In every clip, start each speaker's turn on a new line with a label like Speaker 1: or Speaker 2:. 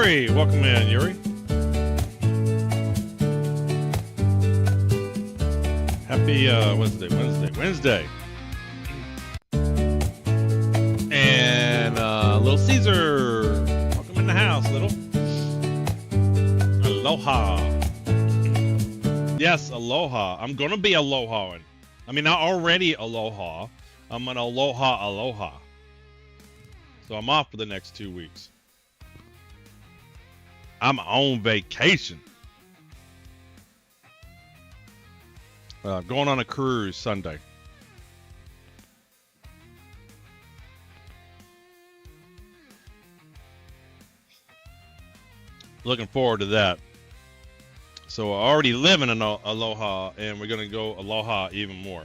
Speaker 1: Yuri, welcome in, Yuri. Happy Wednesday. And Little Caesar, welcome in the house, little. Aloha. Yes, aloha. I'm gonna be alohaing. I mean, not already aloha. I'm an aloha. So I'm off for the next 2 weeks. I'm on vacation. Going on a cruise Sunday. Looking forward to that. So I already live in an aloha, and we're gonna go aloha even more.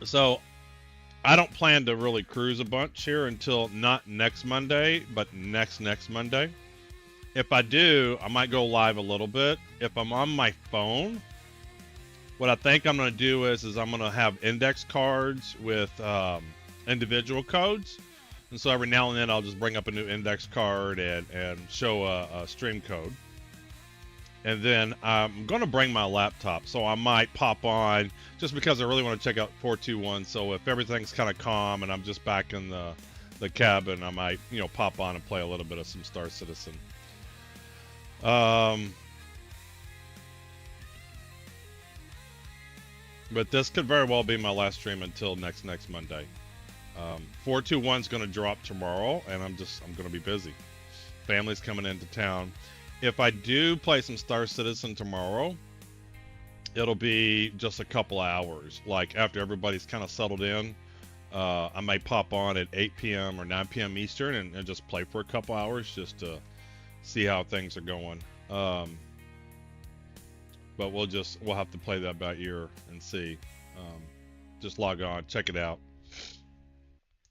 Speaker 1: So I don't plan to really cruise a bunch here until not next Monday, but next Monday. If I do, I might go live a little bit. If I'm on my phone, what I think I'm going to do is I'm going to have index cards with individual codes. And so every now and then I'll just bring up a new index card and show a stream code. And then I'm going to bring my laptop, so I might pop on just because I really want to check out 421. So if everything's kind of calm and I'm just back in the cabin, I might, pop on and play a little bit of some Star Citizen. But this could very well be my last stream until next Monday. 421's going to drop tomorrow, and I'm going to be busy. Family's coming into town. If I do play some Star Citizen tomorrow, it'll be just a couple hours. Like after everybody's kind of settled in, I might pop on at 8 p.m. or 9 p.m. Eastern and just play for a couple hours just to see how things are going. But we'll have to play that by ear and see. Just log on, check it out.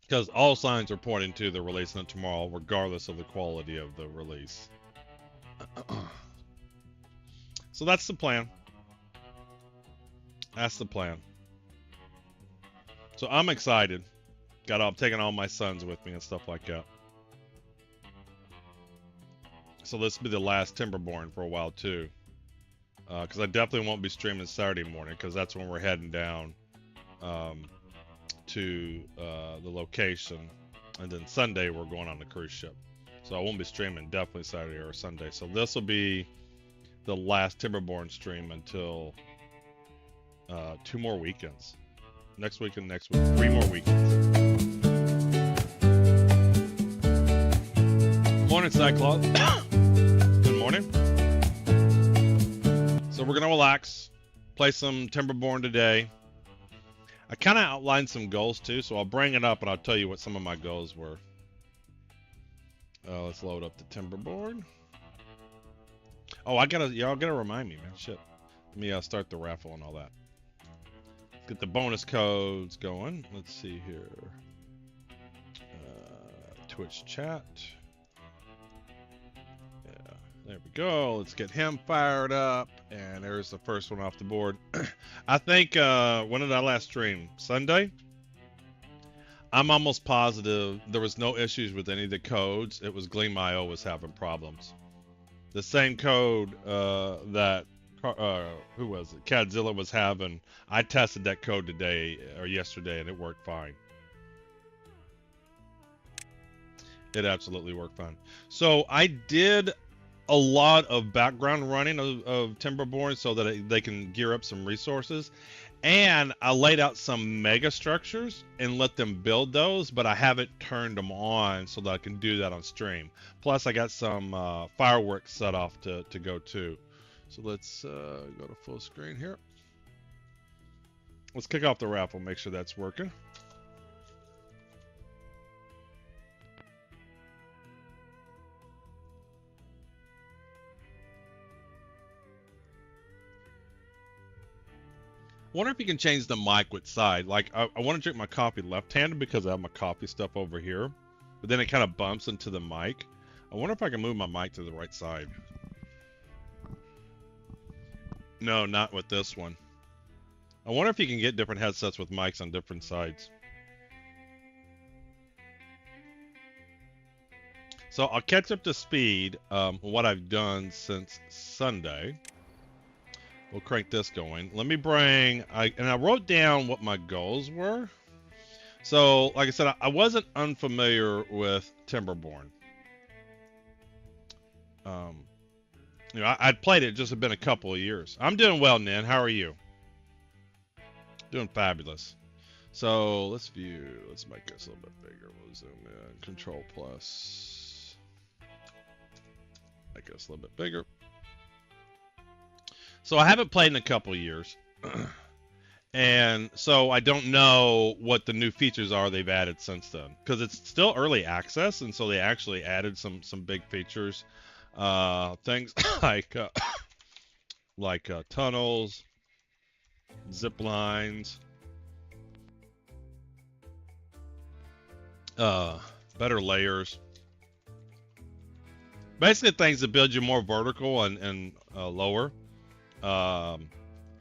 Speaker 1: Because all signs are pointing to the releasing it tomorrow, regardless of the quality of the release. So that's the plan. So I'm excited. I'm taking all my sons with me and stuff like that. So this will be the last Timberborn for a while too. Because I definitely won't be streaming Saturday morning, because that's when we're heading down to the location. And then Sunday we're going on the cruise ship. So I won't be streaming definitely Saturday or Sunday. So this will be the last Timberborn stream until 2 more weekends. Next week and next week. 3 more weekends. Morning, Cyclops. Good morning. So we're going to relax. Play some Timberborn today. I kind of outlined some goals too, so I'll bring it up and I'll tell you what some of my goals were. Let's load up the Timberborn. Oh, y'all gotta remind me, man. Shit. Let me start the raffle and all that. Let's get the bonus codes going. Let's see here. Twitch chat. Yeah, there we go. Let's get him fired up. And there's the first one off the board. I think, when did I last stream? Sunday? I'm almost positive there was no issues with any of the codes. It was Gleam.io was having problems. The same code that who was it? Cadzilla was having. I tested that code today or yesterday, and it worked fine. It absolutely worked fine. So I did a lot of background running of Timberborn so that they can gear up some resources. And I laid out some mega structures and let them build those, but I haven't turned them on so that I can do that on stream. Plus, I got some fireworks set off to go too. So let's go to full screen here. Let's kick off the raffle, make sure that's working. I wonder if you can change the mic which side. Like, I want to drink my coffee left-handed because I have my coffee stuff over here. But then it kind of bumps into the mic. I wonder if I can move my mic to the right side. No, not with this one. I wonder if you can get different headsets with mics on different sides. So I'll catch up to speed what I've done since Sunday. We'll crank this going. Let me bring, I wrote down what my goals were. So, like I said, I wasn't unfamiliar with Timberborn. You know, I'd played it, just had been a couple of years. I'm doing well, Nin. How are you? Doing fabulous. So let's view. Let's make this a little bit bigger. We'll zoom in. Control plus. Make this a little bit bigger. So I haven't played in a couple of years. And so I don't know what the new features are they've added since then, because it's still early access, and so they actually added some big features, things like tunnels, zip lines, better layers, basically things that build you more vertical and lower.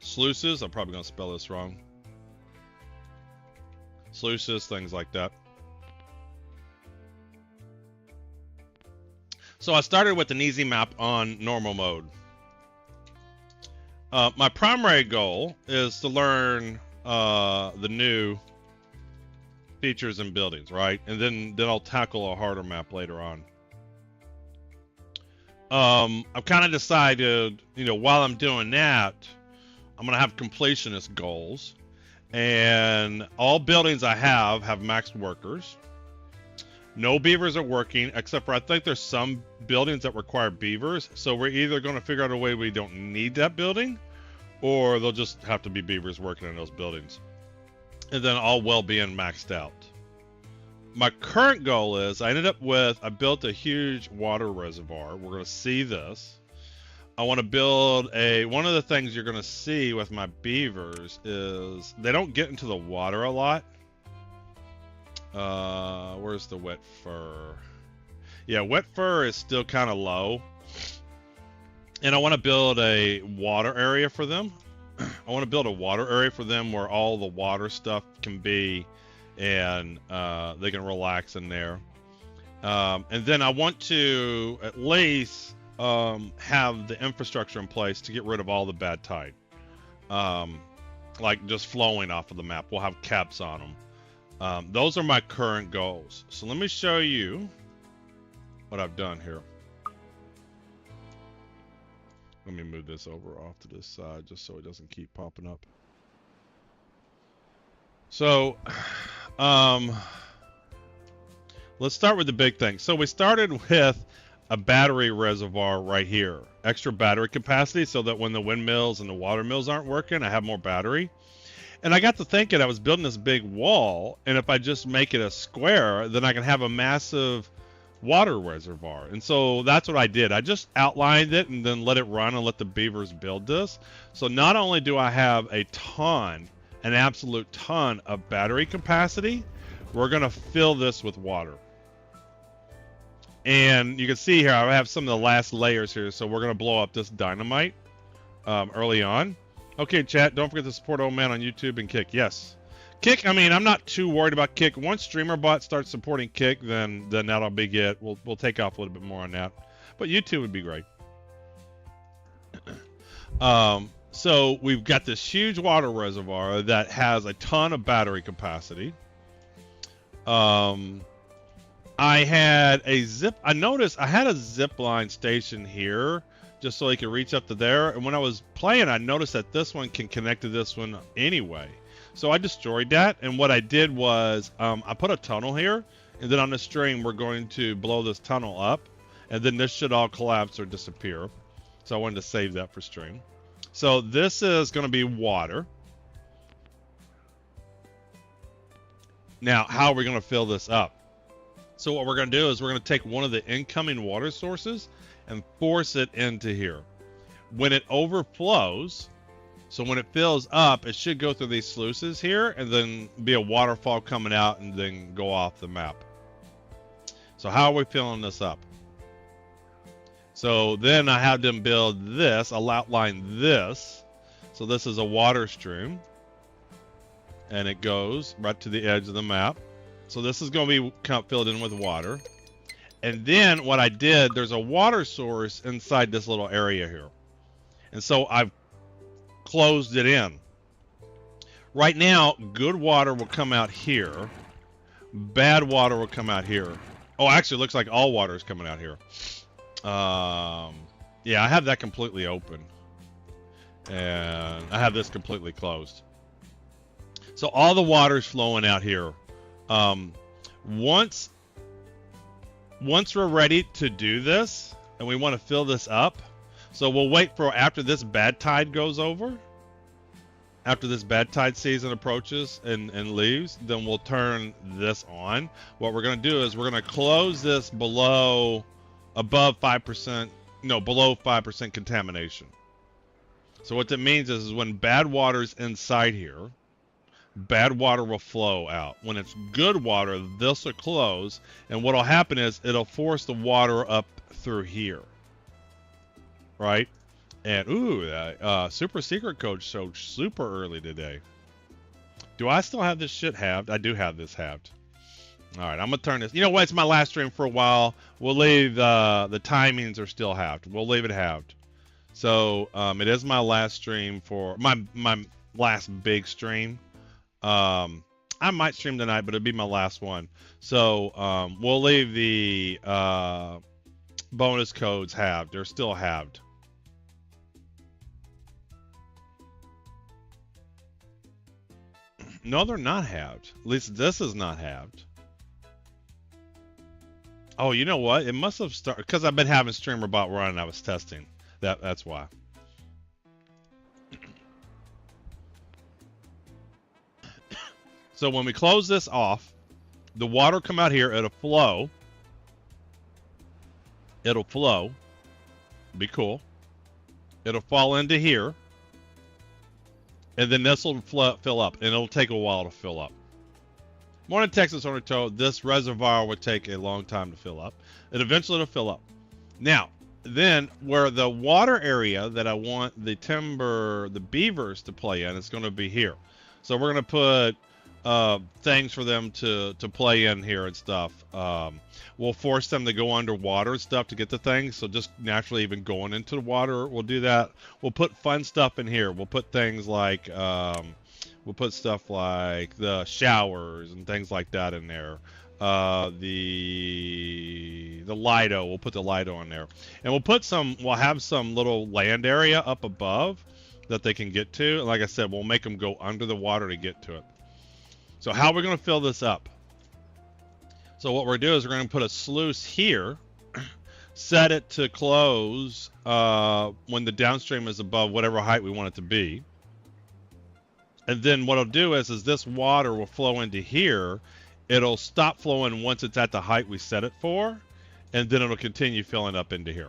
Speaker 1: Sluices, I'm probably going to spell this wrong. Sluices, things like that. So I started with an easy map on normal mode. My primary goal is to learn the new features and buildings, right? And then I'll tackle a harder map later on. I've kind of decided, you know, while I'm doing that, I'm going to have completionist goals, and all buildings I have maxed workers. No beavers are working, except for I think there's some buildings that require beavers, so we're either going to figure out a way we don't need that building, or they'll just have to be beavers working in those buildings. And then all well-being maxed out. My current goal is, I built a huge water reservoir. We're going to see this. I want to build one of the things you're going to see with my beavers is they don't get into the water a lot. Where's the wet fur? Yeah, wet fur is still kind of low. And I want to build a water area for them. I want to build a water area for them where all the water stuff can be, and they can relax in there. And then I want to at least have the infrastructure in place to get rid of all the bad tide, like just flowing off of the map. We'll have caps on them. Those are my current goals. So let me show you what I've done here. Let me move this over off to this side just so it doesn't keep popping up. So let's start with the big thing. So we started with a battery reservoir right here, extra battery capacity, so that when the windmills and the water mills aren't working, I have more battery. And I got to thinking, I was building this big wall, and if I just make it a square, then I can have a massive water reservoir. And so that's what I did. I just outlined it and then let it run and let the beavers build this. So not only do I have an absolute ton of battery capacity, we're going to fill this with water. And you can see here, I have some of the last layers here. So we're going to blow up this dynamite early on. Okay, chat, don't forget to support Old Man on YouTube and Kick. Yes. Kick, I mean, I'm not too worried about Kick. Once StreamerBot starts supporting Kick, then that'll be it. We'll take off a little bit more on that. But YouTube would be great. So we've got this huge water reservoir that has a ton of battery capacity. I noticed I had a zip line station here just so he could reach up to there. And when I was playing, I noticed that this one can connect to this one anyway. So I destroyed that. And what I did was I put a tunnel here, and then on the stream, we're going to blow this tunnel up, and then this should all collapse or disappear. So I wanted to save that for stream. So this is going to be water. Now, how are we going to fill this up? So what we're going to do is we're going to take one of the incoming water sources and force it into here. When it overflows, so when it fills up, it should go through these sluices here and then be a waterfall coming out and then go off the map. So how are we filling this up? So then I have them build this. I'll outline this. So this is a water stream, and it goes right to the edge of the map. So this is going to be filled in with water. And then what I did, there's a water source inside this little area here. And so I've closed it in. Right now, good water will come out here. Bad water will come out here. Oh, actually, it looks like all water is coming out here. Yeah, I have that completely open. And I have this completely closed. So all the water is flowing out here. Once we're ready to do this, and we want to fill this up, so we'll wait for after this bad tide goes over. After this bad tide season approaches and leaves, then we'll turn this on. What we're going to do is we're going to close this below 5% contamination. So what that means is when bad water's inside here, bad water will flow out. When it's good water, this will close, and what will happen is it'll force the water up through here, right? And ooh, super secret code showed super early today. Do I still have this shit halved? I do have this halved. All right, I'm gonna turn this. You know what? It's my last stream for a while. We'll leave the timings are still halved. We'll leave it halved. So it is my last stream for my last big stream. I might stream tonight, but it'll be my last one. So we'll leave the bonus codes halved. They're still halved. No, they're not halved. At least this is not halved. Oh, you know what? It must have started because I've been having StreamerBot run and I was testing. That's why. So when we close this off, the water come out here. It'll flow. It'll flow. Be cool. It'll fall into here. And then this will fill up, and it'll take a while to fill up. Morning, Texas Ornito. This reservoir would take a long time to fill up. And eventually it'll fill up. Now, then where the water area that I want the beavers to play in is going to be here. So we're going to put things for them to play in here and stuff. We'll force them to go underwater and stuff to get the things. So just naturally even going into the water, we'll do that. We'll put fun stuff in here. We'll put things like we'll put stuff like the showers and things like that in there. The Lido, we'll put the Lido in there, and we'll have some little land area up above that they can get to. And like I said, we'll make them go under the water to get to it. So how are we going to fill this up? So what we're doing is we're going to put a sluice here, set it to close when the downstream is above whatever height we want it to be. And then what it'll do is this water will flow into here. It'll stop flowing once it's at the height we set it for, and then it'll continue filling up into here.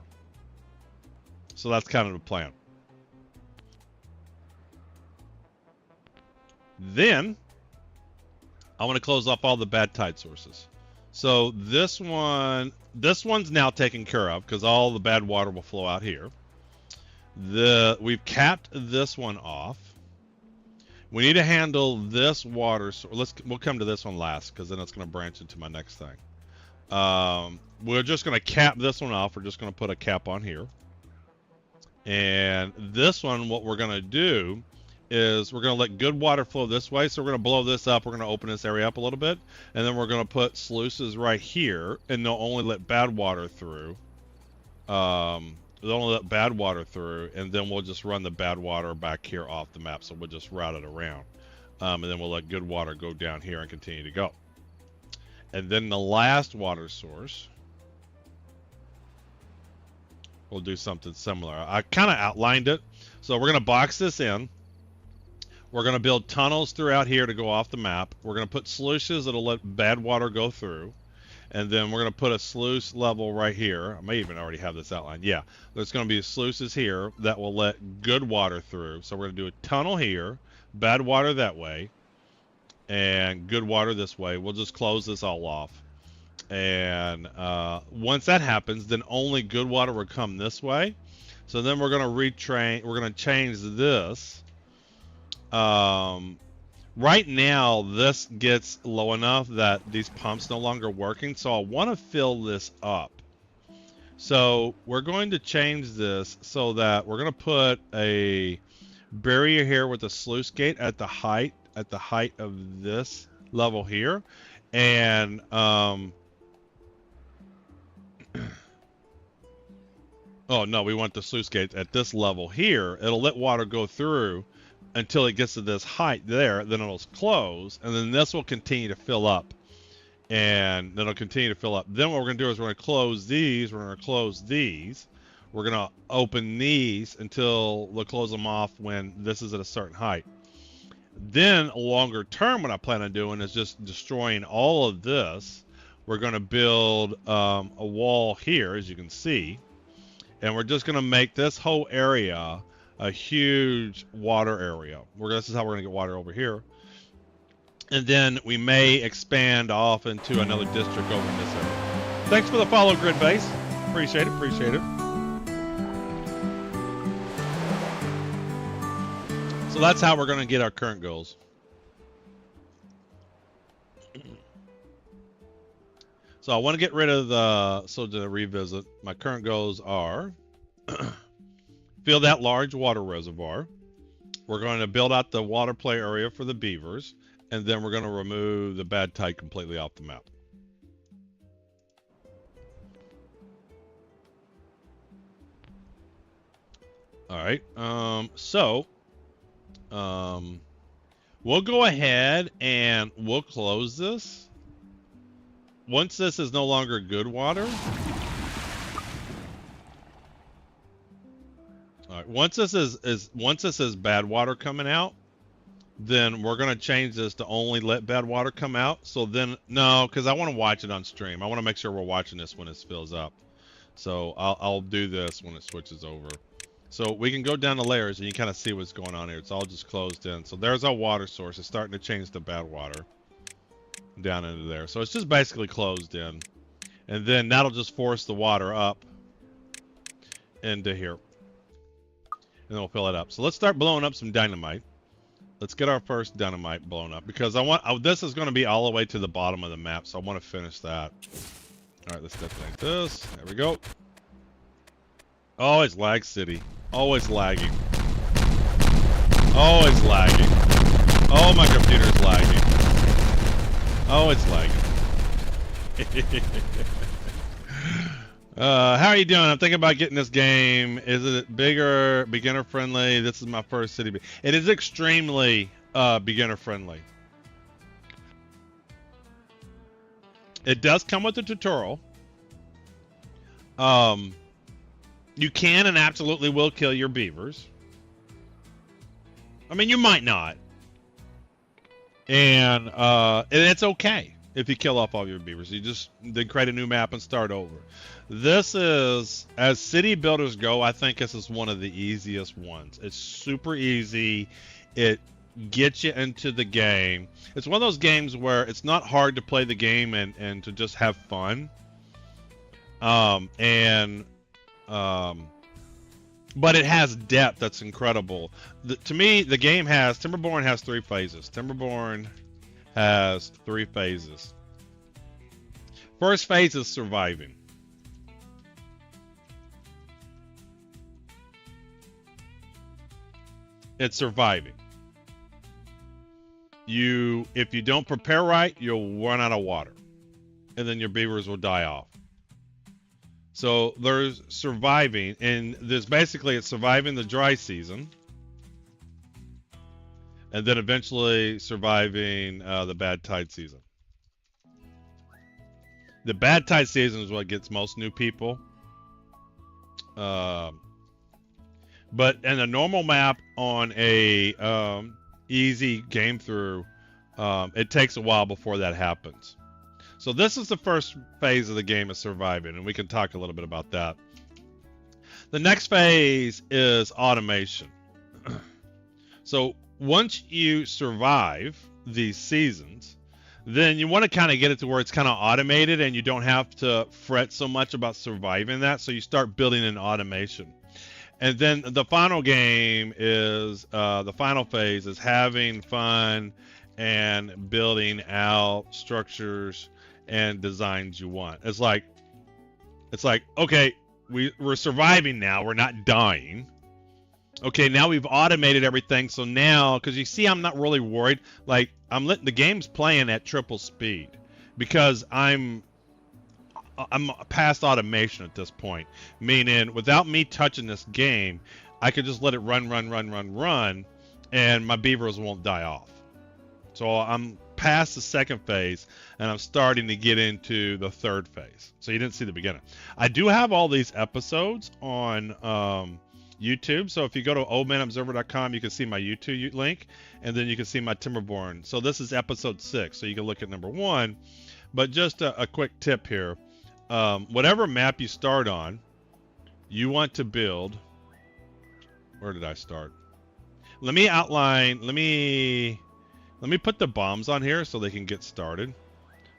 Speaker 1: So that's kind of the plan. Then I want to close off all the bad tide sources. So this one's now taken care of because all the bad water will flow out here. We've capped this one off. We need to handle this water. So we'll come to this one last because then it's going to branch into my next thing. We're just going to cap this one off. We're just going to put a cap on here. And this one, what we're going to do is we're going to let good water flow this way. So we're going to blow this up. We're going to open this area up a little bit. And then we're going to put sluices right here. And they'll only let bad water through. They'll only let bad water through. And then we'll just run the bad water back here off the map. So we'll just route it around. And then we'll let good water go down here and continue to go. And then the last water source, we'll do something similar. I kind of outlined it. So we're going to box this in. We're going to build tunnels throughout here to go off the map. We're going to put sluices that'll let bad water go through. And then we're going to put a sluice level right here. I may even already have this outlined. Yeah, there's going to be sluices here that will let good water through. So we're going to do a tunnel here, bad water that way, and good water this way. We'll just close this all off. And once that happens, then only good water will come this way. So then we're going to change this. We're Right now, this gets low enough that these pumps no longer working, so I want to fill this up. So we're going to change this so that we're going to put a barrier here with a sluice gate at the height of this level here, and oh no, we want the sluice gate at this level here. It'll let water go through until it gets to this height there, then it'll close, and then this will continue to fill up. And then it'll continue to fill up. Then what we're going to do is we're going to close these, we're going to close these, we're going to open these until we'll close them off when this is at a certain height. Then longer term, what I plan on doing is just destroying all of this. We're going to build a wall here, as you can see, and we're just going to make this whole area a huge water area. This is how we're going to get water over here. And then we may expand off into another district over in this area. Thanks for the follow, Grid Base. Appreciate it, appreciate it. So that's how we're going to get our current goals. So I want to get rid of the, so to revisit, my current goals are fill that large water reservoir. We're going to build out the water play area for the beavers, and then we're going to remove the bad tide completely off the map. All right, we'll go ahead and we'll close this. Once this is no longer good water, all right, once this is bad water coming out, then we're going to change this to only let bad water come out. So then, no, because I want to watch it on stream. I want to make sure we're watching this when it fills up. So I'll do this when it switches over. So we can go down the layers and you kind of see what's going on here. It's all just closed in. So there's our water source. It's starting to change to bad water down into there. So it's just basically closed in. And then that'll just force the water up into here. And then we'll fill it up. So let's start blowing up some dynamite. Let's get our first dynamite blown up because this is going to be all the way to the bottom of the map. So I want to finish that. All right, let's detonate this. There we go. Always lag city. Always lagging. Always lagging. Oh, my computer's lagging. Oh, it's lagging. How are you doing? I'm thinking about getting this game. Is it bigger, beginner friendly? This is my first city. It is extremely beginner friendly. It does come with a tutorial. You can and absolutely will kill your beavers. I mean, you might not. And it's okay if you kill off all your beavers. You just then create a new map and start over. This is, as city builders go, I think this is one of the easiest ones. It's super easy. It gets you into the game. It's one of those games where it's not hard to play the game and to just have fun. But it has depth that's incredible. To me, the game has, Timberborn has 3 phases. Timberborn has 3 phases. First phase is surviving. It's surviving. If you don't prepare right, you'll run out of water. And then your beavers will die off. So there's surviving, and there's basically it's surviving the dry season, and then eventually surviving the bad tide season. The bad tide season is what gets most new people. But in a normal map on a easy game through, it takes a while before that happens. So this is the first phase of the game of surviving, and we can talk a little bit about that. The next phase is automation. So once you survive these seasons, then you want to kind of get it to where it's kind of automated and you don't have to fret so much about surviving that. So you start building in automation. And then the final game is, the final phase is having fun and building out structures and designs you want. It's like, okay, we're surviving now. We're not dying. Okay, now we've automated everything. So now, because you see, I'm not really worried. Like, I'm letting the game's playing at triple speed because I'm past automation at this point. Meaning, without me touching this game, I could just let it run, and my beavers won't die off. So I'm past the second phase, and I'm starting to get into the third phase. So you didn't see the beginning. I do have all these episodes on YouTube. So if you go to oldmanobserver.com, you can see my YouTube link, and then you can see my Timberborn. So this is episode 6. So you can look at number 1. But just a quick tip here. Whatever map you start on, you want to build. Where did I start? Let me outline. Let me put the bombs on here so they can get started.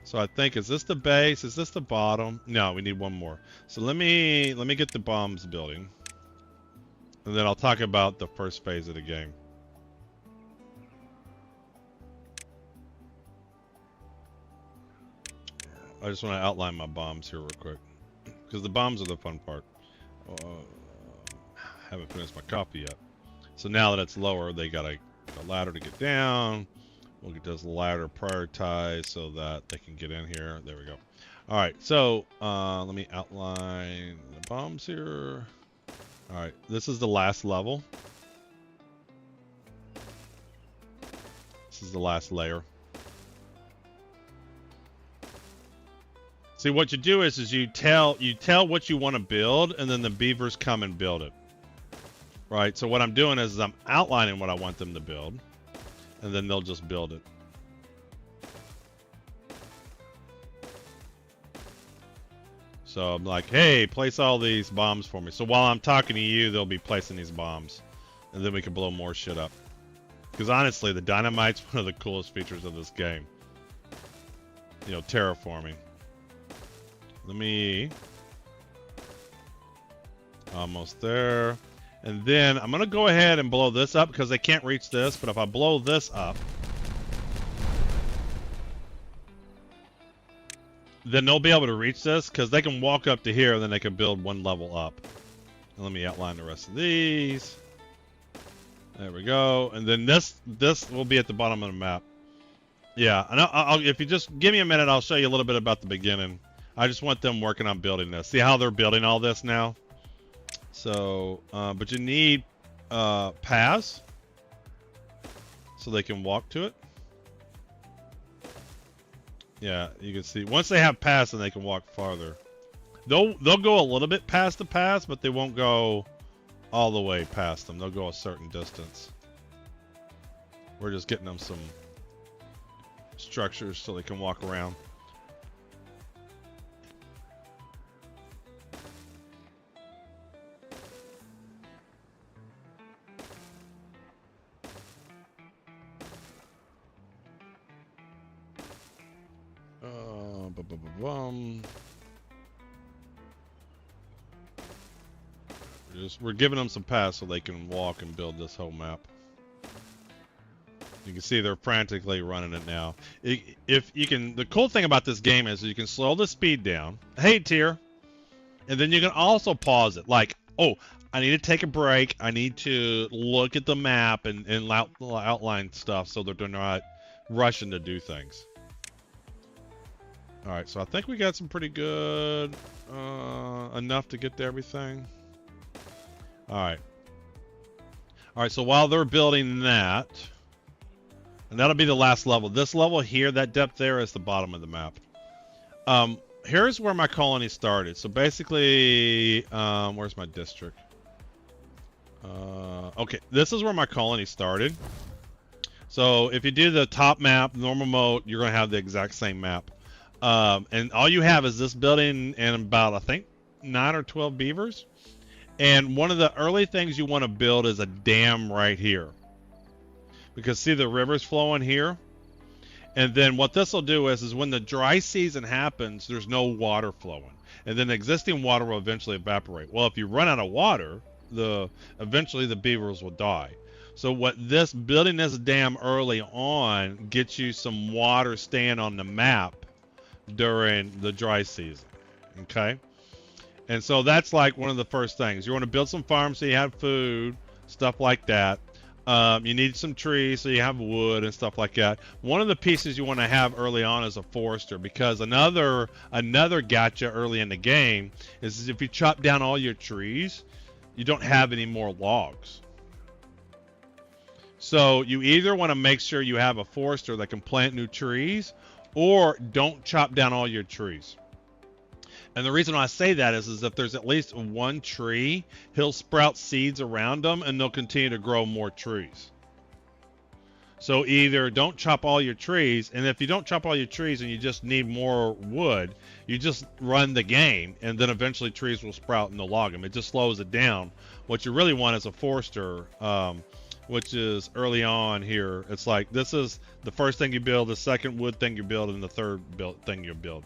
Speaker 1: So I think, is this the base? Is this the bottom? No, we need one more. So let me get the bombs building, and then I'll talk about the first phase of the game. I just want to outline my bombs here real quick, because the bombs are the fun part. Haven't finished my coffee yet. So now that it's lower, they got a ladder to get down. We'll get this ladder prioritized so that they can get in here. There we go. All right, so let me outline the bombs here. All right, this is the last level. This is the last layer. See, what you do is you tell what you want to build, and then the beavers come and build it. Right, so what I'm doing is I'm outlining what I want them to build, and then they'll just build it. So I'm like, hey, place all these bombs for me. So while I'm talking to you, they'll be placing these bombs, and then we can blow more shit up. Because honestly, the dynamite's one of the coolest features of this game. You know, terraforming. Let me... Almost there. And then I'm going to go ahead and blow this up because they can't reach this. But if I blow this up, then they'll be able to reach this because they can walk up to here and then they can build one level up. And let me outline the rest of these. There we go. And then this will be at the bottom of the map. Yeah, and if you just give me a minute, I'll show you a little bit about the beginning. I just want them working on building this. See how they're building all this now? So, but you need paths so they can walk to it. Yeah, you can see once they have paths, then they can walk farther. They'll go a little bit past the paths, but they won't go all the way past them. They'll go a certain distance. We're just getting them some structures so they can walk around. We're giving them some paths so they can walk and build this whole map. You can see they're frantically running it now. If you can, the cool thing about this game is you can slow the speed down. Hey, tier. And then you can also pause it. Like, oh, I need to take a break. I need to look at the map and outline stuff so that they're not rushing to do things. All right, so I think we got some pretty good, enough to get to everything. All right. All right, so while they're building that, and that'll be the last level. This level here, that depth there is the bottom of the map. Here's where my colony started. So basically, where's my district? Okay, this is where my colony started. So if you do the top map, normal mode, you're going to have the exact same map. And all you have is this building and about, I think, 9 or 12 beavers. And one of the early things you want to build is a dam right here. Because see the river's flowing here? And then what this will do is when the dry season happens, there's no water flowing. And then the existing water will eventually evaporate. Well, if you run out of water, eventually the beavers will die. So what this building this dam early on gets you some water staying on the map during the dry season. Okay? And so that's like one of the first things. You want to build some farms so you have food, stuff like that. You need some trees so you have wood and stuff like that. One of the pieces you want to have early on is a forester, because another gotcha early in the game is if you chop down all your trees, you don't have any more logs. So you either want to make sure you have a forester that can plant new trees, or don't chop down all your trees. And the reason why I say that is if there's at least one tree, he'll sprout seeds around them and they'll continue to grow more trees. So either don't chop all your trees, and if you don't chop all your trees and you just need more wood, you just run the game, and then eventually trees will sprout and they'll log them. It just slows it down. What you really want is a forester, which is early on here. It's like this is the first thing you build, the second wood thing you build, and the third thing you build.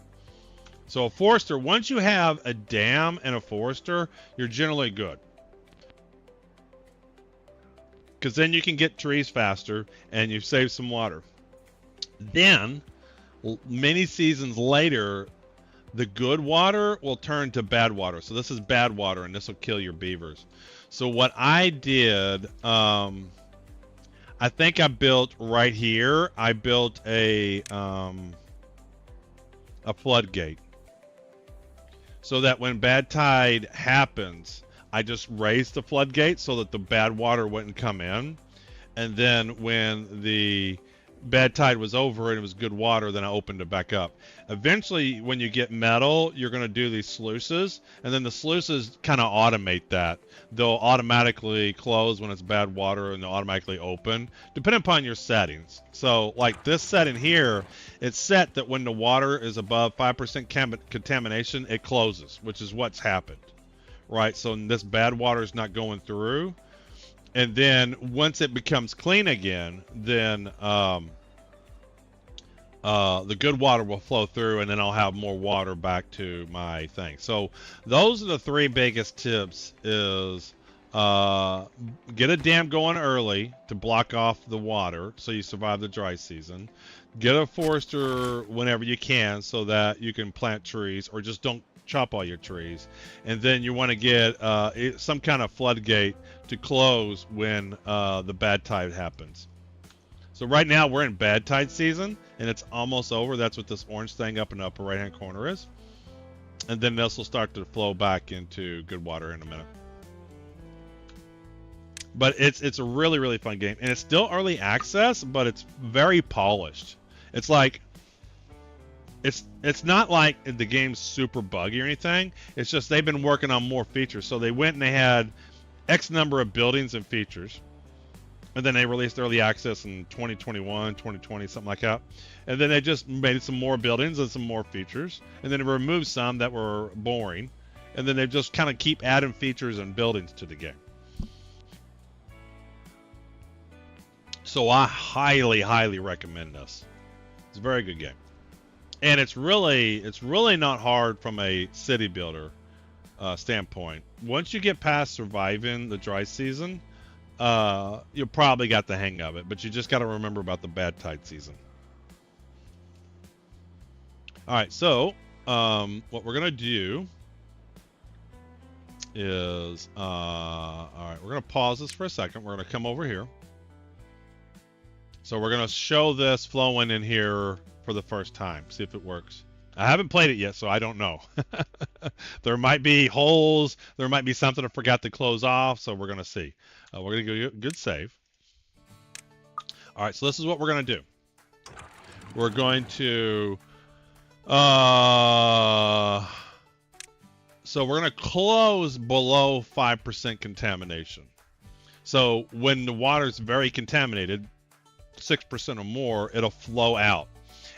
Speaker 1: So a forester, once you have a dam and a forester, you're generally good. Because then you can get trees faster and you save some water. Then, many seasons later, the good water will turn to bad water. So this is bad water, and this will kill your beavers. So what I did, I think I built right here, I built a floodgate. So that when bad tide happens, I just raised the floodgate so that the bad water wouldn't come in. And then when the bad tide was over and it was good water, then I opened it back up. Eventually, when you get metal, you're going to do these sluices, and then the sluices kind of automate that. They'll automatically close when it's bad water, and they'll automatically open, depending upon your settings. So, like this setting here, it's set that when the water is above 5% contamination, it closes, which is what's happened, right? So this bad water is not going through. And then once it becomes clean again, then the good water will flow through, and then I'll have more water back to my thing. So those are the three biggest tips: is get a dam going early to block off the water so you survive the dry season. Get a forester whenever you can so that you can plant trees, or just don't chop all your trees. And then you want to get some kind of floodgate to close when the bad tide happens. So right now we're in bad tide season, and it's almost over. That's what this orange thing up in the upper right hand corner is. And then this will start to flow back into good water in a minute. But it's a really, really fun game, and it's still early access, but it's very polished. It's like it's not like the game's super buggy or anything. It's just they've been working on more features. So they went and they had X number of buildings and features, and then they released early access in 2021, 2020, something like that. And then they just made some more buildings and some more features, and then they removed some that were boring, and then they just kind of keep adding features and buildings to the game. So I highly, highly recommend this. It's a very good game. And it's really not hard from a city builder standpoint. Once you get past surviving the dry season, you probably got the hang of it. But you just got to remember about the bad tide season. All right, so what we're gonna do is, all right, we're gonna pause this for a second. We're gonna come over here. So we're gonna show this flowing in here for the first time, see if it works. I haven't played it yet, so I don't know. There might be holes, there might be something I forgot to close off, so we're gonna see. We're gonna go good save. All right, so this is what we're gonna do. We're going to so we're gonna close below 5% contamination. So when the water is very contaminated, 6% or more, it'll flow out.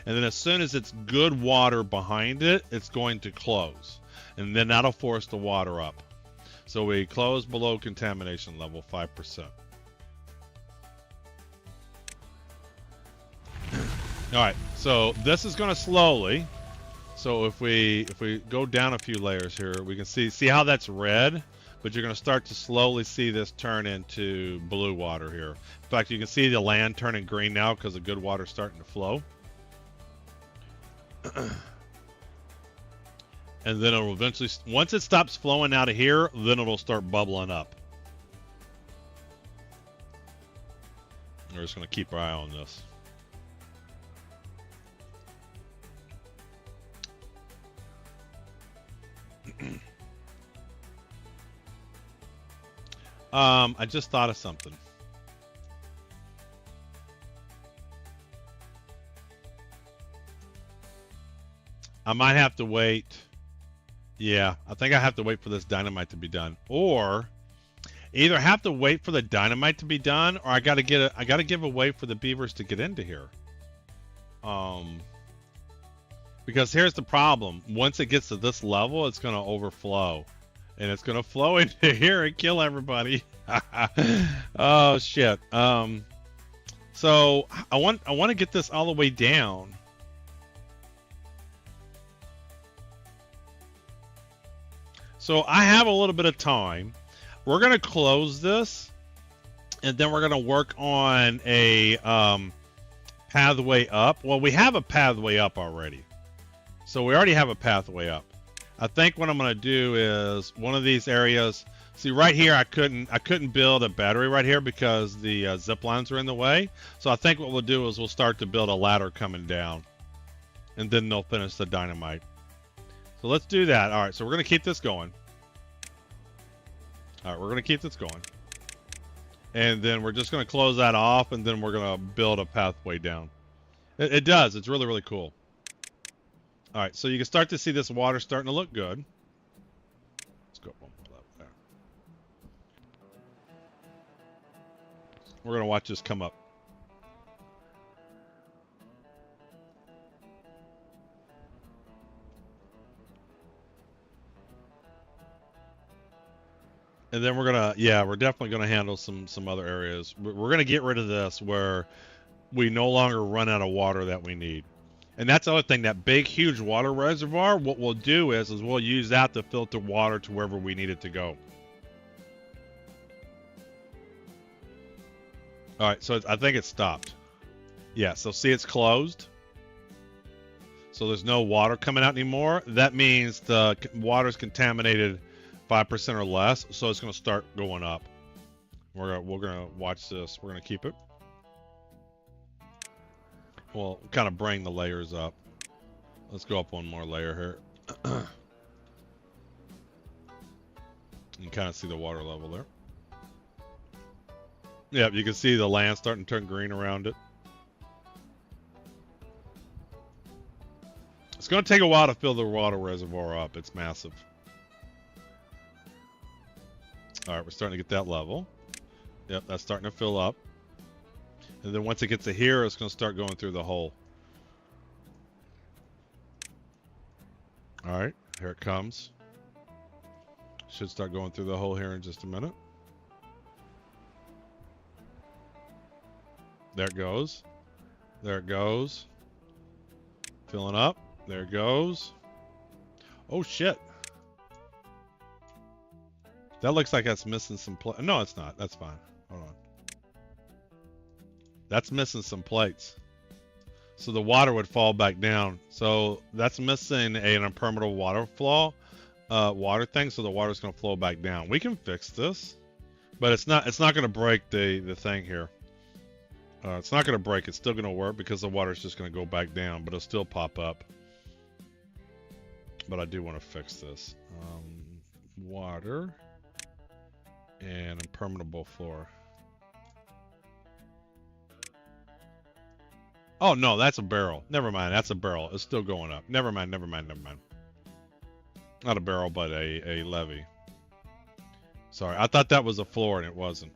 Speaker 1: And then as soon as it's good water behind it, it's going to close. And then that'll force the water up. So we close below contamination level 5%. All right, so this is going to slowly. So if we go down a few layers here, we can see how that's red. but you're going to start to slowly see this turn into blue water here. In fact, you can see the land turning green now because the good water's starting to flow. And then it'll eventually, once it stops flowing out of here, then it'll start bubbling up. We're just going to keep our eye on this. I just thought of something. I might have to wait. Yeah, I think I have to wait for this dynamite to be done, or either have to wait for the dynamite to be done, or I got to give a way for the beavers to get into here. Because here's the problem: once it gets to this level, it's going to overflow, and it's going to flow into here and kill everybody. Oh shit. So I want to get this all the way down. So I have a little bit of time. We're going to close this, and then we're going to work on a pathway up. Well, we have a pathway up already. So we already have a pathway up. I think what I'm going to do is one of these areas. See, right here, I couldn't build a battery right here because the zip lines are in the way. So I think what we'll do is we'll start to build a ladder coming down, and then they'll finish the dynamite. So let's do that. All right, so we're going to keep this going. All right, we're going to keep this going. And then we're just going to close that off, and then we're going to build a pathway down. It does. It's really, really cool. All right, so you can start to see this water starting to look good. Let's go one more level there. We're going to watch this come up. And then we're gonna, yeah, we're definitely gonna handle some other areas. We're gonna get rid of this where we no longer run out of water that we need. And that's the other thing, that big, huge water reservoir, what we'll do is we'll use that to filter water to wherever we need it to go. All right, so I think it stopped. Yeah, so see it's closed. So there's no water coming out anymore. That means the water's contaminated 5% or less, so it's going to start going up. We're gonna watch this. We're gonna keep it. We'll kind of bring the layers up. Let's go up one more layer here. You can kind of see the water level there. Yeah, you can see the land starting to turn green around it. It's going to take a while to fill the water reservoir up. It's massive. All right, we're starting to get that level. Yep, that's starting to fill up. And then once it gets to here, it's going to start going through the hole. All right, here it comes. Should start going through the hole here in just a minute. There it goes. There it goes. Filling up. There it goes. Oh, shit. That looks like that's missing some plates. No, it's not. That's fine. Hold on. That's missing some plates. So the water would fall back down. So that's missing an impermeable water flow, water thing. So the water's going to flow back down. We can fix this, but it's not going to break the thing here. It's not going to break. It's still going to work because the water's just going to go back down, but it'll still pop up. But I do want to fix this. Water and impermeable floor. Oh no, that's a barrel. Never mind, that's a barrel. It's still going up. Never mind, never mind, never mind. Not a barrel, but a levee. Sorry, I thought that was a floor and it wasn't.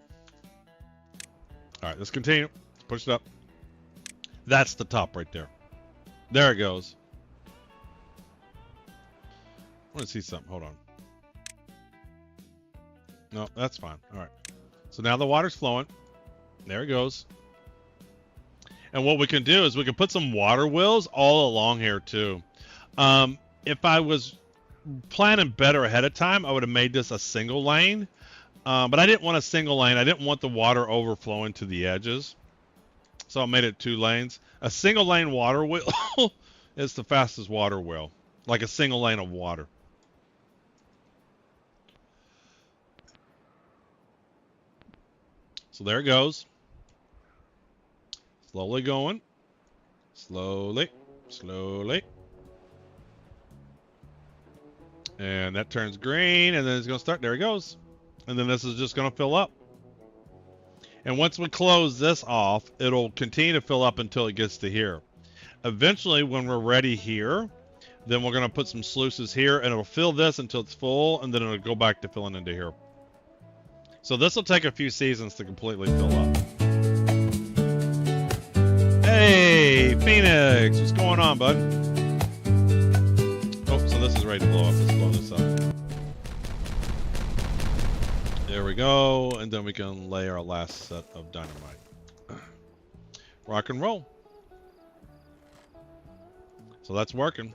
Speaker 1: All right, let's continue. Let's push it up. That's the top right there. There it goes. I want to see something. Hold on. No, that's fine. All right. So now the water's flowing. There it goes. And what we can do is we can put some water wheels all along here too. If I was planning better ahead of time, I would have made this a single lane. But I didn't want a single lane. I didn't want the water overflowing to the edges. So I made it 2 lanes. A single lane water wheel is the fastest water wheel. Like a single lane of water. So there it goes. Slowly going. Slowly. Slowly. And that turns green, and then it's going to start. There it goes. And then this is just going to fill up. And once we close this off, it'll continue to fill up until it gets to here. Eventually, when we're ready here, then we're going to put some sluices here, and it'll fill this until it's full, and then it'll go back to filling into here. So this will take a few seasons to completely fill up. Hey, Phoenix, what's going on, bud? Oh, so this is ready to blow up. Let's blow this up. There we go, and then we can lay our last set of dynamite. Rock and roll. So that's working.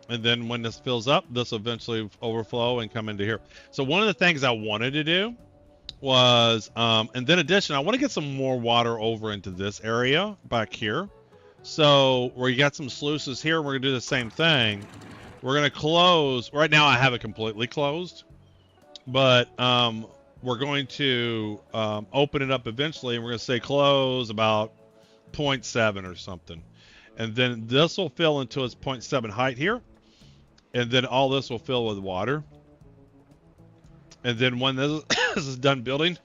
Speaker 1: And then when this fills up, this will eventually overflow and come into here. So one of the things I wanted to do was, and then addition, I want to get some more water over into this area back here. So where you got some sluices here, we're going to do the same thing. We're going to close. Right now I have it completely closed. But we're going to open it up eventually, and we're going to say close about 0.7 or something. And then this will fill into its 0.7 height here. And then all this will fill with water. And then when this is done building,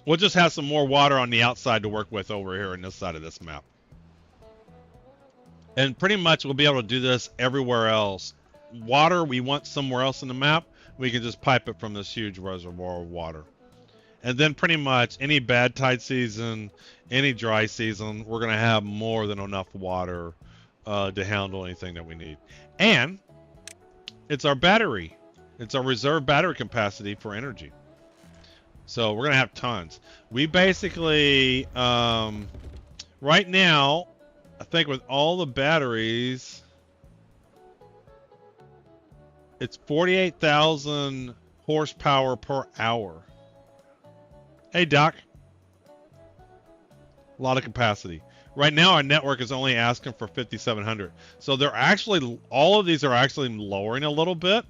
Speaker 1: we'll just have some more water on the outside to work with over here on this side of this map. And pretty much we'll be able to do this everywhere else. Water we want somewhere else in the map, we can just pipe it from this huge reservoir of water. And then pretty much any bad tide season, any dry season, we're going to have more than enough water to handle anything that we need. And it's our battery. It's our reserve battery capacity for energy. So we're going to have tons. We basically, right now, I think with all the batteries, it's 48,000 horsepower per hour. Hey, Doc. A lot of capacity. Right now, our network is only asking for 5,700. So they're actually, all of these are actually lowering a little bit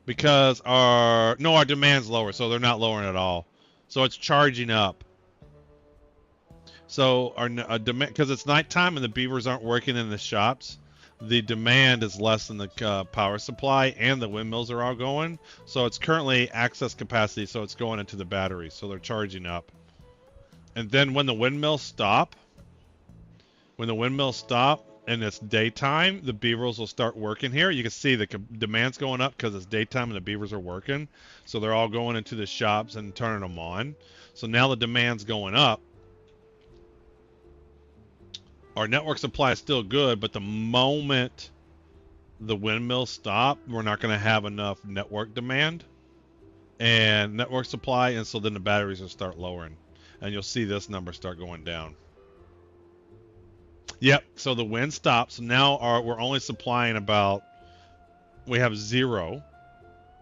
Speaker 1: because our demand's lower, so they're not lowering at all. So it's charging up. So our demand, because it's nighttime and the beavers aren't working in the shops, the demand is less than the power supply, and the windmills are all going. So it's currently excess capacity, so it's going into the battery. So they're charging up. And then when the windmills stop, and it's daytime, the beavers will start working here. You can see the demand's going up because it's daytime and the beavers are working. So they're all going into the shops and turning them on. So now the demand's going up. Our network supply is still good, but the moment the windmills stop, we're not going to have enough network demand and network supply, and so then the batteries will start lowering. And you'll see this number start going down. Yep, so the wind stops. Now we're only supplying about, we have 0.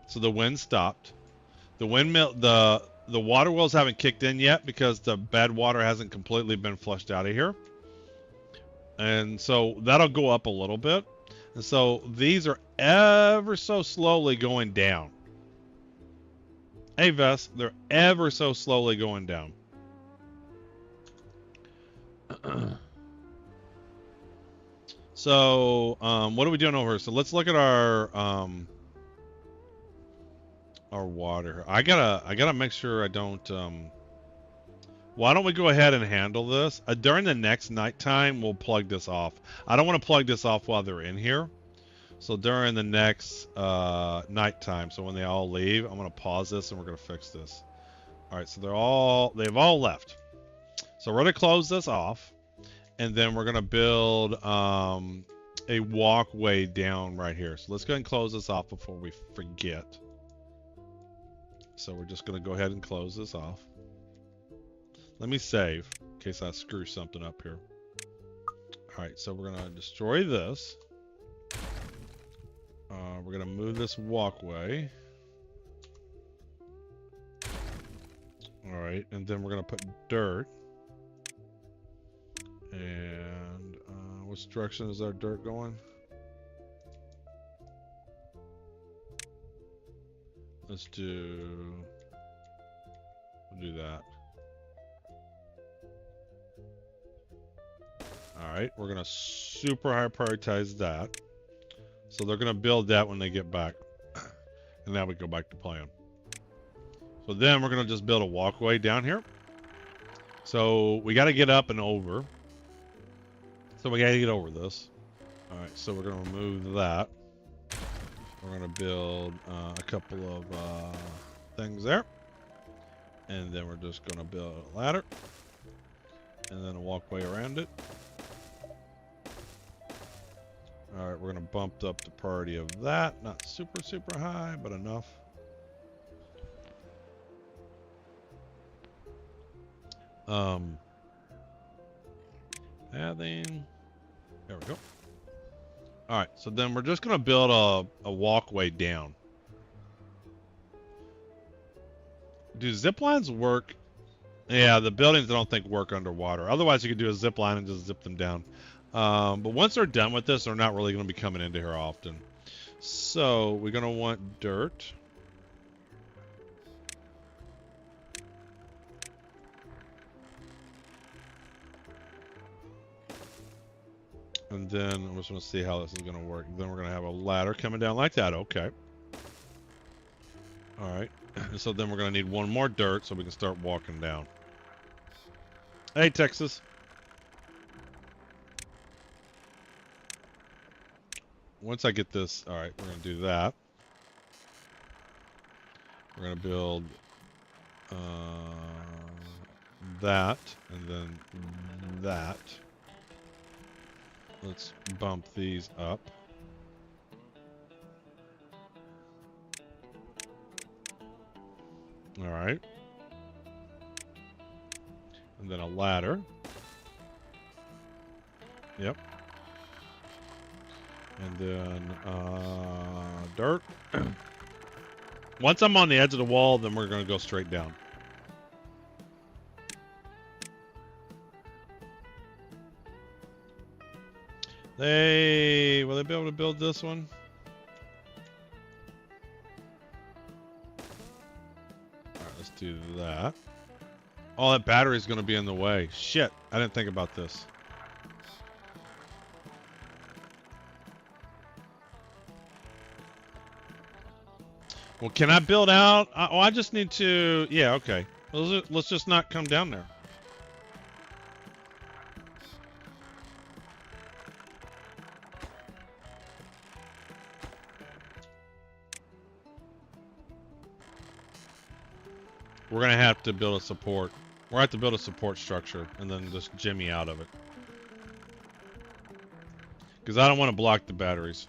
Speaker 1: So the wind stopped. The windmill, the water wells haven't kicked in yet because the bad water hasn't completely been flushed out of here. And so that'll go up a little bit. And so these are ever so slowly going down. Hey, Vess, they're ever so slowly going down. So, what are we doing over here? So let's look at our water. I gotta make sure I don't, why don't we go ahead and handle this? During the next nighttime, we'll plug this off. I don't want to plug this off while they're in here. So during the next nighttime, so when they all leave, I'm going to pause this and we're going to fix this. All right, so they've all left. So we're going to close this off, and then we're going to build a walkway down right here. So let's go ahead and close this off before we forget. So we're just going to go ahead and close this off. Let me save in case I screw something up here. All right, so we're gonna destroy this. We're gonna move this walkway. All right, and then we're gonna put dirt. And which direction is our dirt going? Let's do. We'll do that. All right, we're gonna super high prioritize that. So they're gonna build that when they get back, and now we go back to plan. So then we're gonna just build a walkway down here. So we got to get up and over. So we got to get over this. All right, so we're gonna remove that. We're gonna build a couple of things there, and then we're just gonna build a ladder, and then a walkway around it. All right, we're gonna bump up the priority of that. Not super, super high, but enough. Adding. There we go. All right, so then we're just gonna build a walkway down. Do zip lines work? Yeah, the buildings I don't think work underwater. Otherwise, you could do a zip line and just zip them down. But once they're done with this, they're not really going to be coming into here often. So we're going to want dirt. And then I'm just going to see how this is going to work. Then we're going to have a ladder coming down like that. Okay. All right. So then we're going to need one more dirt so we can start walking down. Hey, Texas. Once I get this, all right, we're going to do that. We're going to build that, and then that. Let's bump these up. All right. And then a ladder. Yep. And then dirt. Once I'm on the edge of the wall, then we're going to go straight down. Will they be able to build this one? All right, let's do that. Oh, that battery's going to be in the way. Shit, I didn't think about this. Well, can I build out? Oh, I just need to... Yeah, okay. Let's just not come down there. We're going to have to build a support. We're going to have to build a support structure and then just jimmy out of it. Because I don't want to block the batteries.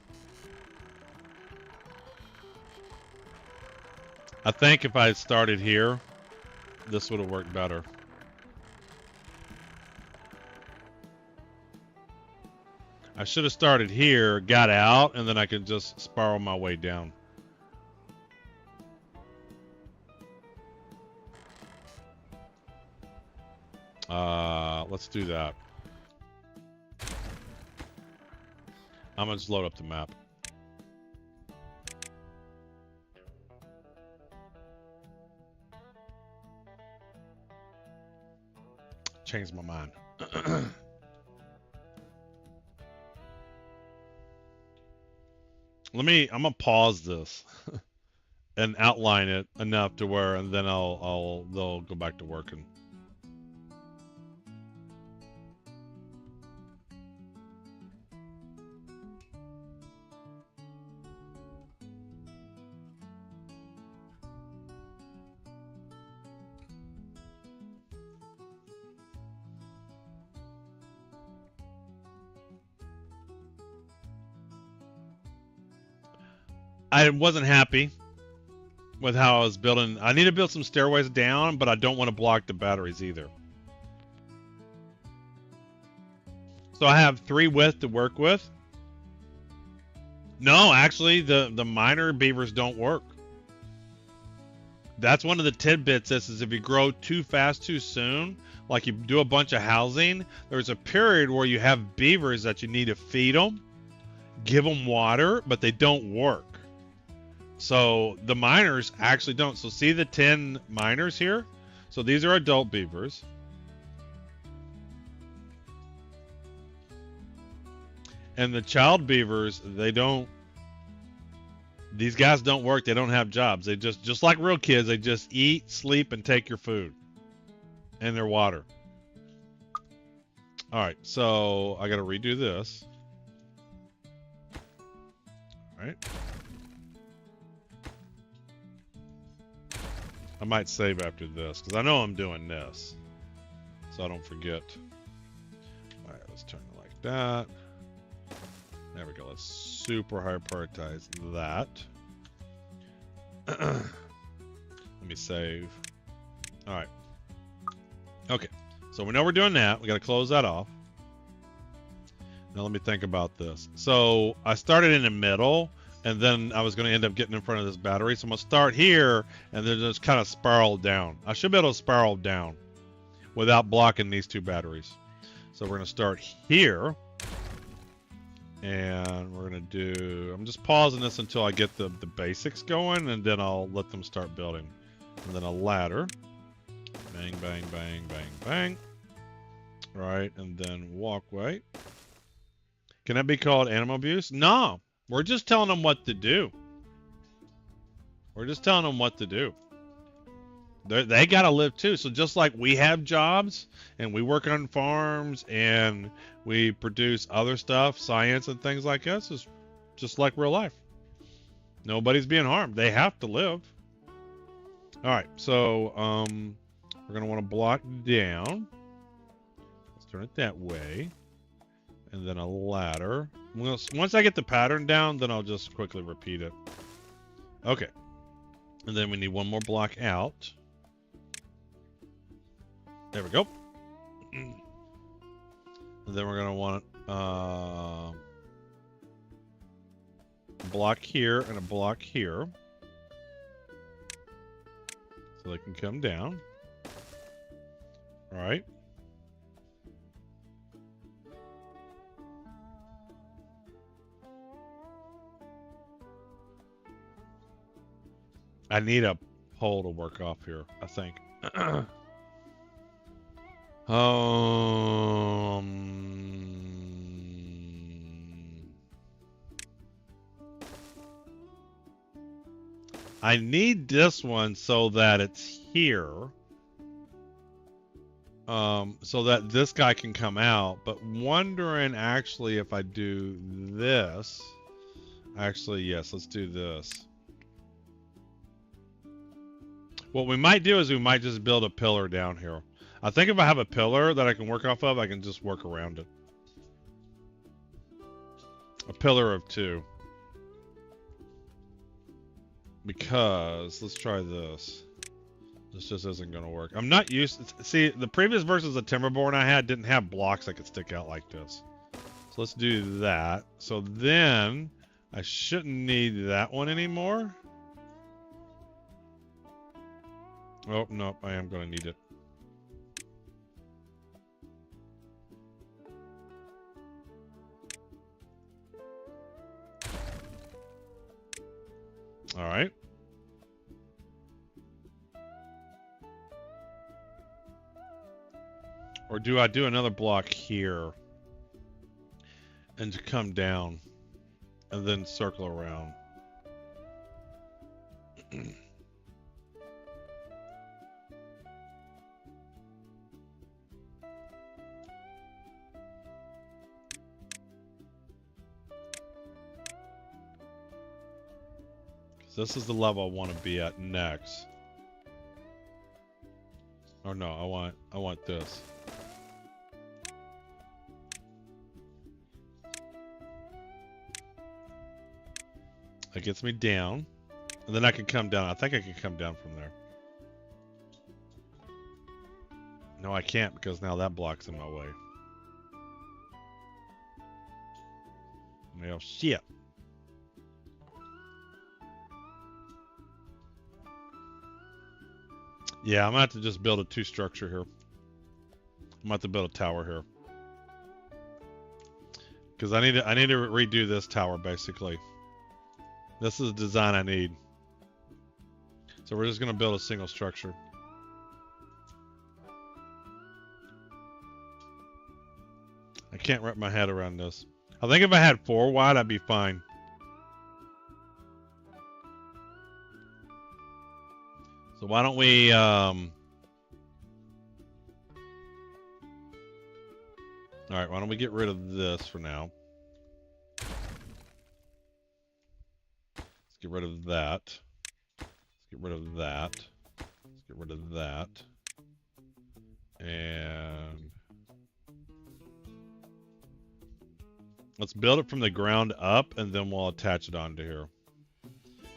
Speaker 1: I think if I had started here, this would have worked better. I should have started here, got out, and then I could just spiral my way down. Let's do that. I'm gonna just load up the map. Changed my mind. I'm gonna pause this and outline it enough to where, and then they'll go back to working. I wasn't happy with how I was building. I need to build some stairways down, but I don't want to block the batteries either. So I have 3 width to work with. No, actually, the minor beavers don't work. That's one of the tidbits is if you grow too fast too soon, like you do a bunch of housing, there's a period where you have beavers that you need to feed them, give them water, but they don't work. So the minors actually don't. So see the 10 minors here? So these are adult beavers. And the child beavers, they don't, these guys don't work. They don't have jobs. They just like real kids, they just eat, sleep, and take your food and their water. All right, so I got to redo this. All right. I might save after this because I know I'm doing this, so I don't forget. All right, let's turn it like that. There we go. Let's super high prioritize that. Let me save. All right. Okay. So we know we're doing that. We got to close that off. Now let me think about this. So I started in the middle, and then I was going to end up getting in front of this battery. So I'm going to start here, and then just kind of spiral down. I should be able to spiral down without blocking these 2 batteries. So we're going to start here. And we're going to do, I'm just pausing this until I get the basics going, and then I'll let them start building. And then a ladder. Bang, bang, bang, bang, bang. Right, and then walkway. Can that be called animal abuse? No, we're just telling them what to do. We're just telling them what to do. They got to live too. So just like we have jobs and we work on farms and we produce other stuff, science and things like this, is just like real life. Nobody's being harmed. They have to live. All right, so we're going to want to block down. Let's turn it that way. And then a ladder. Once I get the pattern down, then I'll just quickly repeat it. Okay. And then we need one more block out. There we go. And then we're going to want a block here and a block here. So they can come down. All right. I need a hole to work off here, I think. I need this one so that it's here. So that this guy can come out, but wondering actually if I do this. Actually, yes, let's do this. What we might do is we might just build a pillar down here. I think if I have a pillar that I can work off of, I can just work around it. A pillar of 2. Because, let's try this. This just isn't going to work. I'm not used to, see, the previous versions of Timberborn I had didn't have blocks that could stick out like this. So let's do that. So then, I shouldn't need that one anymore. Oh, no, I am going to need it. All right. Or do I do another block here and to come down and then circle around? This is the level I want to be at next. Or no, I want this. That gets me down. And then I can come down. I think I can come down from there. No, I can't because now that block's in my way. Well, shit. Yeah, I'm gonna have to just build a 2 structure here. I'm gonna have to build a tower here. Because I need to redo this tower basically. This is the design I need. So we're just gonna build a single structure. I can't wrap my head around this. I think if I had 4 wide, I'd be fine. So why don't we all right, why don't we get rid of this for now? Let's get rid of that. Let's get rid of that. Let's get rid of that. And let's build it from the ground up, and then we'll attach it onto here.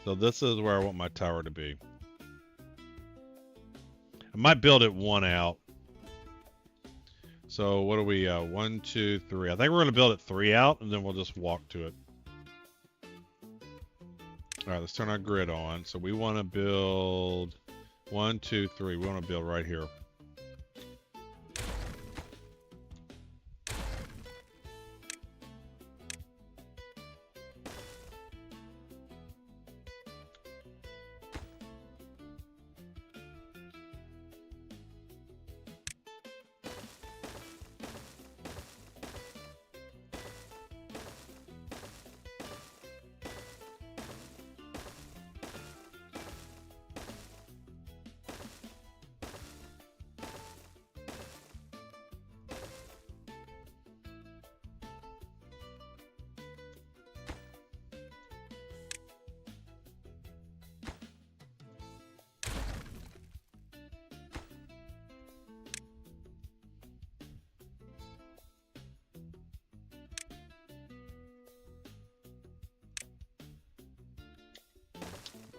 Speaker 1: So this is where I want my tower to be. I might build it 1 out. So what are we, 1, 2, 3. I think we're gonna build it 3 out, and then we'll just walk to it. All right, let's turn our grid on. So we wanna build 1, 2, 3. We wanna build right here.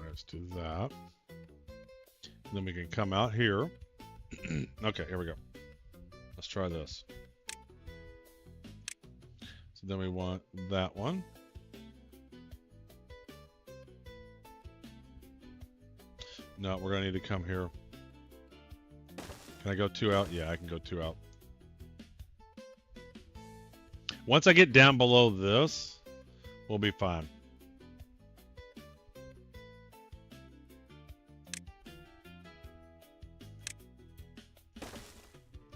Speaker 1: Let's do that. And then we can come out here. Okay, here we go. Let's try this. So then we want that one. No, we're gonna need to come here. Can I go 2 out? Yeah, I can go 2 out. Once I get down below this, we'll be fine.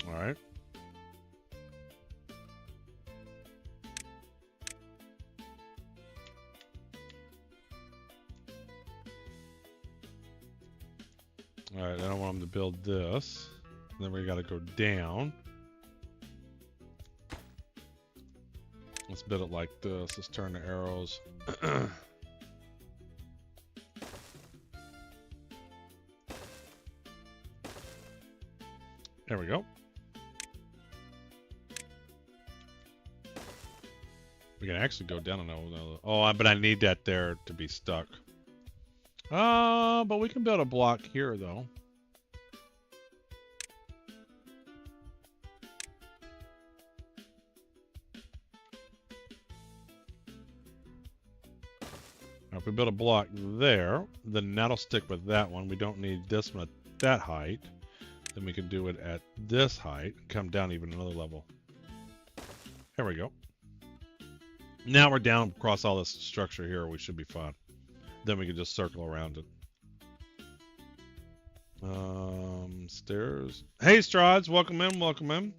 Speaker 1: All right. All right, I don't want them to build this. And then we got to go down. Let's build it like this. Let's turn the arrows. There we go. We can actually go down another. Oh, but I need that there to be stuck. But we can build a block here, though. Now, if we build a block there, then that'll stick with that one. We don't need this one at that height. Then we can do it at this height and come down even another level. There we go. Now we're down across all this structure here. We should be fine. Then we can just circle around it. Stairs. Hey, Strides, welcome in, welcome in.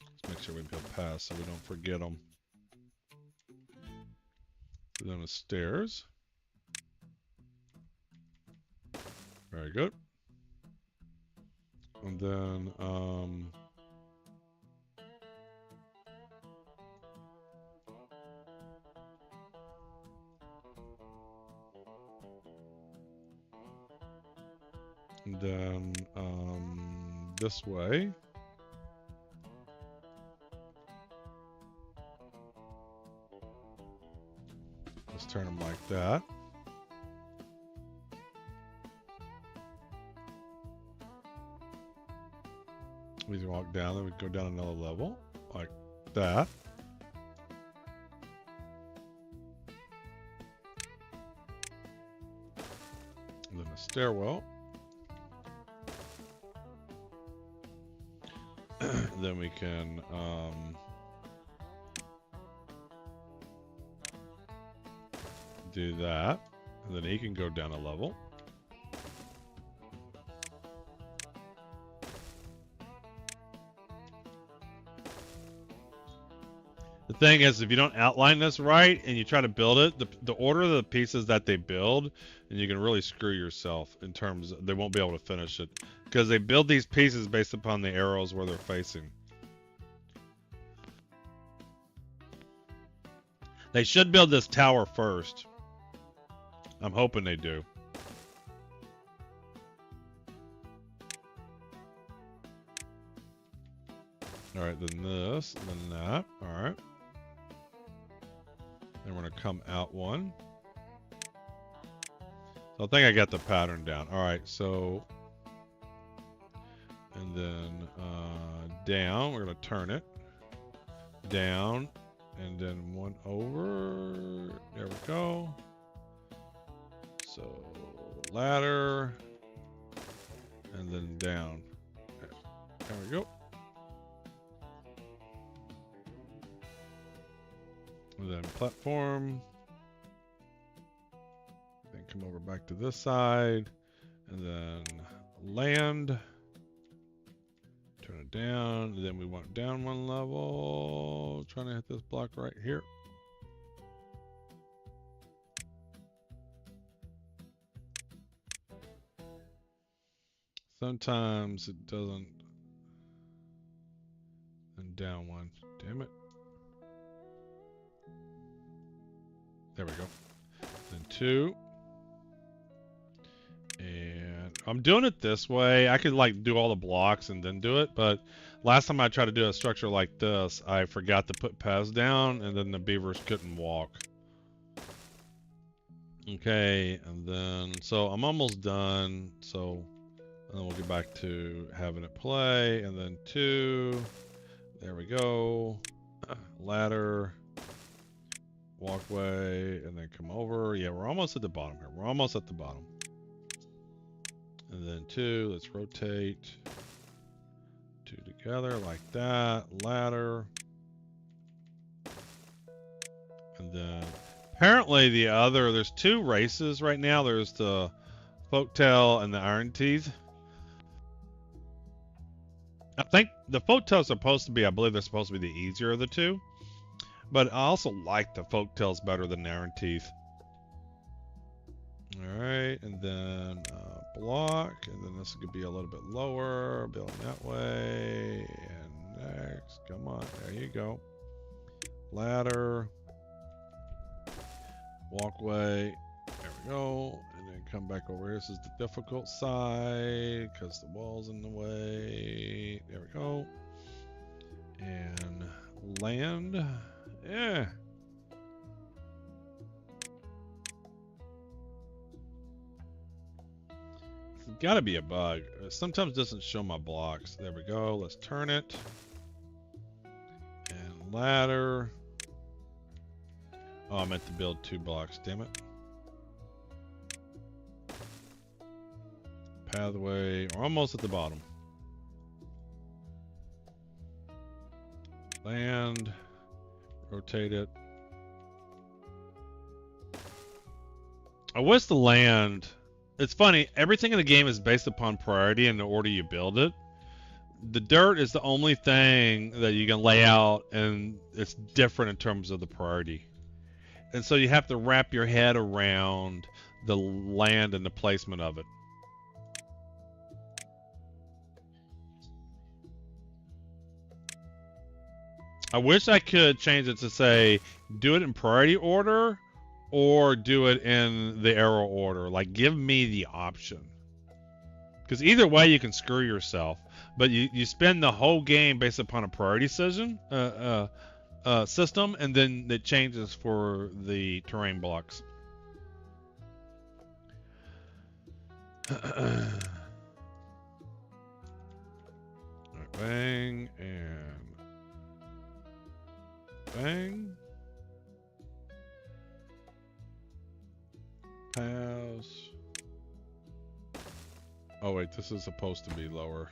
Speaker 1: Let's make sure we go past so we don't forget them. So then the stairs. Very good. And then, this way. Let's turn them like that. We can walk down, then we go down another level, like that. stairwell. Then we can do that, and then he can go down a level. The thing is, if you don't outline this right and you try to build it, the order of the pieces that they build, and you can really screw yourself in terms of, they won't be able to finish it because they build these pieces based upon the arrows where they're facing. They should build this tower first. I'm hoping they do. All right, then this, then that. All right. Then we're gonna come out one. So I think I got the pattern down. All right, so, and then down, we're gonna turn it. Down, and then one over. There we go. So ladder, and then down. There we go. And then platform. Then come over back to this side, and then land. Turn it down. And then we want down one level. Trying to hit this block right here. Sometimes it doesn't. And down one. Damn it. There we go. Then two. And I'm doing it this way. I could like do all the blocks and then do it, but last time I tried to do a structure like this, I forgot to put paths down, and then the beavers couldn't walk. Okay, and then, so I'm almost done. So, and then we'll get back to having it play, and then two. There we go. Ladder. Walkway, and then come over. Yeah, we're almost at the bottom here. We're almost at the bottom. And then two, let's rotate. Two together like that. Ladder. And then apparently the other, there's two races right now. There's the Folktail and the Iron Teeth. I think the Folktail is supposed to be, I believe they're supposed to be the easier of the two. But I also like the Folktails better than Iron Teeth. Alright, and then block, and then this could be a little bit lower, building that way, and next, come on, there you go. Ladder, walkway, there we go, and then come back over here. This is the difficult side, because the wall's in the way, there we go. And land. Yeah. It's gotta be a bug. It sometimes doesn't show my blocks. There we go. Let's turn it. And ladder. Oh, I meant to build two blocks. Damn it. Pathway. We're almost at the bottom. Land. Rotate it. I wish the land. It's funny, everything in the game is based upon priority and the order you build it. The dirt is the only thing that you can lay out, and it's different in terms of the priority. And so you have to wrap your head around the land and the placement of it. I wish I could change it to say, do it in priority order or do it in the arrow order. Like, give me the option. Because either way, you can screw yourself. But you spend the whole game based upon a priority system, and then it changes for the terrain blocks. Right, bang, and bang. Pass. Oh wait, this is supposed to be lower.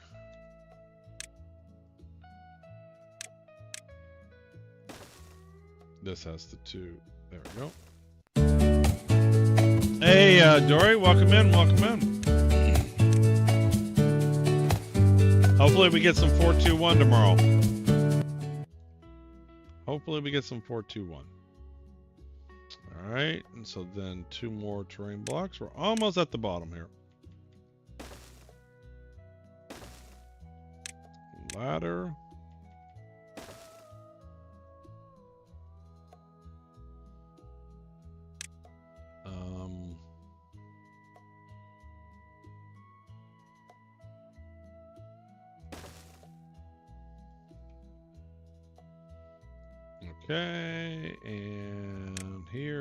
Speaker 1: This has the 2. There we go. Hey, Dory, welcome in, welcome in. Hopefully we get some 421 tomorrow. Hopefully we get some 421. All right, and so then 2 more terrain blocks. We're almost at the bottom here. Ladder. Okay, and here.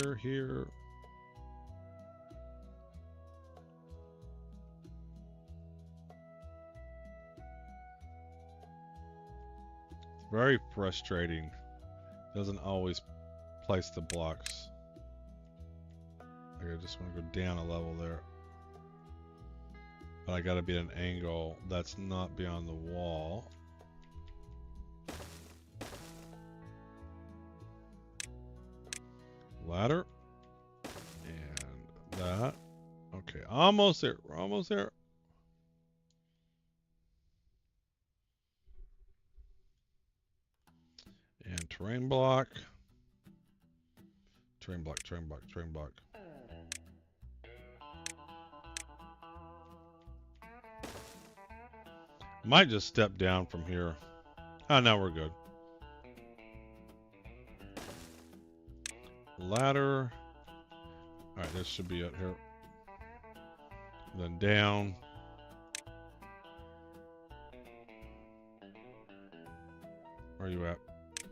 Speaker 1: It's very frustrating. Doesn't always place the blocks. I just want to go down a level there. But I gotta be at an angle that's not beyond the wall. Ladder. And that. Okay, almost there. We're almost there. And terrain block. Terrain block, terrain block, terrain block. Might just step down from here. Oh, no, we're good. Ladder. Alright, this should be it here. Then down. Where are you at?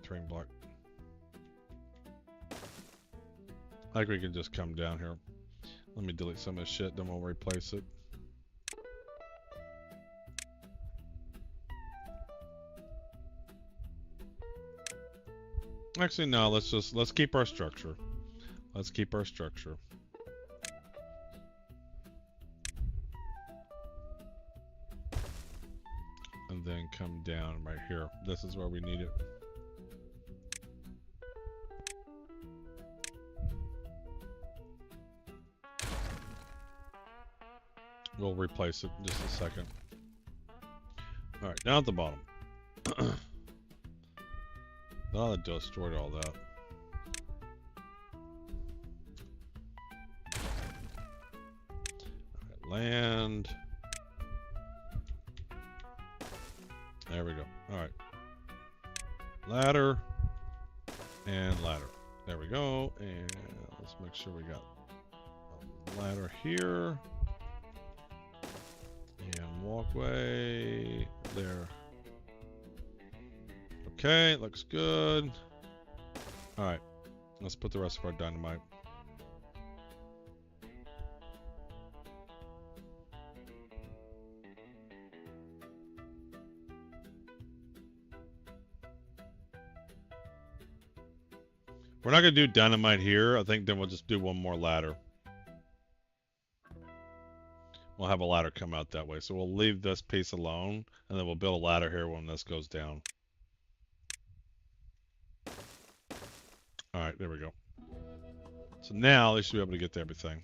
Speaker 1: Terrain block. I think we can just come down here. Let me delete some of this shit, then we'll replace it. Actually, no, let's keep our structure. Let's keep our structure. And then come down right here. This is where we need it. We'll replace it in just a second. Alright, down at the bottom. Oh, that destroyed all that. Alright, land. There we go. Alright. Ladder. And ladder. There we go. And let's make sure we got a ladder here. And walkway there. Okay, looks good. Alright, let's put the rest of our dynamite. We're not going to do dynamite here. I think then we'll just do one more ladder. We'll have a ladder come out that way. So we'll leave this piece alone, and then we'll build a ladder here when this goes down. Alright, there we go. So now they should be able to get to everything.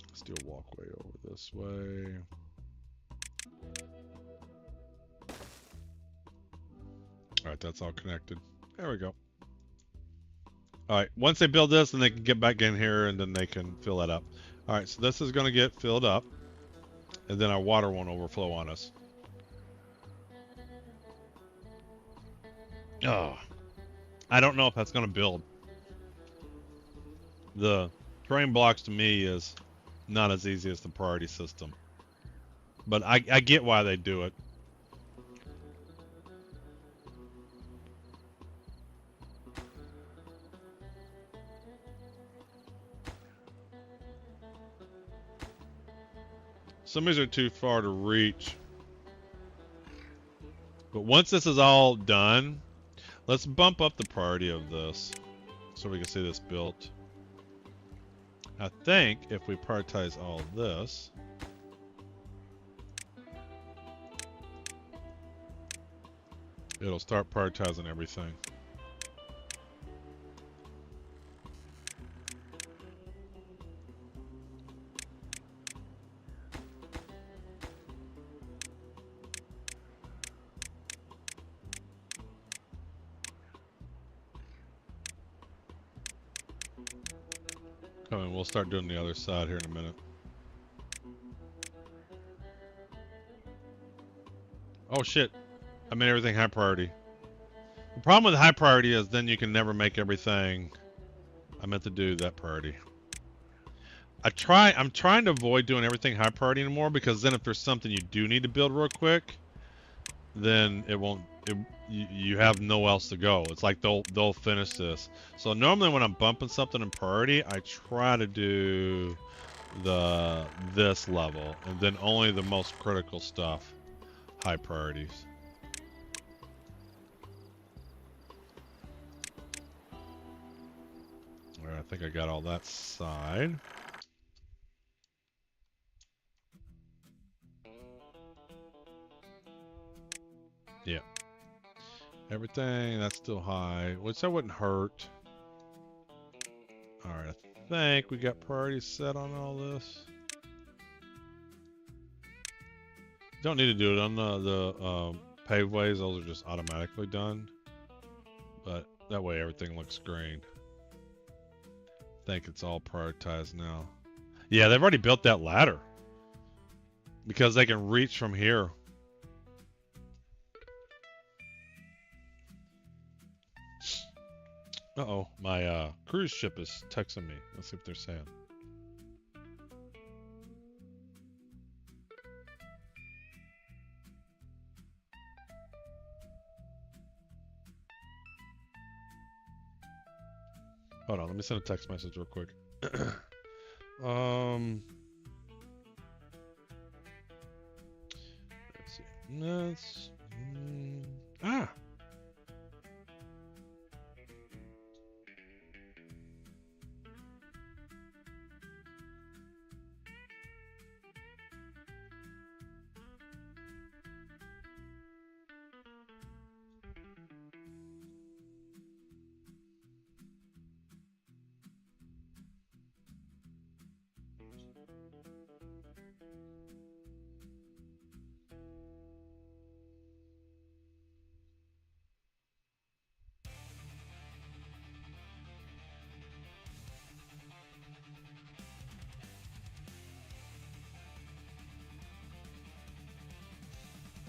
Speaker 1: Let's do a walkway over this way. Alright, that's all connected. There we go. Alright, once they build this, then they can get back in here and then they can fill that up. Alright, so this is going to get filled up. And then our water won't overflow on us. Oh. I don't know if that's going to build. The terrain blocks to me is not as easy as the priority system. But I get why they do it. Some of these are too far to reach. But once this is all done, let's bump up the priority of this so we can see this built. I think if we prioritize all this, It'll start prioritizing everything. Come on, we'll start doing the other side here in a minute. Oh shit, I made everything high priority. The problem with high priority is then you can never make everything. I meant to do that priority. I'm trying to avoid doing everything high priority anymore, because then if there's something you do need to build real quick, then it won't. You have nowhere else to go. It's like they'll finish this. So normally when I'm bumping something in priority, I try to do this level, and then only the most critical stuff, high priorities. All right, I think I got all that side. Yeah. Everything that's still high, which that wouldn't hurt. All right, I think we got priorities set on all this. Don't need to do it on the paved ways. Those are just automatically done. But that way everything looks green. I think it's all prioritized now. Yeah, they've already built that ladder because they can reach from here. Uh-oh, my cruise ship is texting me. Let's see what they're saying. Hold on, let me send a text message real quick. Let's see. That's ah.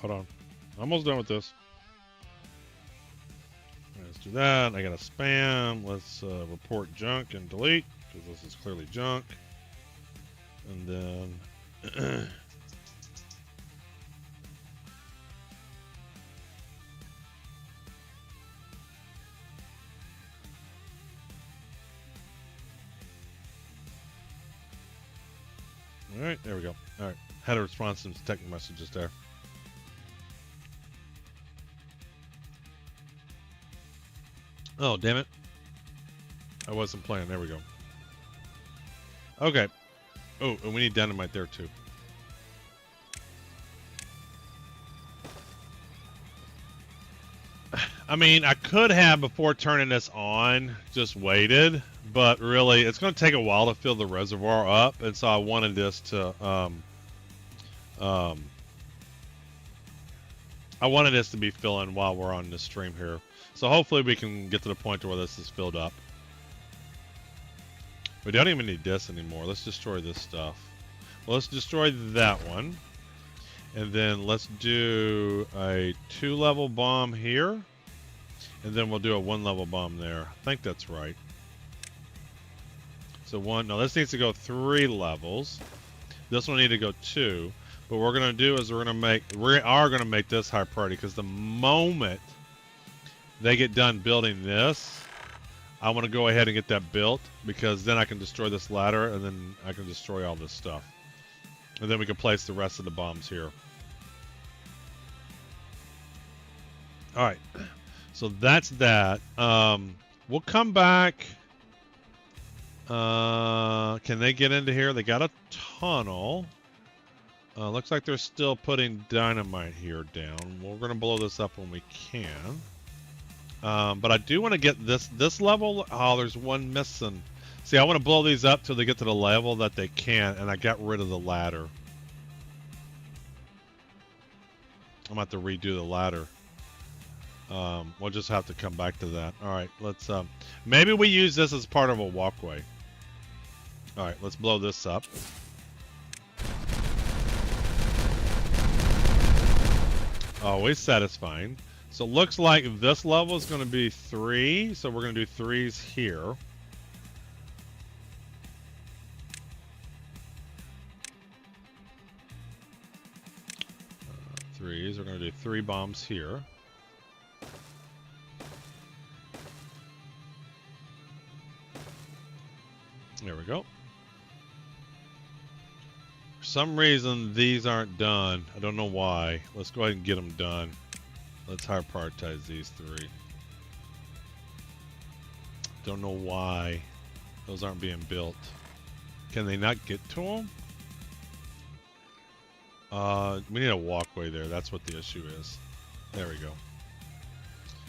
Speaker 1: Hold on. Almost done with this. Let's do that. I got a spam. Let's report junk and delete, because this is clearly junk. And then all right, there we go. All right, had a response to some technical messages there. Oh, damn it. I wasn't playing. There we go. Okay. Oh, and we need dynamite there, too. I mean, I could have, before turning this on, just waited. But really, it's going to take a while to fill the reservoir up. And so I wanted this to... I wanted this to be filling while we're on this stream here. So hopefully we can get to the point where this is filled up. We don't even need this anymore. Let's destroy this stuff. Well, let's destroy that one. And then let's do a 2-level bomb here. And then we'll do a 1-level bomb there. I think that's right. So no, this needs to go 3 levels. This one need to go 2. But what we're going to do is we are going to make this high priority, because the moment they get done building this, I want to go ahead and get that built, because then I can destroy this ladder, and then I can destroy all this stuff. And then we can place the rest of the bombs here. Alright, so that's that. We'll come back. Can they get into here? They got a tunnel. Looks like they're still putting dynamite here down. We're going to blow this up when we can. But I do want to get this level. Oh, there's one missing. See, I want to blow these up till they get to the level that they can, and I got rid of the ladder. I'm going to have to redo the ladder. We'll just have to come back to that. All right, let's... maybe we use this as part of a walkway. All right, let's blow this up. Always satisfying. So it looks like this level is going to be 3. So we're going to do 3s here. We're going to do 3 bombs here. There we go. For some reason, these aren't done. I don't know why. Let's go ahead and get them done. Let's high prioritize these 3. Don't know why those aren't being built. Can they not get to them? We need a walkway there. That's what the issue is. There we go.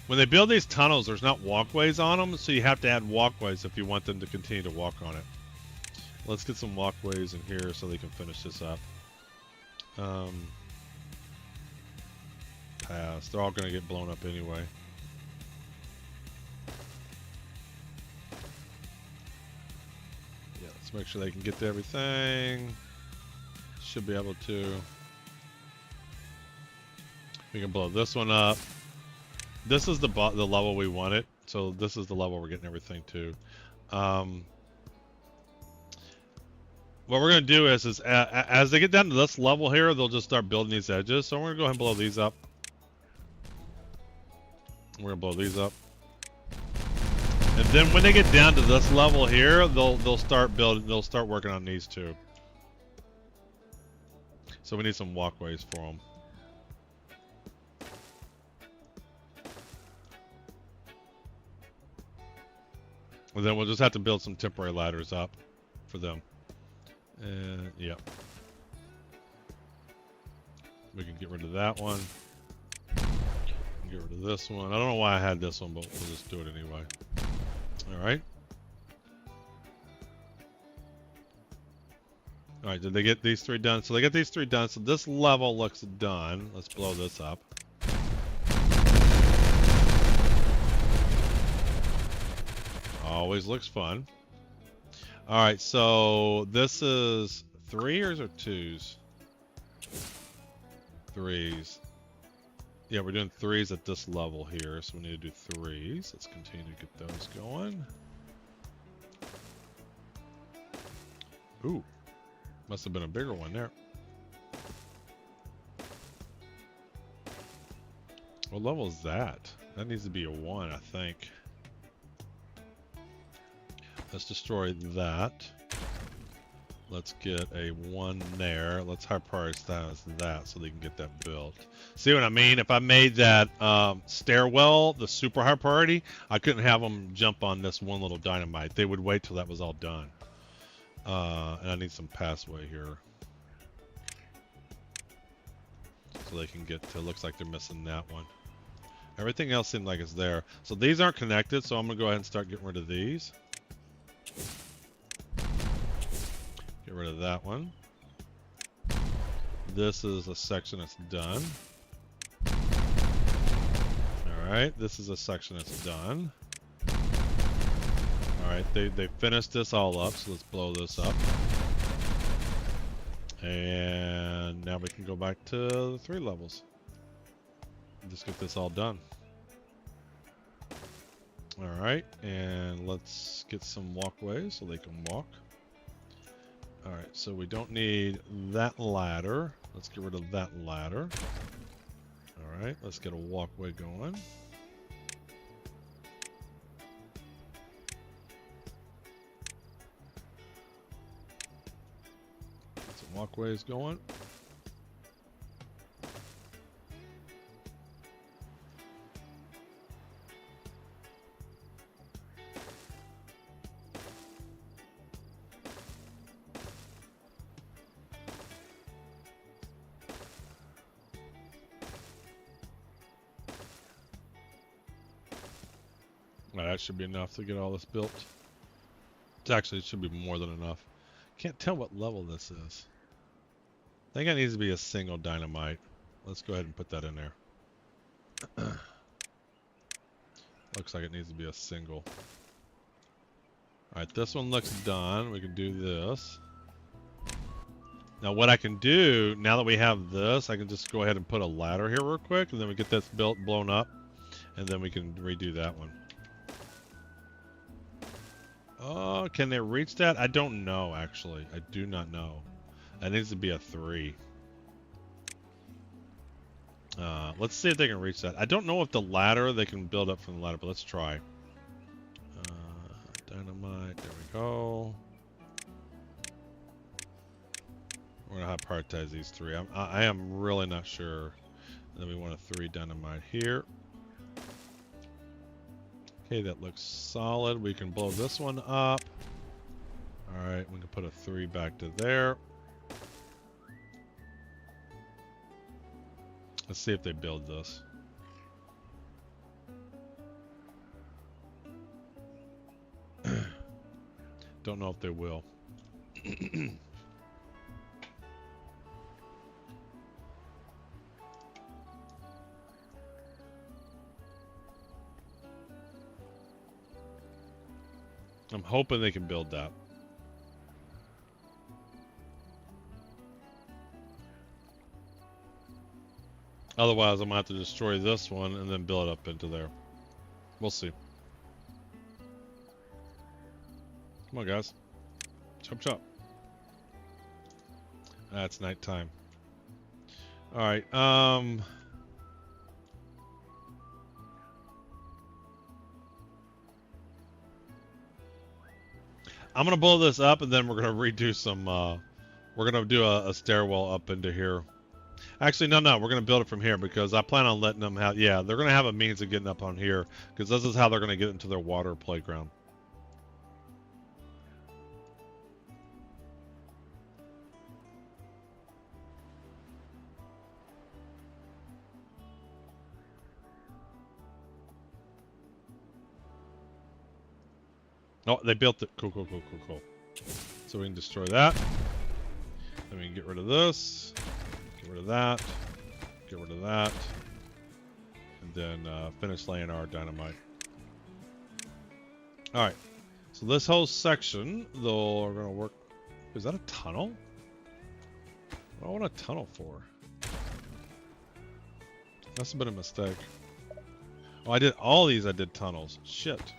Speaker 1: When they build these tunnels, there's not walkways on them, so you have to add walkways if you want them to continue to walk on it. Let's get some walkways in here so they can finish this up. Pass. They're all going to get blown up anyway. Yeah, let's make sure they can get to everything. Should be able to. We can blow this one up. This is the level we wanted, so this is the level we're getting everything to. What we're going to do is as they get down to this level here, they'll just start building these edges. So we're going to go ahead and blow these up. We're going to blow these up. And then when they get down to this level here, they'll start building. They'll start working on these too. So we need some walkways for them. And then we'll just have to build some temporary ladders up for them. And yeah. We can get rid of that one. Get rid of this one. I don't know why I had this one, but we'll just do it anyway. Alright. Alright, did they get these 3 done? So they get these 3 done. So this level looks done. Let's blow this up. Always looks fun. Alright, so this is 3s or 2s? 3s. Yeah, we're doing 3s at this level here, so we need to do 3s. Let's continue to get those going. Ooh, must have been a bigger one there. What level is that? That needs to be a 1, I think. Let's destroy that. Let's get a 1 there. Let's high prioritize that so they can get that built. See what I mean? If I made that stairwell the super high priority, I couldn't have them jump on this one little dynamite. They would wait till that was all done. And I need some passway here. So they can get to, looks like they're missing that one. Everything else seems like it's there. So these aren't connected, so I'm going to go ahead and start getting rid of these. Get rid of that one. This is a section that's done. Alright, this is a section that's done. Alright, they finished this all up, so let's blow this up. And now we can go back to the 3 levels. Just get this all done. Alright, and let's get some walkways so they can walk. Alright, so we don't need that ladder. Let's get rid of that ladder. Alright, let's get a walkway going. Get some walkways going. That should be enough to get all this built. It should be more than enough. Can't tell what level this is. I think it needs to be a single dynamite. Let's go ahead and put that in there. Looks like it needs to be a single. Alright, this one looks done. We can do this. Now what I can do, now that we have this, I can just go ahead and put a ladder here real quick, and then we get this built, blown up, and then we can redo that one. Oh, can they reach that? I don't know, actually. I do not know. That needs to be a 3. Let's see if they can reach that. I don't know if the ladder, they can build up from the ladder, but let's try. Dynamite, there we go. We're going to prioritize these 3. I am really not sure. And then we want a 3 dynamite here. Okay, that looks solid. We can blow this one up. Alright, we can put a 3 back to there. Let's see if they build this. Don't know if they will. I'm hoping they can build that. Otherwise, I'm going to have to destroy this one and then build it up into there. We'll see. Come on, guys. Chop, chop. That's nighttime. Alright, I'm gonna blow this up and then we're gonna redo some, we're gonna do a stairwell up into here. Actually, no, we're gonna build it from here because I plan on letting them have, yeah, they're gonna have a means of getting up on here because this is how they're gonna get into their water playground. Oh, they built it. Cool. So we can destroy that. Then we can get rid of this. Get rid of that. Get rid of that. And then finish laying our dynamite. Alright. So this whole section, though, we're going to work... Is that a tunnel? What do I want a tunnel for? Must have been a mistake. Oh, I did all these. I did tunnels. Shit.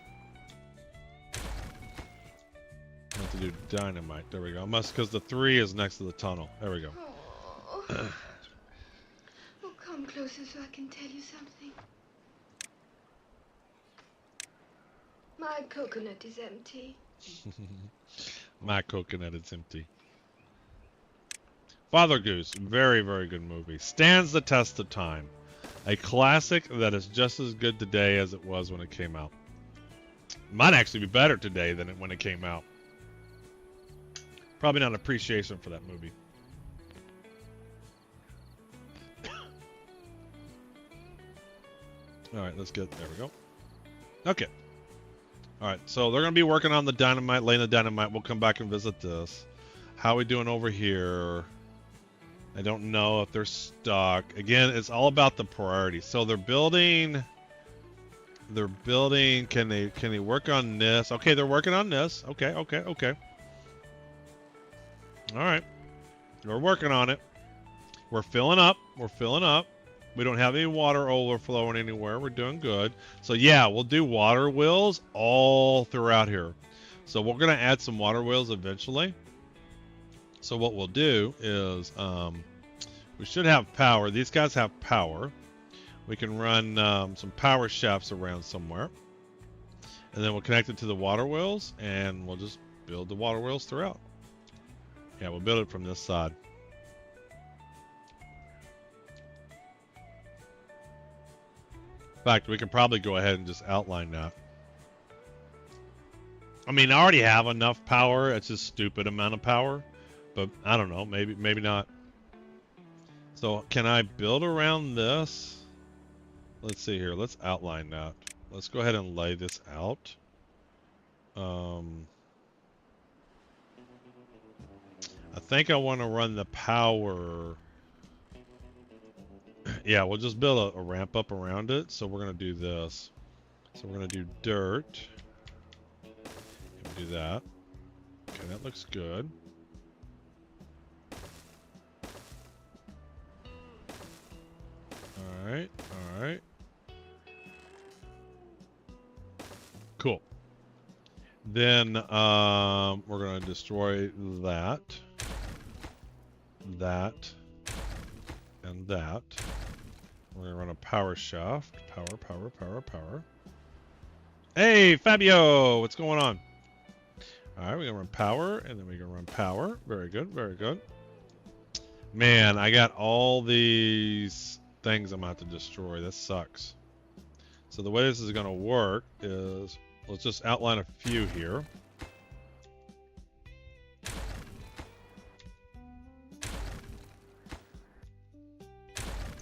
Speaker 1: I have to do dynamite. There we go. Must, because the 3 is next to the tunnel. There we go.
Speaker 2: Oh, come closer so I can tell you something. My coconut is empty.
Speaker 1: My coconut is empty. Father Goose, very, very good movie. Stands the test of time. A classic that is just as good today as it was when it came out. Might actually be better today than when it came out. Probably not an appreciation for that movie. Alright, let's get, there we go. Okay. Alright, so they're going to be working on the dynamite, laying the dynamite. We'll come back and visit this. How are we doing over here? I don't know if they're stuck. Again, it's all about the priority. So they're building, can they work on this? Okay, they're working on this. Okay. Alright. We're working on it. We're filling up. We don't have any water overflowing anywhere. We're doing good. So yeah, we'll do water wheels all throughout here. So we're going to add some water wheels eventually. So what we'll do is we should have power. These guys have power. We can run some power shafts around somewhere. And then we'll connect it to the water wheels and we'll just build the water wheels throughout. Yeah, we'll build it from this side. In fact, we can probably go ahead and just outline that. I mean, I already have enough power. It's just stupid amount of power. But I don't know. Maybe not. So can I build around this? Let's see here. Let's outline that. let's go ahead and lay this out. I think I want to run the power. Yeah, we'll just build a ramp up around it. So we're going to do this. So we're going to do dirt. Do that. Okay, that looks good. Alright, alright. Cool. Then we're going to destroy that. That. And that. We're going to run a power shaft. Power, power, power, power. Hey, Fabio! What's going on? Alright, we're going to run power, and then we're going to run power. Very good, very good. Man, I got all these things I'm going to have to destroy. This sucks. So the way this is going to work is, let's just outline a few here.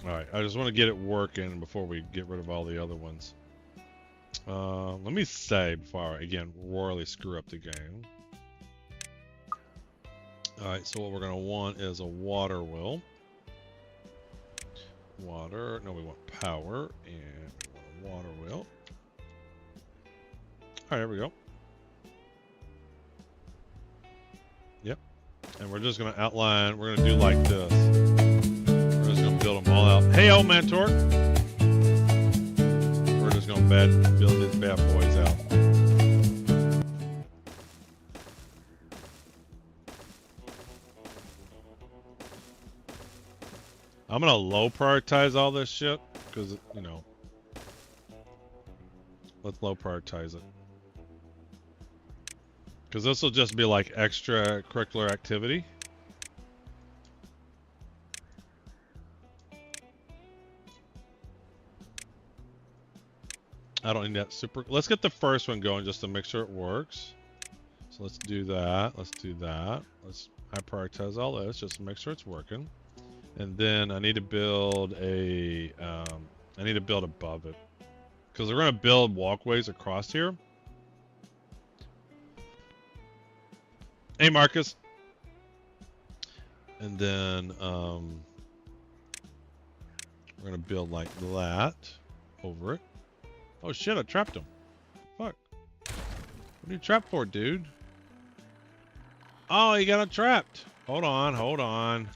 Speaker 1: Alright, I just want to get it working before we get rid of all the other ones. Let me say before I, again, royally screw up the game. Alright, so what we're going to want is a water wheel. Water, no, we want power, and we want a water wheel. Alright, there we go. Yep. And we're just going to outline, we're going to do like this. We're just going to build them all out. Hey, old mentor! We're just going to build these bad boys out. I'm going to low prioritize all this shit, because, you know, let's low prioritize it. Because this will just be like extracurricular activity. I don't need that super. Let's get the first one going just to make sure it works. So let's do that. Let's do that. Let's high prioritize all this just to make sure it's working. And then I need to build a. I need to build above it because we're going to build walkways across here. Hey, Marcus. And then we're going to build like that over it. Oh shit, I trapped him. Fuck. What are you trapped for, dude? Oh, he got trapped. Hold on, hold on.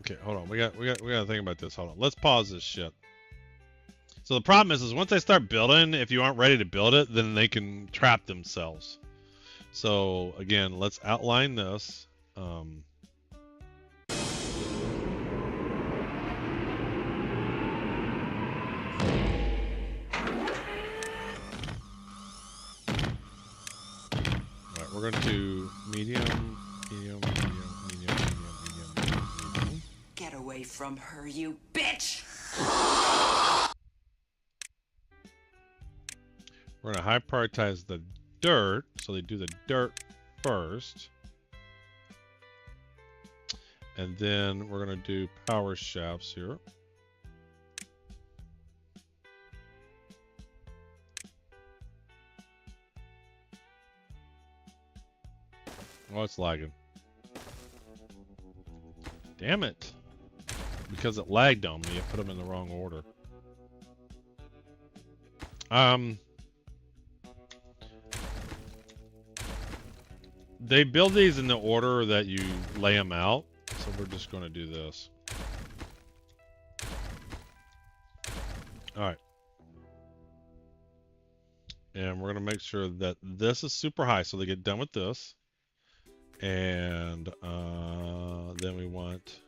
Speaker 1: Okay, hold on. We got to think about this. Hold on. Let's pause this shit. So the problem is once they start building, if you aren't ready to build it, then they can trap themselves. So again, let's outline this. Alright, we're going to do medium, medium, medium, medium, medium, medium, medium.
Speaker 3: Get away from her, you bitch!
Speaker 1: We're going to high prioritize the dirt, so they do the dirt first. And then we're going to do power shafts here. Oh, it's lagging. Damn it. Because it lagged on me, it put them in the wrong order. They build these in the order that you lay them out, so we're just going to do this. Alright. And we're going to make sure that this is super high, so they get done with this. And then we want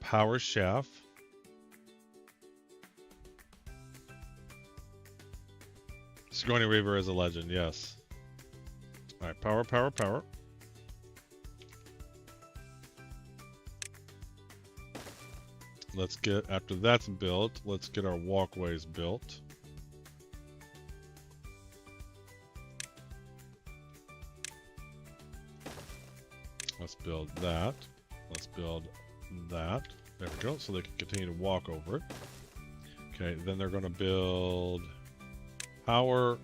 Speaker 1: power shaft. Sigourney Weaver is a legend, yes. Alright, power, power, power. Let's get, after that's built, let's get our walkways built. Let's build that. let's build that. There we go, so they can continue to walk over it. Okay, then they're going to build power.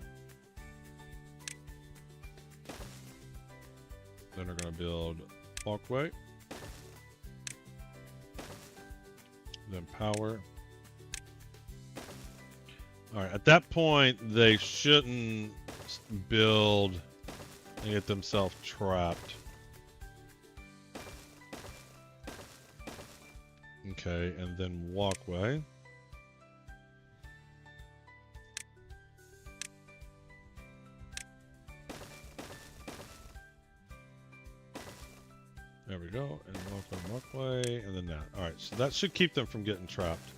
Speaker 1: Then they're going to build walkway. Then power. Alright, at that point, they shouldn't build and get themselves trapped. Okay, and then walkway. There we go, and walkway, and then that. Alright, so that should keep them from getting trapped.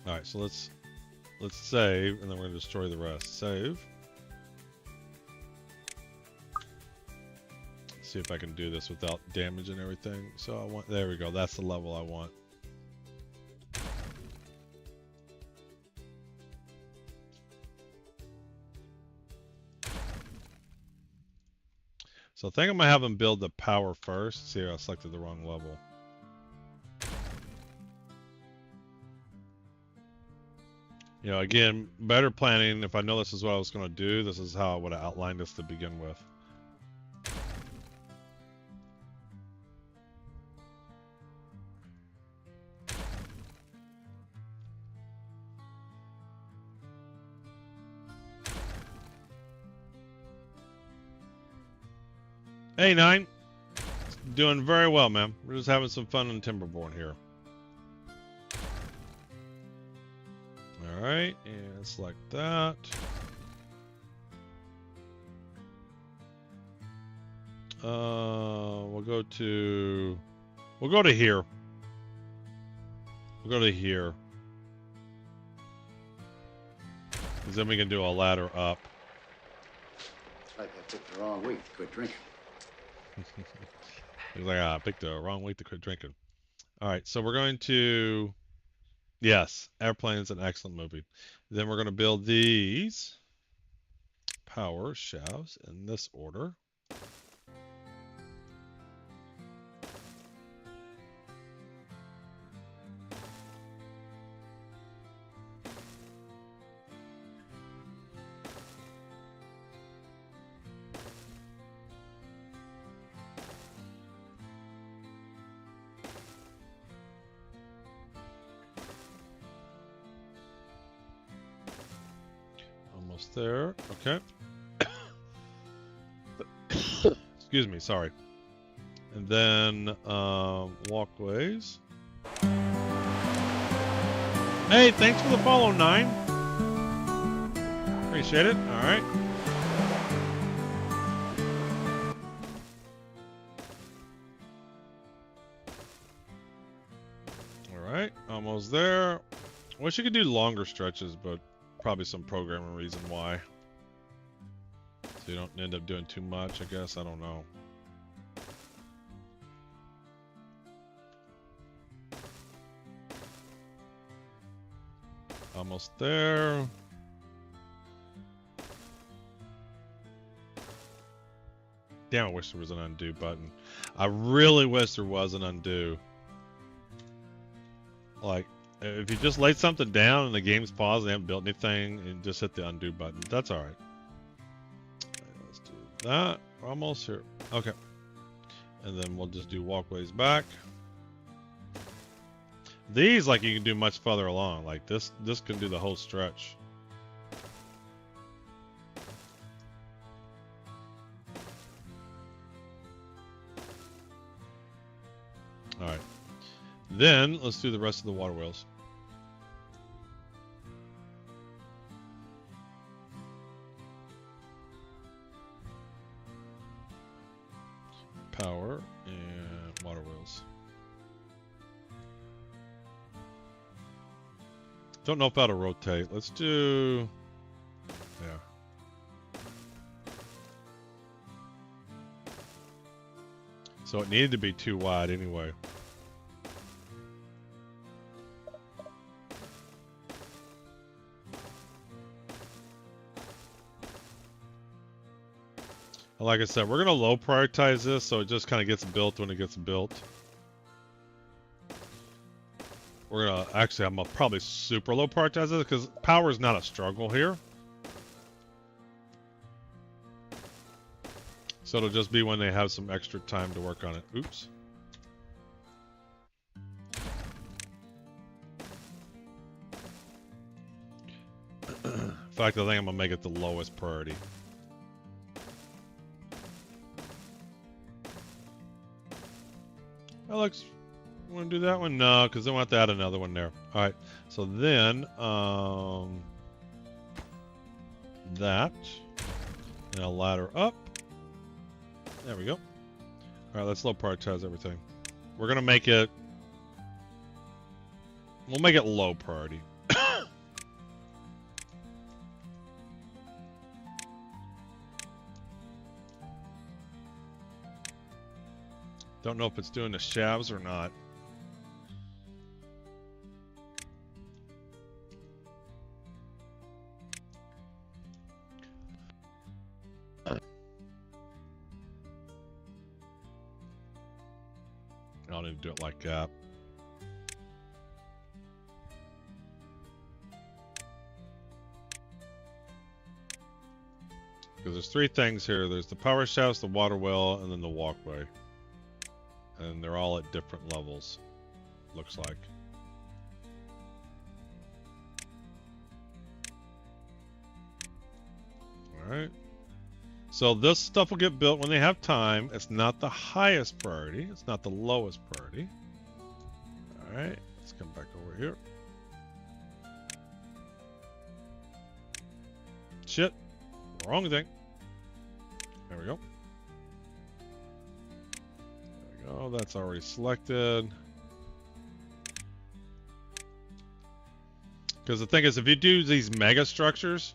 Speaker 1: Alright, so let's save, and then we're going to destroy the rest. Save. See if I can do this without damaging everything. So I want, there we go, that's the level I want. So I think I'm going to have them build the power first. See, I selected the wrong level. You know, again, better planning. If I know this is what I was going to do, this is how I would have outlined this to begin with. Hey, Nine. Doing very well, man. We're just having some fun in Timberborn here. Alright, and select that. We'll go to here. We'll go to here. Because then we can do a ladder up.
Speaker 4: It's like I picked the wrong week to quit drinking.
Speaker 1: He's like, I picked the wrong week to quit drinking. Alright, so we're going to... Yes, Airplane is an excellent movie. Then we're going to build these power shafts in this order. Almost there. Okay. Excuse me, sorry. And then walkways. Hey, thanks for the follow, 9. Appreciate it. All right. All right, almost there. Wish you could do longer stretches, but probably some programming reason why. So you don't end up doing too much, I guess. I don't know. Almost there. Damn, I wish there was an undo button. I really wish there was an undo. Like, if you just laid something down and the game's paused and they haven't built anything, and just hit the undo button. That's alright. Let's do that. We're almost here. Okay. And then we'll just do walkways back. These, like, you can do much further along. Like, this can do the whole stretch. Alright. Then, let's do the rest of the water wheels. Power and water wheels. Don't know if that'll rotate. Let's do... Yeah. So it needed to be too wide anyway. Like I said, we're gonna low prioritize this so it just kind of gets built when it gets built. We're gonna actually, I'm gonna probably super low prioritize this because power is not a struggle here. So it'll just be when they have some extra time to work on it. Oops. In fact, I think I'm gonna make it the lowest priority. Alex, you want to do that one? No, because then we'll have to add another one there. All right. So then, that, and a ladder up. There we go. All right, let's low prioritize everything. We're gonna make it. We'll make it low priority. Don't know if it's doing the shavs or not. I don't need to do it like that. Because there's three things here. There's the power shafts, the water well, and then the walkway. And they're all at different levels, looks like. Alright. So this stuff will get built when they have time. It's not the highest priority. It's not the lowest priority. Alright, let's come back over here. Shit. Wrong thing. There we go. Oh, that's already selected. Because the thing is, if you do these mega structures,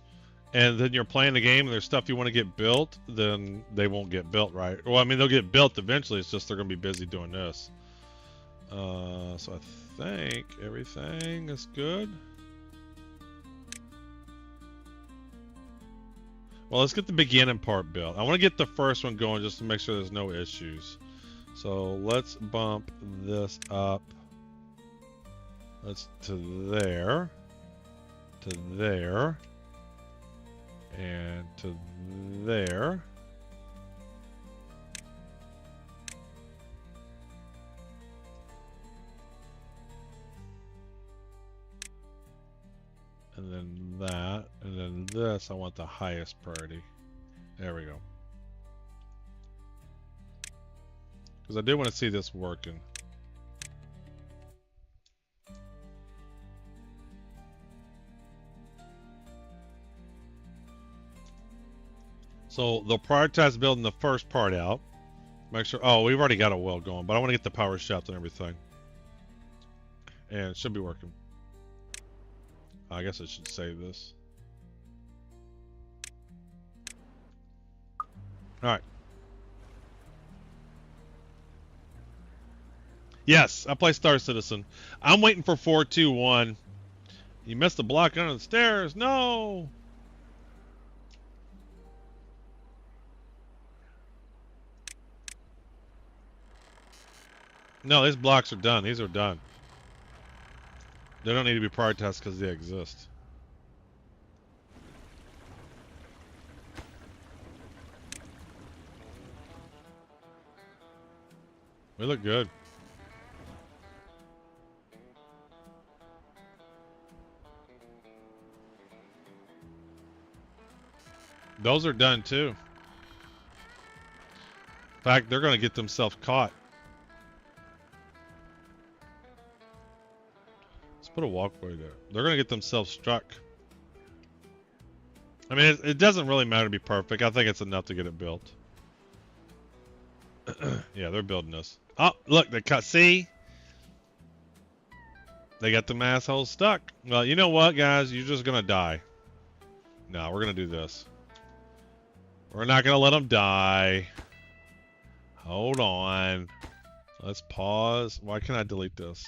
Speaker 1: and then you're playing the game and there's stuff you want to get built, then they won't get built, right? Well, I mean, they'll get built eventually. It's just they're going to be busy doing this. So I think everything is good. Well, let's get the beginning part built. I want to get the first one going just to make sure there's no issues. So let's bump this up. Let's to there, and to there. And then that, and then this, I want the highest priority. There we go. Because I do want to see this working. So they'll prioritize building the first part out. Make sure, oh, we've already got a well going, but I want to get the power shaft and everything. And it should be working. I guess I should save this. Alright. Yes, I play Star Citizen. I'm waiting for 421. You missed the block under the stairs. No! No, these blocks are done. These are done. They don't need to be prioritized because they exist. We look good. Those are done too. In fact, they're going to get themselves caught. Let's put a walkway there. They're going to get themselves struck. I mean, it doesn't really matter to be perfect. I think it's enough to get it built. Yeah, they're building this. Oh, look, they cut. See? They got them assholes stuck. Well, you know what, guys? You're just going to die. No, we're going to do this. We're not going to let them die. Hold on. Let's pause. Why can't I delete this?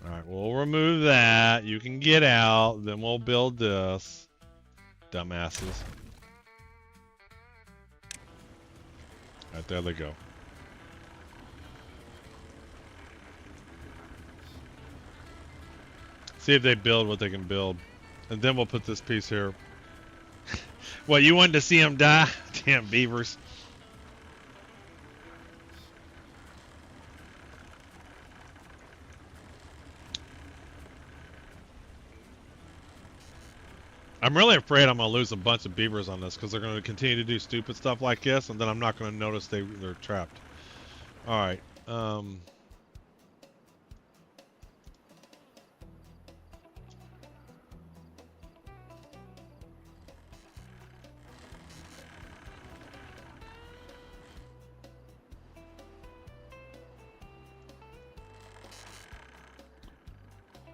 Speaker 1: Alright, we'll remove that. You can get out. Then we'll build this. Dumbasses. Alright, there they go. See if they build what they can build. And then we'll put this piece here. What, you wanted to see them die? Damn beavers. I'm really afraid I'm going to lose a bunch of beavers on this because they're going to continue to do stupid stuff like this, and then I'm not going to notice they're trapped. Alright.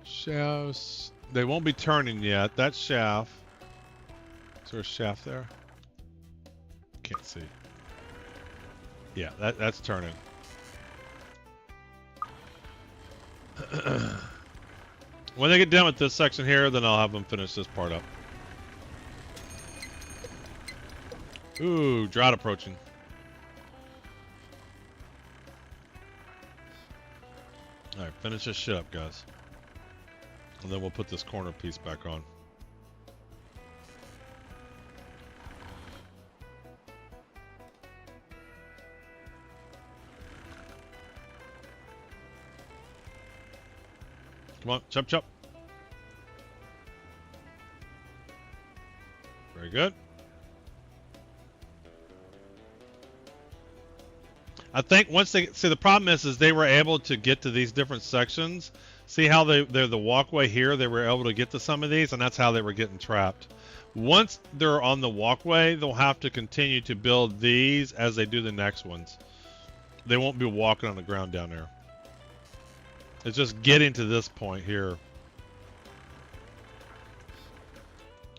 Speaker 1: Shafts. They won't be turning yet. That shaft. Is there a shaft there? Can't see. Yeah, that's turning. When they get done with this section here, then I'll have them finish this part up. Ooh, drought approaching. Alright, finish this shit up, guys. And then we'll put this corner piece back on. Come on, chop chop. Very good. I think once they see, the problem is they were able to get to these different sections. See how they're the walkway here, they were able to get to some of these, and that's how they were getting trapped. Once they're on the walkway, they'll have to continue to build these as they do the next ones. They won't be walking on the ground down there. It's just getting to this point here.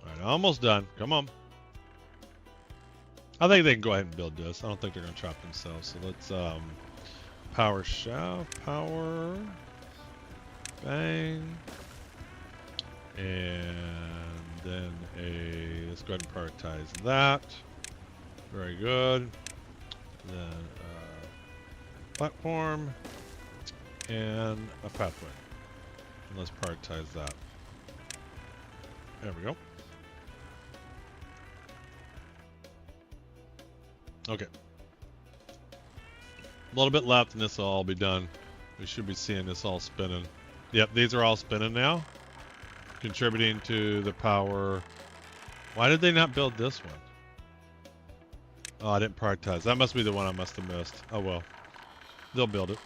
Speaker 1: Alright, almost done. Come on. I think they can go ahead and build this. I don't think they're going to trap themselves. So let's power shaft, power, bang, and then let's go ahead and prioritize that. Very good. Then platform and a pathway. And let's prioritize that. There we go. Okay. A little bit left and this will all be done. We should be seeing this all spinning. Yep, these are all spinning now. Contributing to the power. Why did they not build this one? Oh, I didn't prioritize. That must be the one I must have missed. Oh well. They'll build it.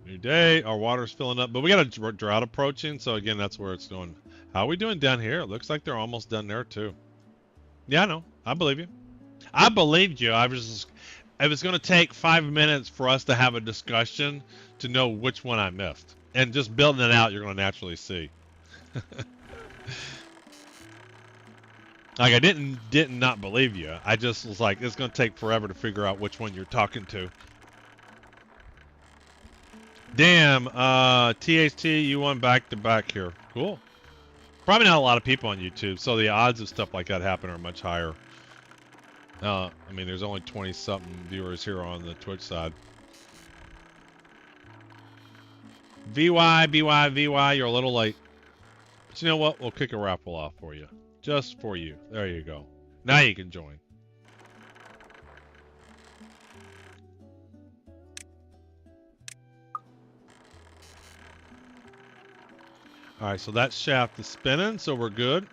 Speaker 1: New day, our water's filling up, but we got a drought approaching, so again, that's where it's going. How are we doing down here? It looks like they're almost done there too. Yeah, I know. I believe you. I believed you. It was going to take 5 minutes for us to have a discussion to know which one I missed. And just building it out, you're going to naturally see. Like, I didn't not believe you. I just was like, it's going to take forever to figure out which one you're talking to. Damn, THT, you won back-to-back here. Cool. Probably not a lot of people on YouTube, so the odds of stuff like that happen are much higher. I mean, there's only 20-something viewers here on the Twitch side. VY, you're a little late. But you know what? We'll kick a raffle off for you. Just for you. There you go. Now you can join. Alright, so that shaft is spinning, so we're good.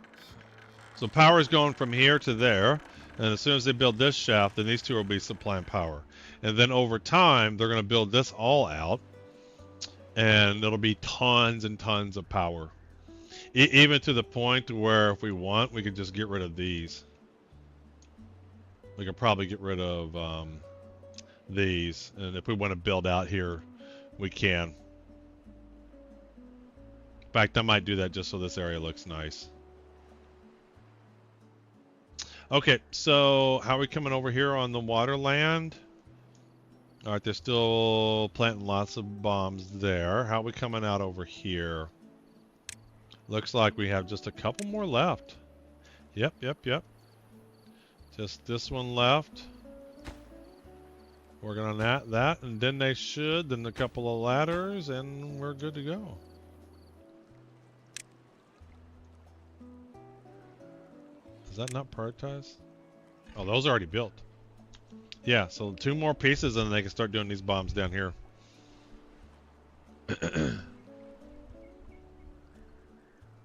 Speaker 1: So power is going from here to there. And as soon as they build this shaft, then these two will be supplying power. And then over time, they're going to build this all out. And it'll be tons and tons of power. Even to the point where if we want, we could just get rid of these. We could probably get rid of these. And if we want to build out here, we can. In fact, I might do that just so this area looks nice. Okay, so how are we coming over here on the water land? All right, they're still planting lots of bombs there. How are we coming out over here? Looks like we have just a couple more left. Yep, yep, yep. Just this one left. Working on that, and then they should, then a couple of ladders, and we're good to go. Is that not prioritized? Oh, those are already built. Yeah, so 2 more pieces, and they can start doing these bombs down here.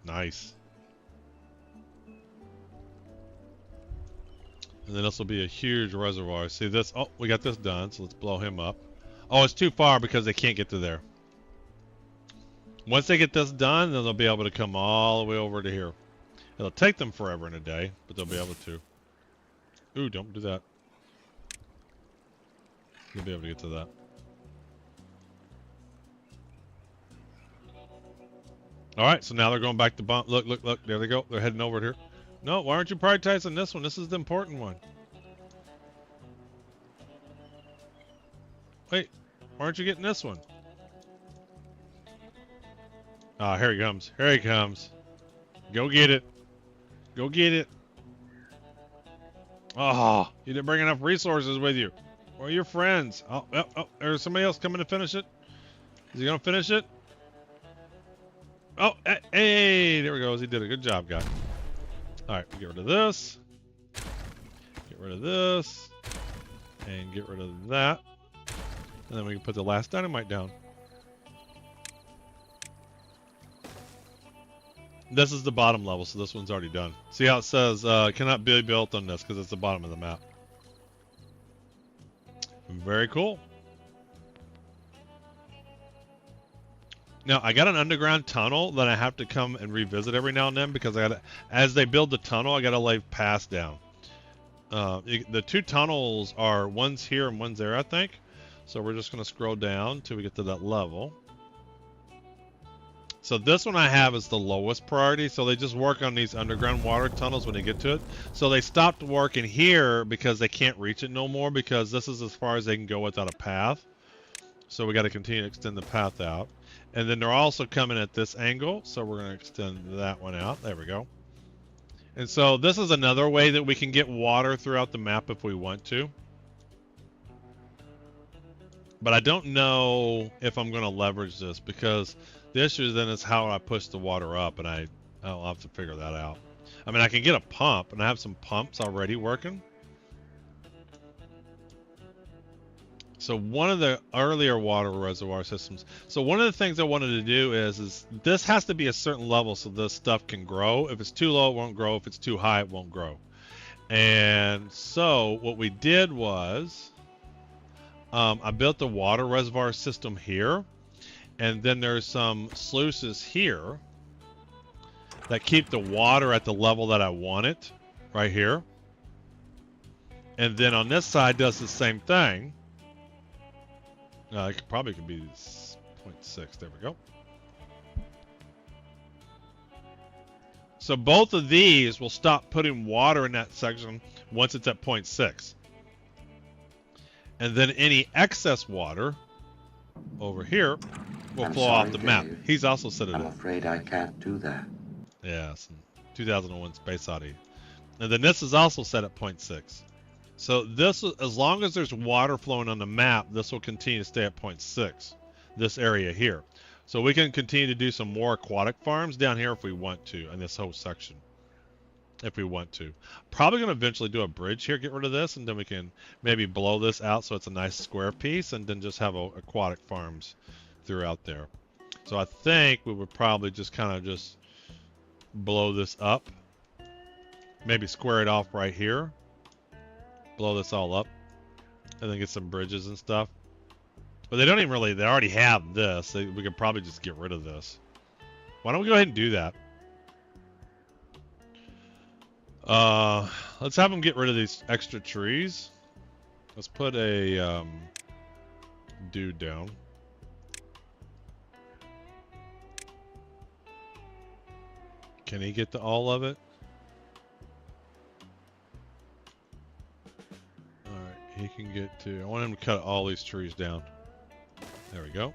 Speaker 1: Nice. And then this will be a huge reservoir. See this? Oh, we got this done, so let's blow him up. Oh, it's too far because they can't get to there. Once they get this done, then they'll be able to come all the way over to here. It'll take them forever and a day, but they'll be able to. Ooh, don't do that. They'll be able to get to that. Alright, so now they're going back to bomb. Look, look, look. There they go. They're heading over here. No, why aren't you prioritizing this one? This is the important one. Wait, why aren't you getting this one? Ah, here he comes. Here he comes. Go get it. Go get it. Oh, you didn't bring enough resources with you. Where are your friends? Oh, oh, oh, there's somebody else coming to finish it. Is he going to finish it? Oh, hey, there we go. He did a good job, guy. All right, we get rid of this. Get rid of this. And get rid of that. And then we can put the last dynamite down. This is the bottom level, so this one's already done. See how it says cannot be built on this because it's the bottom of the map. Very cool. Now, I got an underground tunnel that I have to come and revisit every now and then because I got to, as they build the tunnel, I got to lay paths down. The 2 tunnels are one's here and one's there, I think. So we're just going to scroll down till we get to that level. So this one I have is the lowest priority. So they just work on these underground water tunnels when they get to it. So they stopped working here because they can't reach it no more because this is as far as they can go without a path. So we got to continue to extend the path out. And then they're also coming at this angle. So we're going to extend that one out. There we go. And so this is another way that we can get water throughout the map if we want to. But I don't know if I'm going to leverage this because the issue then is how I push the water up, and I'll have to figure that out. I mean, I can get a pump, and I have some pumps already working. So one of the earlier water reservoir systems. So one of the things I wanted to do is this has to be a certain level so this stuff can grow. If it's too low, it won't grow. If it's too high, it won't grow. And so what we did was I built the water reservoir system here. And then there's some sluices here that keep the water at the level that I want it, right here. And then on this side does the same thing. It probably could be 0.6. There we go. So both of these will stop putting water in that section once it's at 0.6. And then any excess water over here will flow off the map. He's also set it up.
Speaker 5: I'm afraid I can't do that.
Speaker 1: Yeah, 2001 Space Odyssey. And then this is also set at 0.6. So this, as long as there's water flowing on the map, this will continue to stay at 0.6, this area here. So we can continue to do some more aquatic farms down here if we want to, in this whole section. If we want to. Probably going to eventually do a bridge here, get rid of this, and then we can maybe blow this out so it's a nice square piece, and then just have aquatic farms throughout there. So I think we would probably just kind of just blow this up. Maybe square it off right here. Blow this all up. And then get some bridges and stuff. But they don't even really, they already have this. We could probably just get rid of this. Why don't we go ahead and do that? Let's have them get rid of these extra trees. Let's put a dude down. Can he get to all of it? can get to. I want him to cut all these trees down. There we go.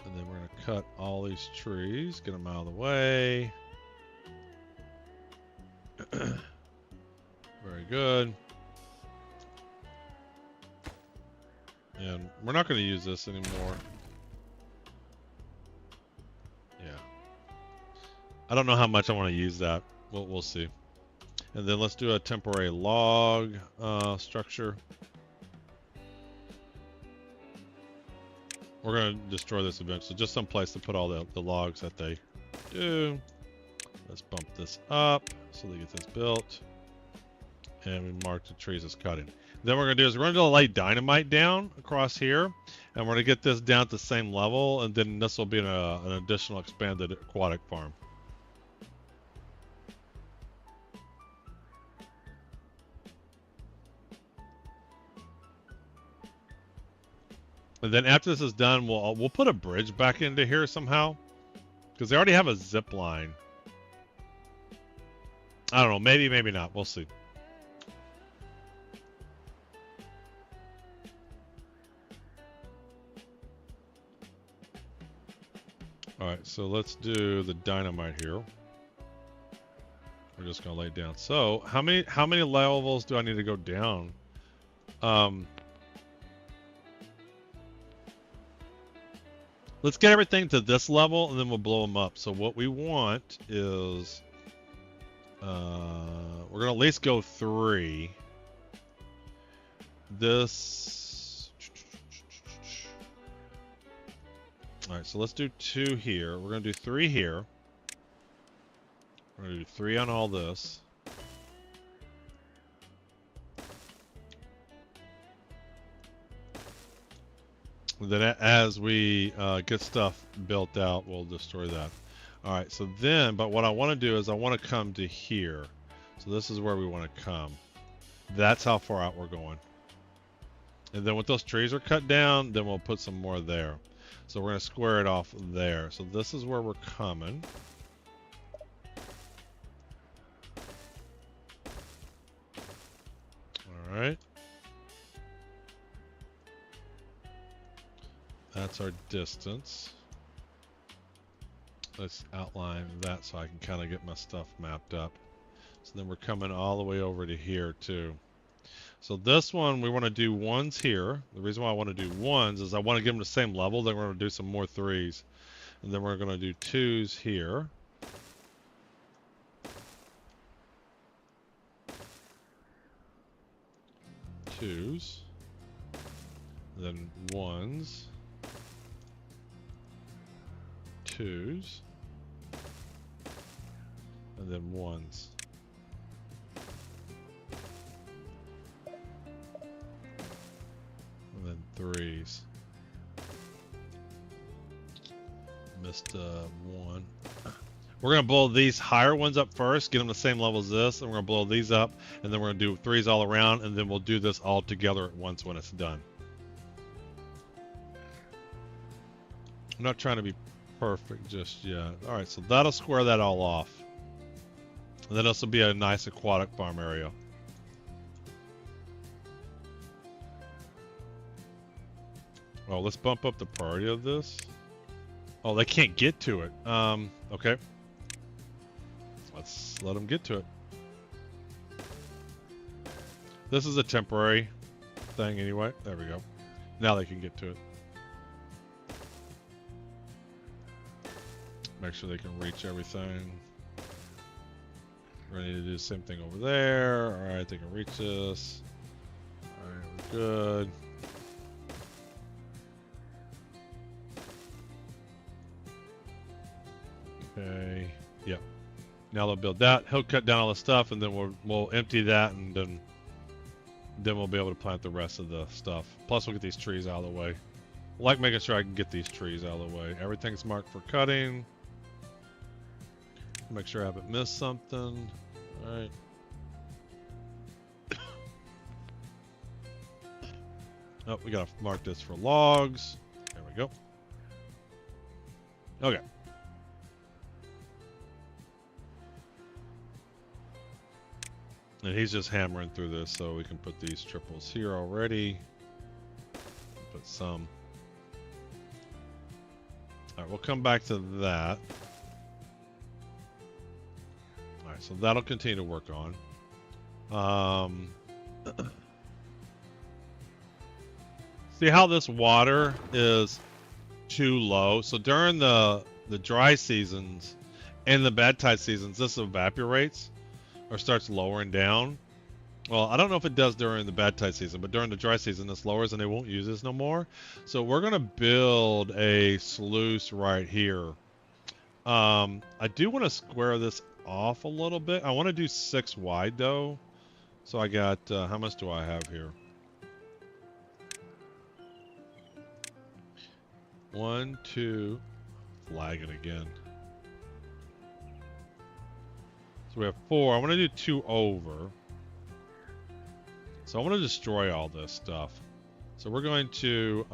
Speaker 1: And then we're going to cut all these trees, get them out of the way. Very good. And we're not going to use this anymore. Yeah. I don't know how much I want to use that. We'll see. And then let's do a temporary log structure. We're going to destroy this eventually. Just some place to put all the logs that they do. Let's bump this up so they get this built. And we mark the trees as cutting. Then what we're going to do is we're going to lay dynamite down across here. And we're going to get this down to the same level. And then this will be an additional expanded aquatic farm. And then after this is done, we'll put a bridge back into here somehow. Because they already have a zip line. I don't know. Maybe, maybe not. We'll see. Alright, so let's do the dynamite here. We're just going to lay it down. So, how many levels do I need to go down? Let's get everything to this level, and then we'll blow them up. So what we want is... we're going to at least go 3. This... Alright, so let's do 2 here. We're going to do 3 here. We're going to do 3 on all this. Then as we get stuff built out, we'll destroy that. Alright, so then, but what I want to do is I want to come to here. So this is where we want to come. That's how far out we're going. And then when those trees are cut down, then we'll put some more there. So we're going to square it off there. So this is where we're coming. Alright. That's our distance. Let's outline that so I can kind of get my stuff mapped up. So then we're coming all the way over to here too. So this one, we want to do 1s here. The reason why I want to do 1s is I want to give them the same level. Then we're going to do some more 3s. And then we're going to do 2s here. Twos. And then 1s. 2s. And then 1s. And then 3s. Missed 1. We're going to blow these higher ones up first, get them the same level as this, and we're going to blow these up, and then we're going to do 3s all around, and then we'll do this all together at once when it's done. I'm not trying to be perfect just yet. Alright, so that'll square that all off. And then this will be a nice aquatic farm area. Oh, let's bump up the priority of this. Oh, they can't get to it. Okay. Let's let them get to it. This is a temporary thing anyway. There we go. Now they can get to it. Make sure they can reach everything. We're going to do the same thing over there. Alright, they can reach this. Alright, we're good. Okay. Yep. Now they'll build that. He'll cut down all the stuff, and then we'll empty that, and then we'll be able to plant the rest of the stuff. Plus, we'll get these trees out of the way. I like making sure I can get these trees out of the way. Everything's marked for cutting. Make sure I haven't missed something. All right. Oh, we gotta mark this for logs. There we go. Okay. And he's just hammering through this, so we can put these triples here already. Put some. Alright, we'll come back to that. Alright, so that'll continue to work on. See how this water is too low? So during the dry seasons and the bad tide seasons, this evaporates or starts lowering down. Well, I don't know if it does during the bad tide season, but during the dry season, this lowers and they won't use this no more. So we're going to build a sluice right here. I do want to square this off a little bit. I want to do 6 wide, though. So I got, how much do I have here? 1, 2, lagging again. So we have 4. I want to do 2 over. So I want to destroy all this stuff. So we're going to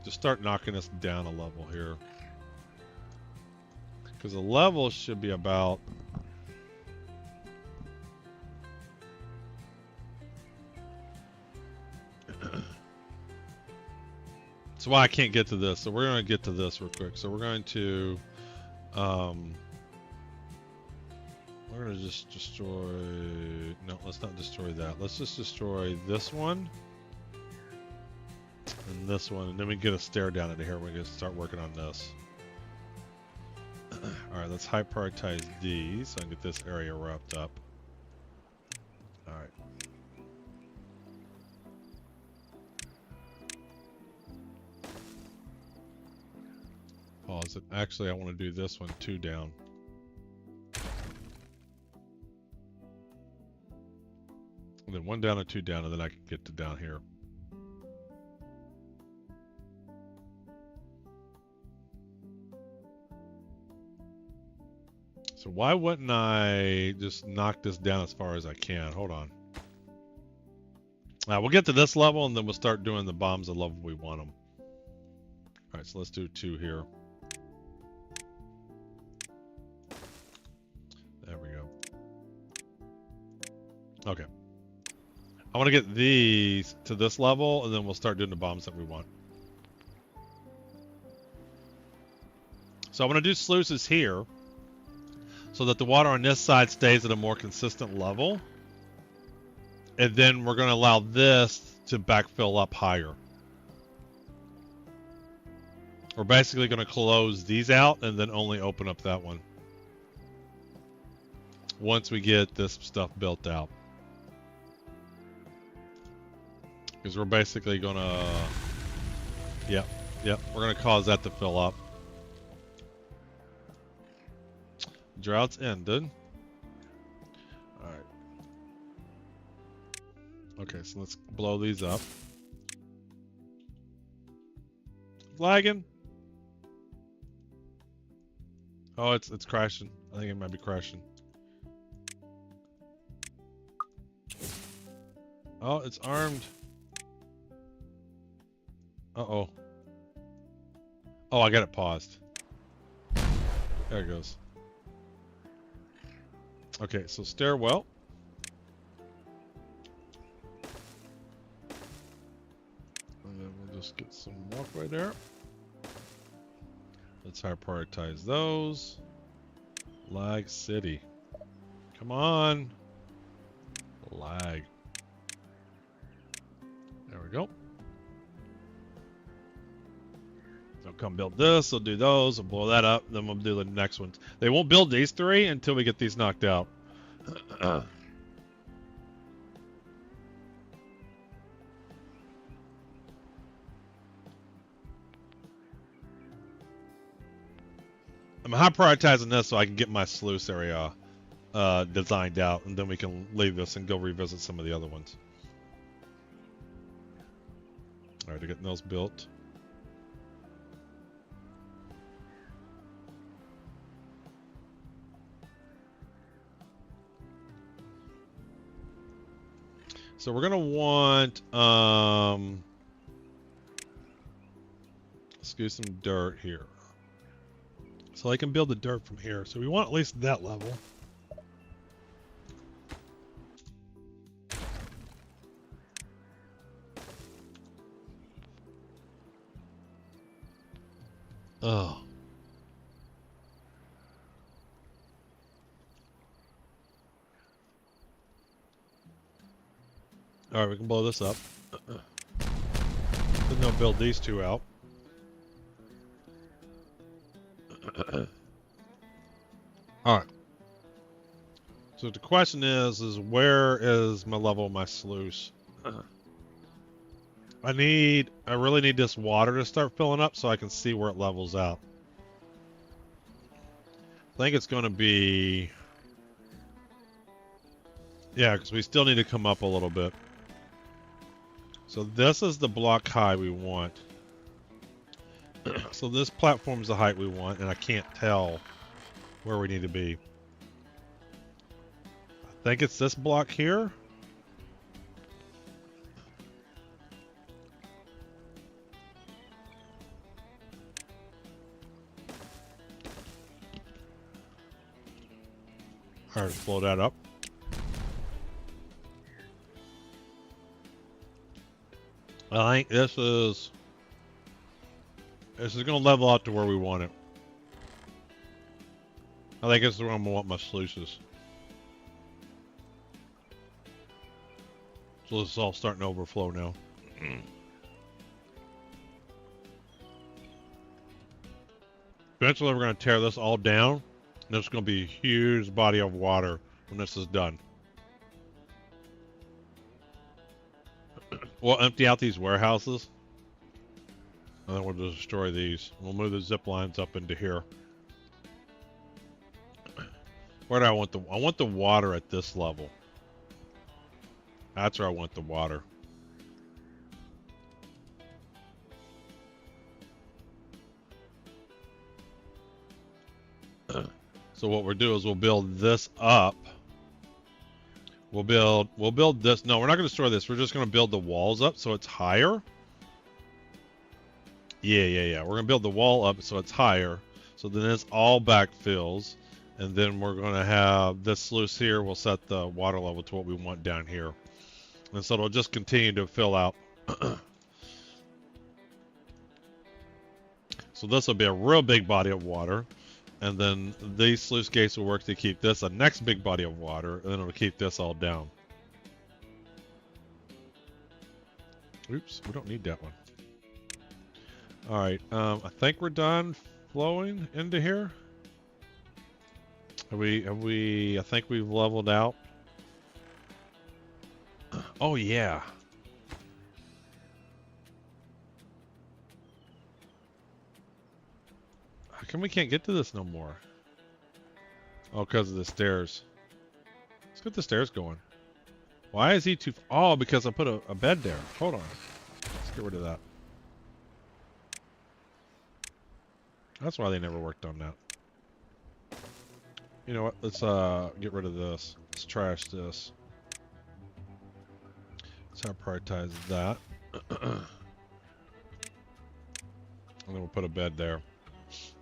Speaker 1: just start knocking this down a level here. Because the level should be about... That's why I can't get to this. So we're going to get to this real quick. So we're going to... we're going to just destroy... No, let's not destroy that. Let's just destroy this one. And this one. And then we get a stair down into here. We're going to start working on this. Alright, let's high prioritize these so I can get this area wrapped up. Alright. Pause it. Actually, I want to do this one 2 down. And then 1 down and 2 down, and then I can get to down here. So why wouldn't I just knock this down as far as I can? Hold on. We'll get to this level, and then we'll start doing the bombs the level we want them. All right, so let's do 2 here. There we go. Okay. I want to get these to this level, and then we'll start doing the bombs that we want. So I'm going to do sluices here, so that the water on this side stays at a more consistent level. And then we're going to allow this to backfill up higher. We're basically going to close these out and then only open up that one once we get this stuff built out. Because we're basically going to... Yep, we're going to cause that to fill up. Drought's ended. Alright. Okay, so let's blow these up. Lagging. Oh, it's crashing. I think it might be crashing. Oh, it's armed. Uh-oh. Oh, I got it paused. There it goes. Okay, so stairwell. And then we'll just get some walkway there. Let's high prioritize those. Lag City. Come on. Lag. There we go. They'll come build this, they'll do those, we'll blow that up, then we'll do the next ones. They won't build these 3 until we get these knocked out. I'm high prioritizing this so I can get my sluice area designed out, and then we can leave this and go revisit some of the other ones. Alright, to get those built. So we're gonna want let's do some dirt here. So I can build the dirt from here. So we want at least that level. Oh. Alright, we can blow this up. Then they'll build these two out. Alright. So the question is where is my level of my sluice? I really need this water to start filling up so I can see where it levels out. I think it's going to be... Yeah, because we still need to come up a little bit. So this is the block high we want. So this platform's the height we want, and I can't tell where we need to be. I think it's this block here. Alright, blow that up. I think this is going to level out to where we want it. I think this is where I'm going to want my sluices. So this is all starting to overflow now. Eventually we're going to tear this all down. And there's going to be a huge body of water when this is done. We'll empty out these warehouses. And then we'll destroy these. We'll move the zip lines up into here. Where do I want I want the water at this level. That's where I want the water. So what we'll do is we'll build this up. We'll build this. No, we're not going to destroy this. We're just going to build the walls up so it's higher. Yeah. We're going to build the wall up so it's higher. So then this all backfills. And then we're going to have this sluice here. We'll set the water level to what we want down here. And so it'll just continue to fill out. So this will be a real big body of water. And then these sluice gates will work to keep this a next big body of water, and then it'll keep this all down. Oops, we don't need that one. All right, I think we're done flowing into here. Have we? I think we've leveled out. Oh yeah. How come we can't get to this no more? Oh, because of the stairs. Let's get the stairs going. Why is he too... Oh, because I put a bed there. Hold on. Let's get rid of that. That's why they never worked on that. You know what? Let's get rid of this. Let's trash this. Let's prioritize that. And then we'll put a bed there.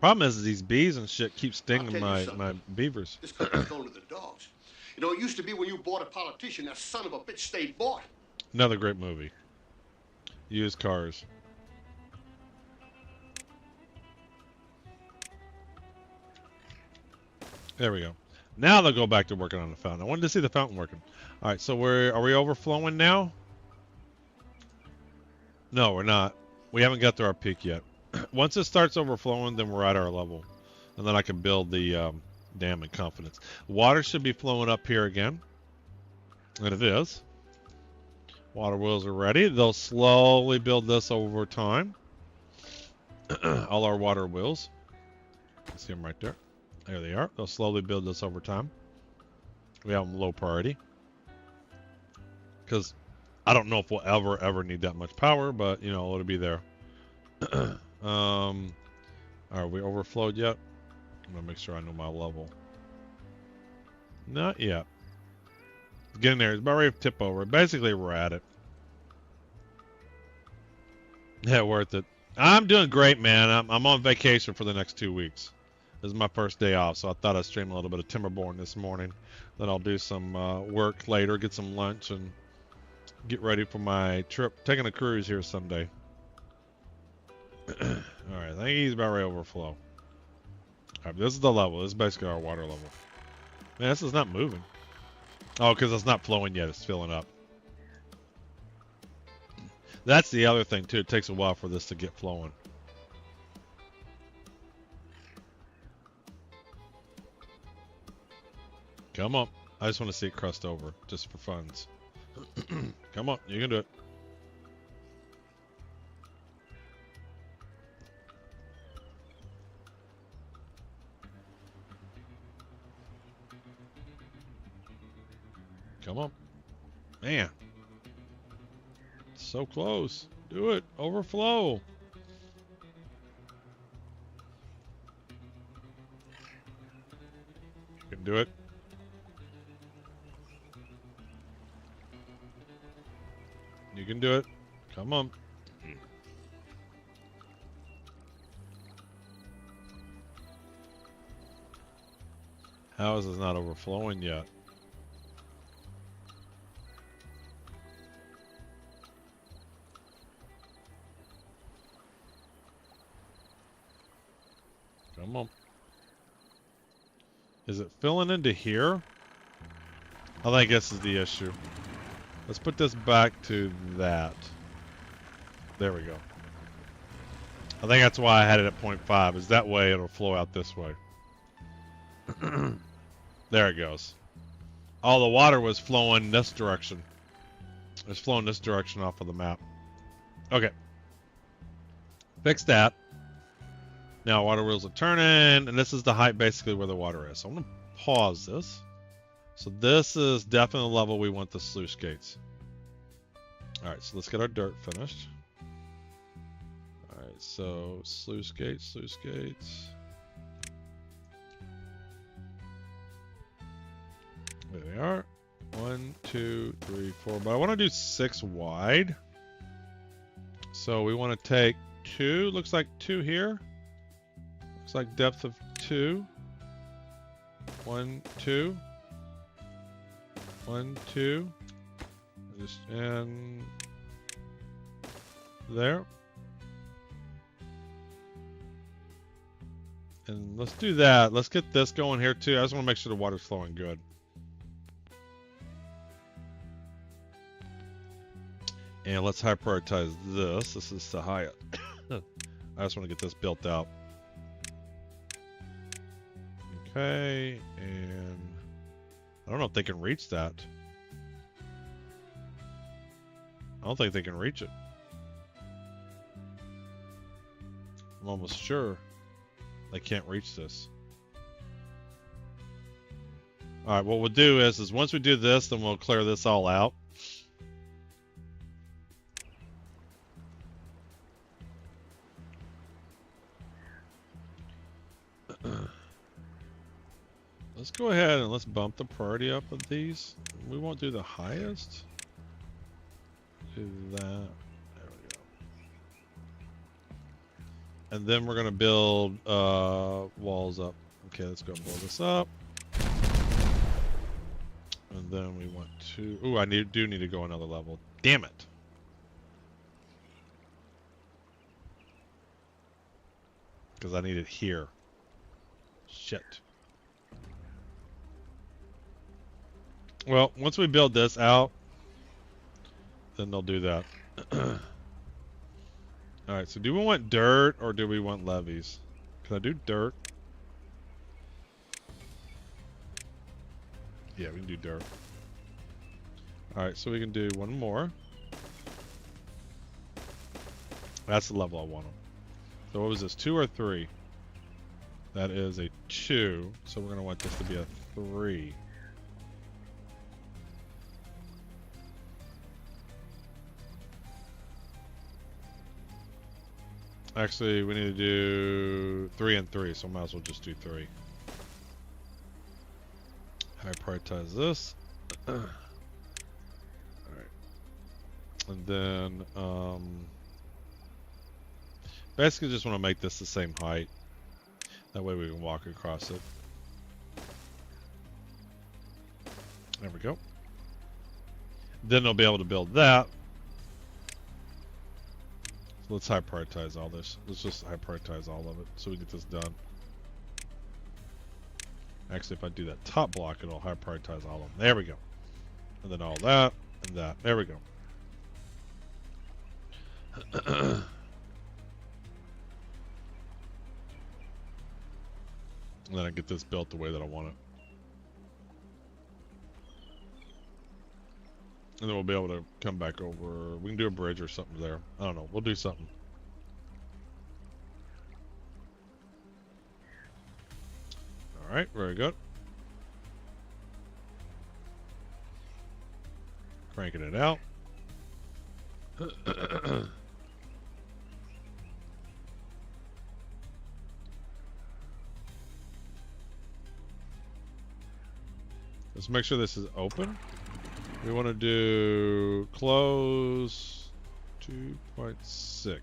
Speaker 1: Problem is these bees and shit keep stinging my beavers.
Speaker 6: This country's going to the dogs. You know, it used to be when you bought a politician, that son of a bitch stayed bought.
Speaker 1: Another great movie. Used cars. There we go. Now they'll go back to working on the fountain. I wanted to see the fountain working. All right, so are we overflowing now? No, we're not. We haven't got to our peak yet. Once it starts overflowing, then we're at our level. And then I can build the dam in confidence. Water should be flowing up here again. And it is. Water wheels are ready. They'll slowly build this over time. All our water wheels. See them right there. There they are. They'll slowly build this over time. We have them low priority. Because I don't know if we'll ever need that much power, but, you know, it'll be there. Are we overflowed yet? I'm gonna make sure I know my level. Not yet. It's getting there. It's about ready to tip over. Basically, we're at it. Yeah, worth it. I'm doing great, man. I'm on vacation for the next 2 weeks. This is my first day off, so I thought I'd stream a little bit of Timberborn this morning. Then I'll do some work later, get some lunch, and get ready for my trip. Taking a cruise here Sunday. Alright, I think he's about ready to overflow. Alright, this is the level. This is basically our water level. Man, this is not moving. Oh, because it's not flowing yet. It's filling up. That's the other thing, too. It takes a while for this to get flowing. Come on. I just want to see it crust over, just for funs. Come on, you can do it. Come on. Man. So close. Do it. Overflow. You can do it. You can do it. Come on. How is this not overflowing yet? Come on. Is it filling into here? I think this is the issue. Let's put this back to that. There we go. I think that's why I had it at 0.5, is that way it'll flow out this way. There it goes. All the water was flowing this direction. It's flowing this direction off of the map. Okay. Fix that. Now water wheels are turning, and this is the height basically where the water is. So I'm going to pause this. So this is definitely the level we want the sluice gates. Alright, so let's get our dirt finished. Alright, so sluice gates, sluice gates. There they are. 1, 2, 3, 4. But I want to do 6 wide. So we want to take 2. Looks like 2 here. Looks like depth of 2. 1, 2. 1, 2. Just and there. And let's do that. Let's get this going here too. I just want to make sure the water's flowing good. And let's high prioritize this. This is the highest. I just want to get this built out. Okay, and I don't know if they can reach that. I don't think they can reach it. I'm almost sure they can't reach this. Alright, what we'll do is once we do this, then we'll clear this all out. Let's go ahead and let's bump the priority up of these. We won't do the highest. Do that. There we go. And then we're gonna build walls up. Okay, let's go blow this up. And then we want to. Ooh, I do need to go another level. Damn it! Because I need it here. Shit. Well, once we build this out, then they'll do that. Alright, so do we want dirt or do we want levees? Can I do dirt? Yeah, we can do dirt. Alright, so we can do one more. That's the level I want them. So what was this, 2 or 3? That is a 2, so we're going to want this to be a 3. Actually, we need to do 3 and 3, so I might as well just do 3. High prioritize this. Alright. And then, basically just want to make this the same height. That way we can walk across it. There we go. Then they'll be able to build that. Let's high prioritize all this. Let's just high prioritize all of it so we get this done. Actually, if I do that top block, it'll high prioritize all of them. There we go. And then all that and that. There we go. And then I get this built the way that I want it. And then we'll be able to come back over. We can do a bridge or something there. I don't know. We'll do something. All right. Very good. Cranking it out. Let's make sure this is open. We want to do close 2.6.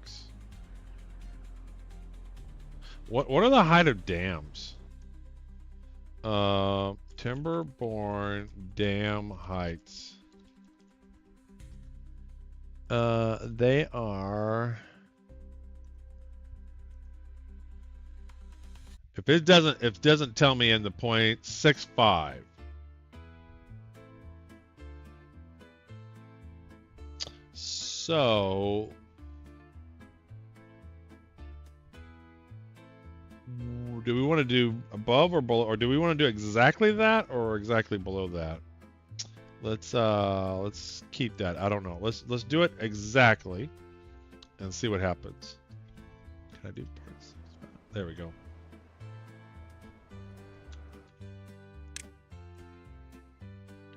Speaker 1: What are the height of dams? Timberborn dam heights. They are. If it doesn't tell me in the 0.65. So, do we want to do above or below, or do we want to do exactly that or exactly below that? Let's keep that. I don't know. Let's do it exactly and see what happens. Can I do parts? There we go.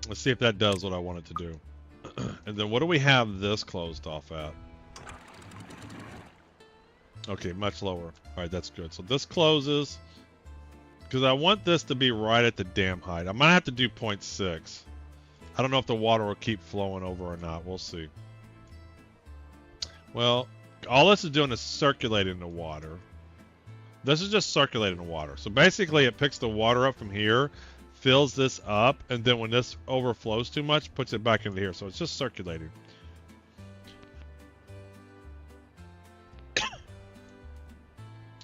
Speaker 1: Let's see if that does what I want it to do. And then what do we have this closed off at? Okay, much lower. All right, that's good. So this closes because I want this to be right at the dam height. I might have to do 0.6. I don't know if the water will keep flowing over or not. We'll see. Well, all this is doing is circulating the water. This is just circulating the water. So basically it picks the water up from here, fills this up, and then when this overflows too much, puts it back into here. So it's just circulating.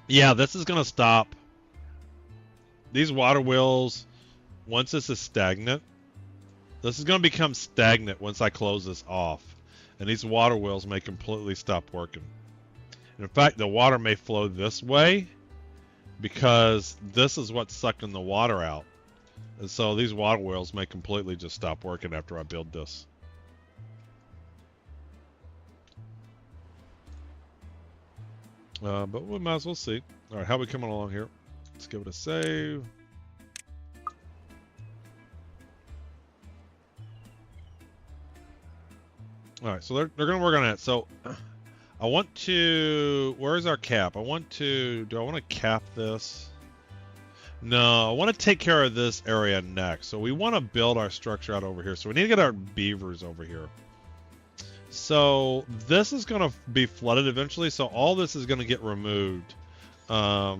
Speaker 1: Yeah, this is going to stop. These water wheels, once this is stagnant, this is going to become stagnant once I close this off. And these water wheels may completely stop working. And in fact, the water may flow this way because this is what's sucking the water out. And so these water wheels may completely just stop working after I build this. But we might as well see. All right, how are we coming along here? Let's give it a save. All right, so they're going to work on that. So I want to, where's our cap? Do I want to cap this? No, I want to take care of this area next. So we want to build our structure out over here. So we need to get our beavers over here. So this is going to be flooded eventually. So all this is going to get removed. At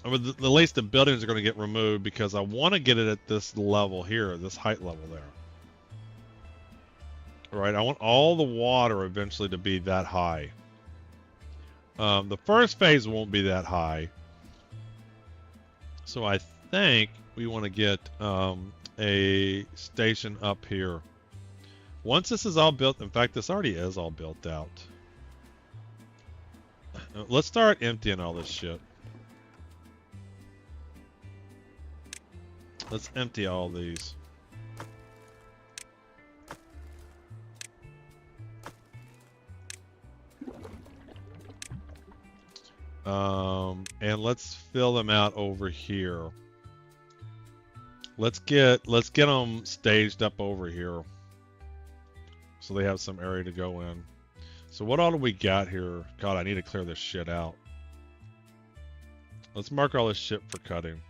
Speaker 1: least the buildings are going to get removed because I want to get it at this level here, this height level there. All right, I want all the water eventually to be that high. The first phase won't be that high. So I think we want to get a station up here. Once this is all built, in fact, this already is all built out. Let's start emptying all this shit. Let's empty all these. And let's fill them out over here. Let's get them staged up over here, so they have some area to go in. So what all do we got here? God, I need to clear this shit out. Let's mark all this shit for cutting.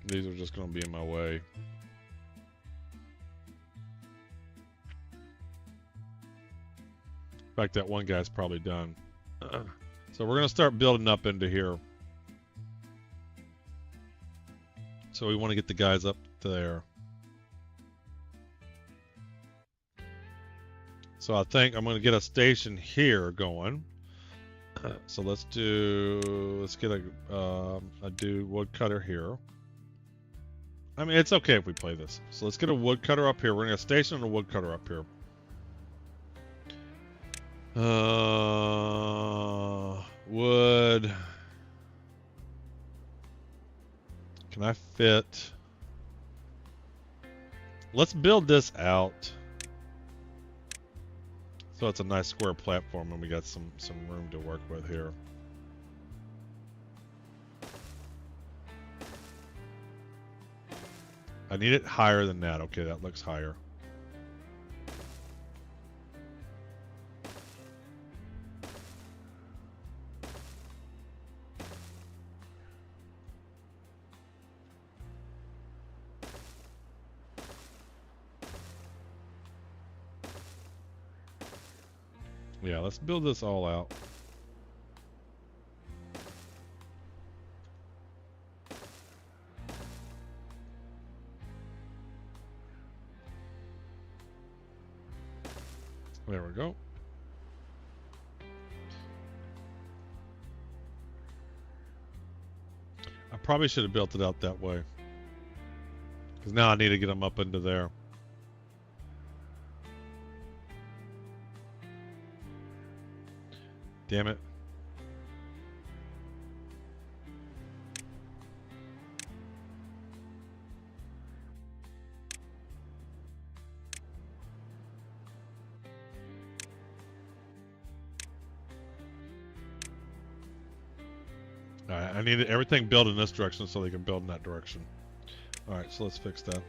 Speaker 1: These are just going to be in my way. In fact, that one guy's probably done. So we're going to start building up into here. So we want to get the guys up there. So I think I'm going to get a station here going. So let's get a woodcutter here. I mean, it's okay if we play this. So let's get a woodcutter up here. We're going to station a woodcutter up here. Wood. Can I fit? Let's build this out. So it's a nice square platform and we got some room to work with here. I need it higher than that. Okay, that looks higher. Yeah, let's build this all out. There we go. I probably should have built it out that way. Because now I need to get them up into there. Damn it. Alright, I need everything built in this direction so they can build in that direction. Alright, so let's fix that.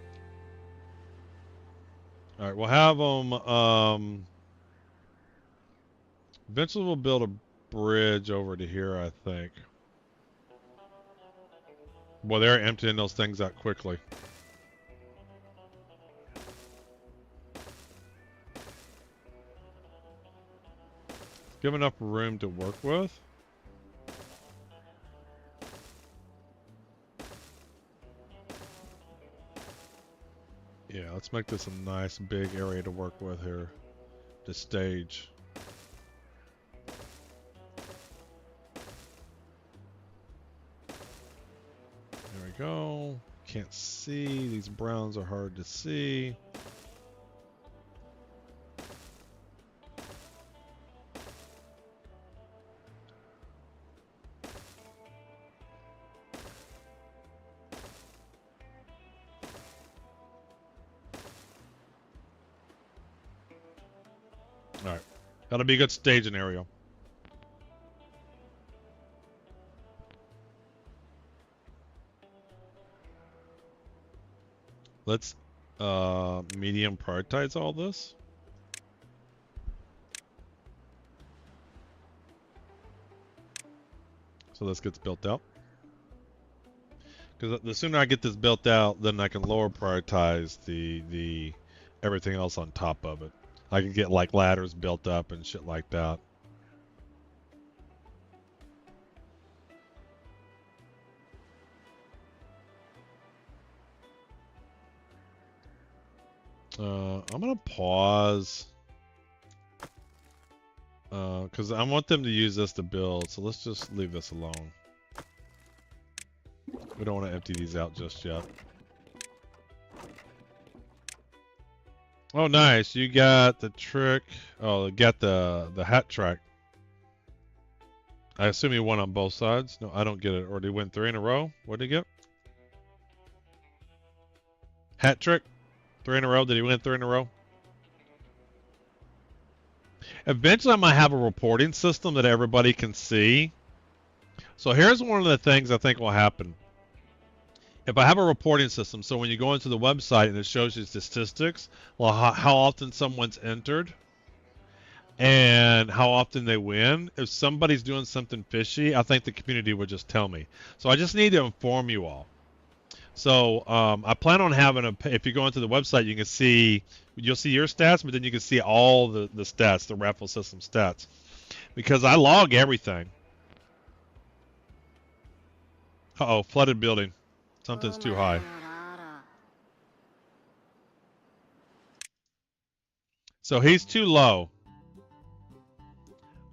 Speaker 1: Alright, we'll have them, eventually we'll build a bridge over to here, I think. Well, they're emptying those things out quickly. Give enough room to work with. Yeah, let's make this a nice big area to work with here. This stage. There we go. Can't see. These browns are hard to see. Alright. That'll be a good staging area. Let's medium prioritize all this. So this gets built out. Because the sooner I get this built out, then I can lower prioritize the everything else on top of it. I can get like ladders built up and shit like that. I'm gonna pause because I want them to use this to build, so let's just leave this alone. We don't want to empty these out just yet. Oh, nice. You got the trick. Oh, you got the hat track. I assume you won on both sides. No, I don't get it. Or did he win 3 in a row? What did he get? Hat trick? 3 in a row? Did he win 3 in a row? Eventually, I might have a reporting system that everybody can see. So here's one of the things I think will happen. If I have a reporting system, so when you go into the website and it shows you statistics, well, how often someone's entered and how often they win, if somebody's doing something fishy, I think the community would just tell me. So I just need to inform you all. So I plan on having if you go into the website, you can see, you'll see your stats, but then you can see all the stats, the raffle system stats, because I log everything. Uh-oh, flooded building. Something's too high. So he's too low.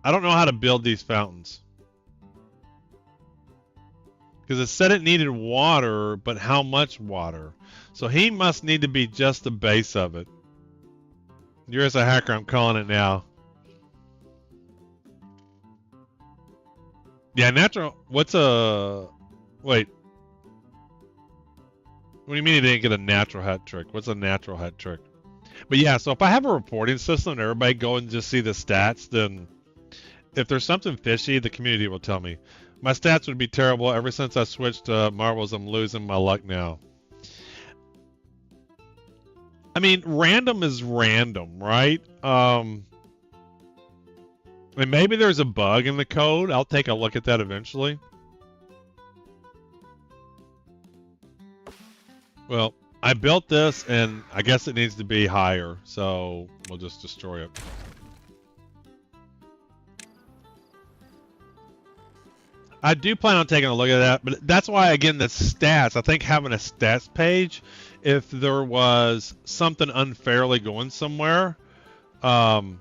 Speaker 1: I don't know how to build these fountains. Because it said it needed water, but how much water? So he must need to be just the base of it. You're as a hacker, I'm calling it now. Yeah, natural. What's a... Wait. What do you mean he didn't get a natural hat trick? What's a natural hat trick? But yeah, so if I have a reporting system and everybody go and just see the stats, then if there's something fishy, the community will tell me. My stats would be terrible. Ever since I switched to marbles, I'm losing my luck now. I mean, random is random, right? And maybe there's a bug in the code. I'll take a look at that eventually. Well, I built this, and I guess it needs to be higher, so we'll just destroy it. I do plan on taking a look at that, but that's why, again, the stats, I think having a stats page, if there was something unfairly going somewhere, the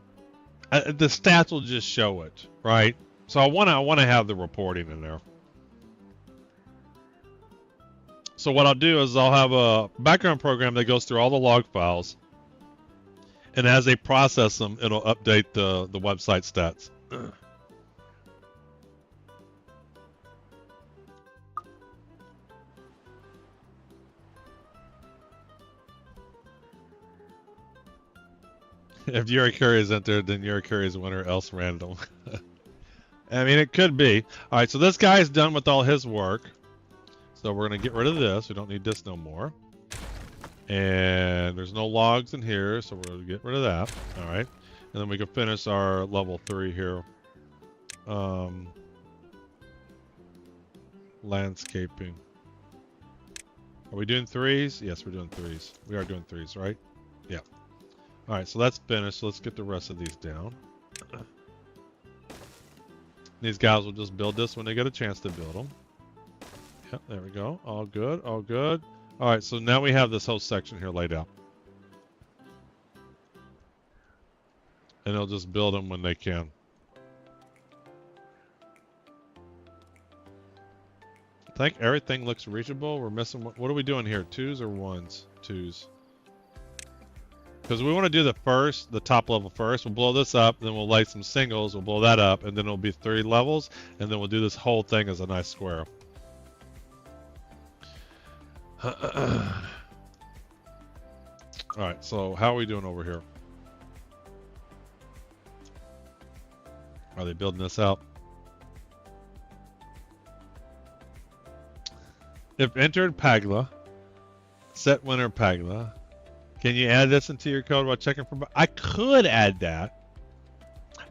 Speaker 1: stats will just show it, right? So I want to have the reporting in there. So what I'll do is I'll have a background program that goes through all the log files, and as they process them, it'll update the website stats. If Yuri Curry is entered, then Yuri Curry is winner, else random. I mean, it could be. All right, so this guy's done with all his work. So we're going to get rid of this. We don't need this no more. And there's no logs in here, so we're going to get rid of that. All right. And then we can finish our level 3 here. Landscaping. Are we doing 3s? Yes, we're doing 3s. We are doing 3s, right? Yeah. All right, so that's finished. So let's get the rest of these down. These guys will just build this when they get a chance to build them. Yep, there we go. All good, all good. All right, so now we have this whole section here laid out. And they'll just build them when they can. I think everything looks reachable. We're missing, what are we doing here? 2s or 1s? 2s. Because we want to do the top level first. We'll blow this up, then we'll lay some singles, we'll blow that up, and then it'll be 3 levels, and then we'll do this whole thing as a nice square. Alright, so how are we doing over here? Are they building this out? If entered Pagla, set winner Pagla. Can you add this into your code while checking for... I could add that.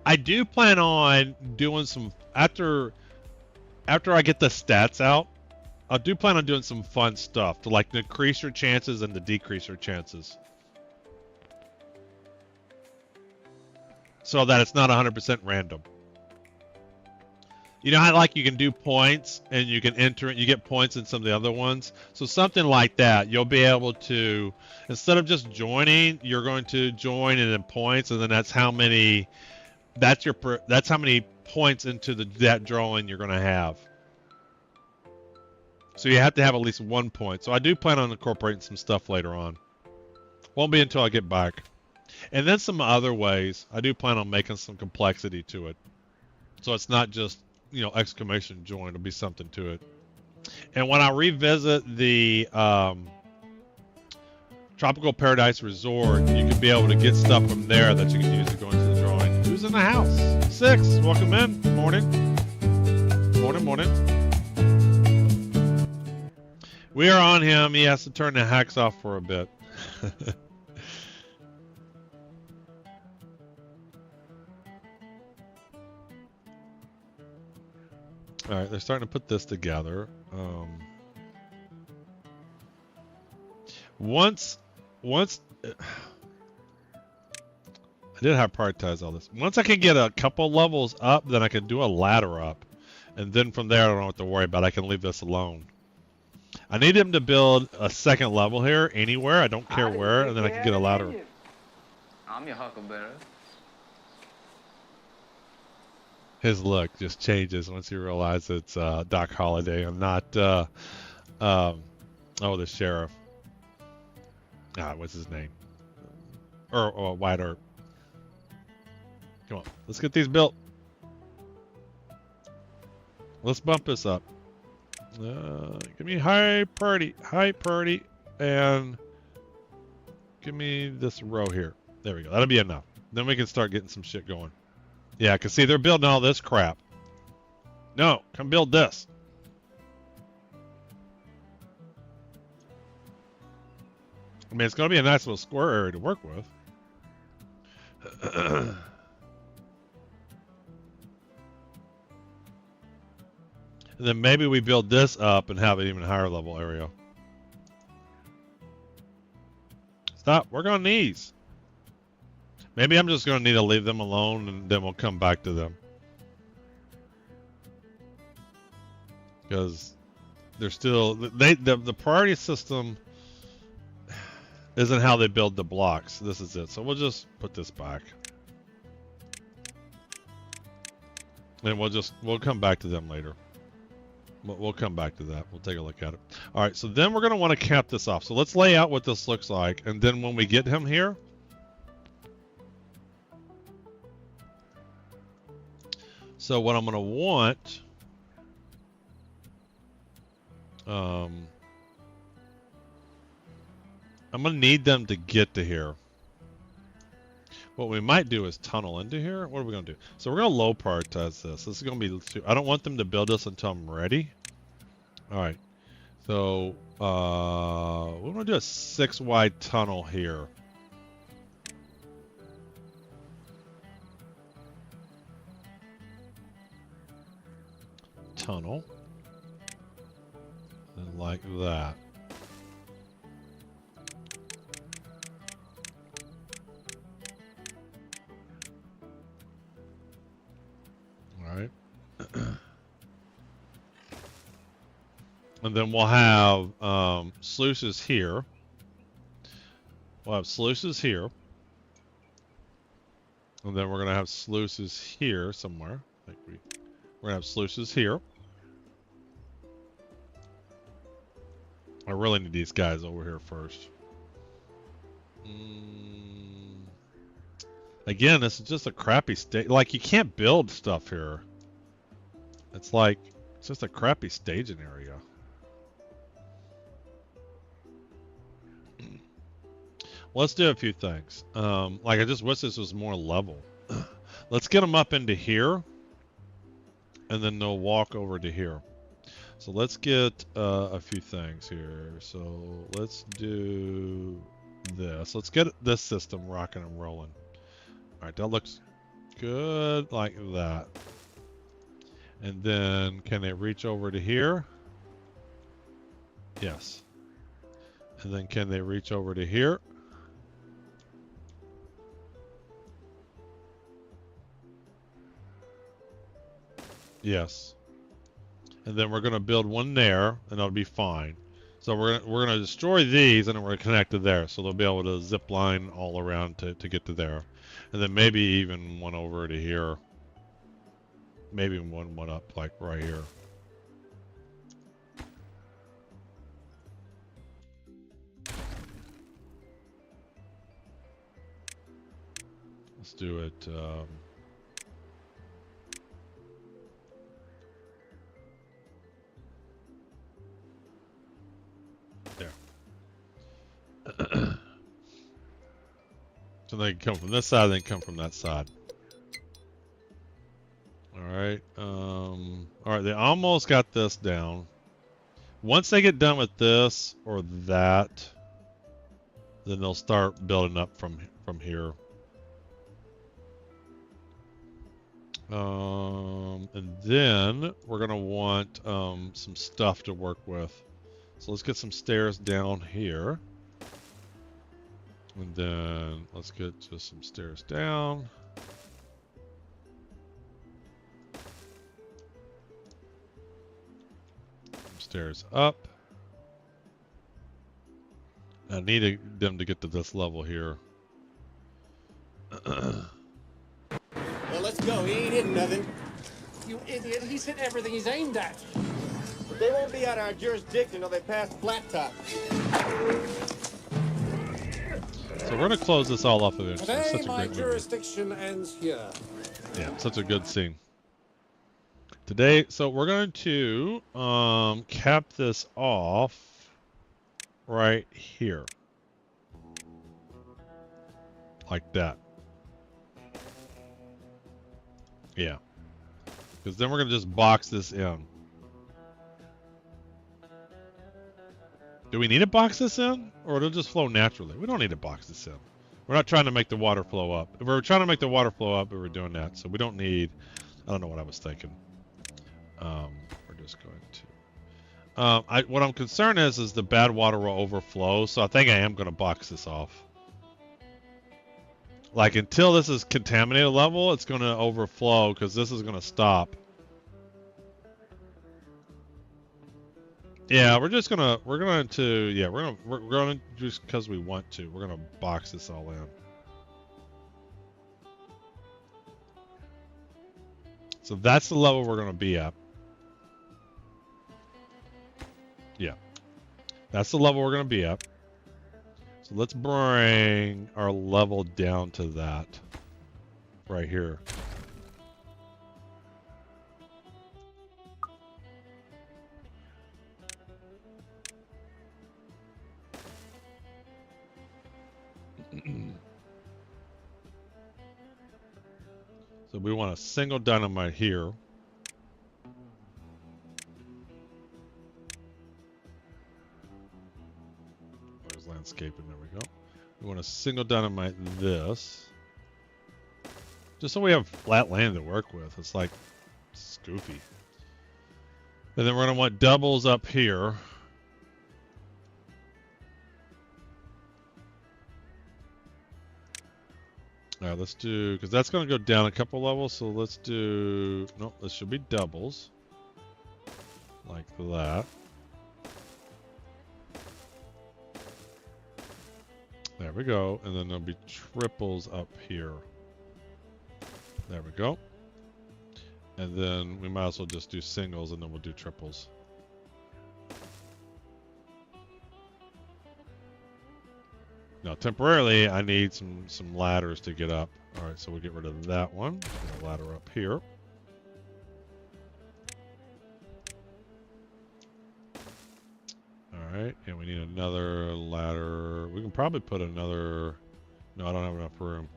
Speaker 1: I do plan on doing some... After I get the stats out, I do plan on doing some fun stuff to like increase your chances and to decrease your chances. So that it's not 100% random. You know how like you can do points and you can enter it, you get points in some of the other ones. So something like that, you'll be able to, instead of just joining, you're going to join and then points, and then that's how many, that's how many points into that drawing you're going to have. So you have to have at least 1 point. So I do plan on incorporating some stuff later on. Won't be until I get back. And then some other ways, I do plan on making some complexity to it. So it's not just, you know, exclamation join, it'll be something to it. And when I revisit the Tropical Paradise Resort, you can be able to get stuff from there that you can use to go into the drawing. Who's in the house? 6, welcome in. Morning. Morning, morning. We are on him. He has to turn the hacks off for a bit. All right, they're starting to put this together. Once I did have prioritize all this. Once I can get a couple levels up, then I can do a ladder up, and then from there I don't have to worry about it. I can leave this alone. I need him to build a second level here anywhere. I don't care where, and then I can get a ladder.
Speaker 7: I'm your huckleberry.
Speaker 1: His look just changes once you realize it's Doc Holliday and not oh, the sheriff. What's his name? Or White Earp. Come on, let's get these built. Let's bump this up. Give me high priority, and give me this row here. There we go. That'll be enough. Then we can start getting some shit going. Yeah, cause see, they're building all this crap. No, come build this. I mean, it's gonna be a nice little square area to work with. And then maybe we build this up and have an even higher level area. Stop. Work on these. Maybe I'm just going to need to leave them alone and then we'll come back to them. Because they're still... the priority system isn't how they build the blocks. This is it. So we'll just put this back. And we'll come back to them later. We'll come back to that. We'll take a look at it. All right, so then we're going to want to cap this off. So let's lay out what this looks like. And then when we get him here, so what I'm going to want, I'm going to need them to get to here. What we might do is tunnel into here. What are we going to do? So we're going to low prioritize this. This is going to be... I don't want them to build this until I'm ready. All right. So we're going to do a 6 wide tunnel here. Tunnel. And like that. Alright. And then we'll have sluices here. We'll have sluices here. And then we're going to have sluices here somewhere. We're going to have sluices here. I really need these guys over here first. Again, this is just a crappy stage. Like, you can't build stuff here. It's like, it's just a crappy staging area. Well, let's do a few things. Like, I just wish this was more level. Let's get them up into here. And then they'll walk over to here. So let's get a few things here. So let's do this. Let's get this system rocking and rolling. All right, that looks good like that. And then can they reach over to here? Yes. And then can they reach over to here? Yes. And then we're going to build one there, and that'll be fine. So we're going to destroy these, and then we're going to connect to there. So they'll be able to zip line all around to get to there. And then maybe even one over to here. Maybe one up, like right here. Let's do it. There. So they can come from this side, they can come from that side. Alright, alright, they almost got this down. Once they get done with this or that, then they'll start building up from here. And then we're gonna want some stuff to work with. So let's get some stairs down here. And then let's get just some stairs down. Stairs up. I needed them to get to this level here.
Speaker 7: go. He ain't hitting nothing. You idiot. He's hit everything he's aimed at. But they won't be out of our jurisdiction until they pass flat top.
Speaker 1: So we're gonna close this all up eventually.
Speaker 7: Today,
Speaker 1: Such a
Speaker 7: my
Speaker 1: great movie.
Speaker 7: jurisdiction ends here.
Speaker 1: Yeah, such a good scene. Today, so we're going to cap this off right here. Like that. Yeah. Because then we're going to just box this in. Do we need to box this in? Or it'll just flow naturally? We don't need to box this in. We're not trying to make the water flow up. If we're trying to make the water flow up, we were doing that. So we don't need... I don't know what I was thinking. We're just going to... what I'm concerned is the bad water will overflow. So I think I am going to box this off. Like, until this is contaminated level, it's going to overflow because this is going to stop. Yeah, we're going to just because we want to, we're going to box this all in. So that's the level we're going to be at. Yeah. That's the level we're going to be at. So let's bring our level down to that right here. So we want a single dynamite here. There's landscaping, there we go. We want a single dynamite this. Just so we have flat land to work with. It's like, it's goofy. And then we're going to want doubles up here. Alright, let's do, because that's going to go down a couple levels, so let's do, nope, this should be doubles. Like that. There we go, and then there'll be triples up here. There we go. And then we might as well just do singles, and then we'll do triples. Now, temporarily, I need some ladders to get up. All right, so we'll get rid of that one. Get a ladder up here. All right, and we need another ladder. We can probably put another... No, I don't have enough room.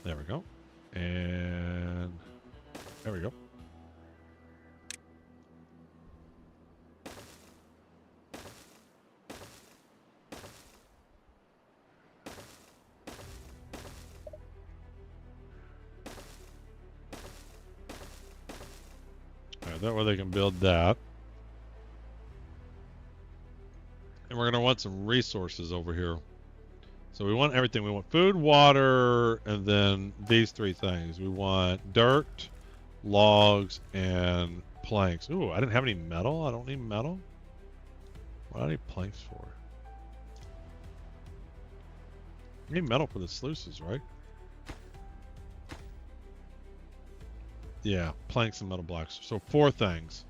Speaker 1: There we go. And there we go. That way they can build that. And we're going to want some resources over here. So we want everything. We want food, water, and then these three things. We want dirt, logs, and planks. Ooh, I didn't have any metal. I don't need metal. What do I need planks for? I need metal for the sluices, right? Yeah, planks and metal blocks. So 4 things.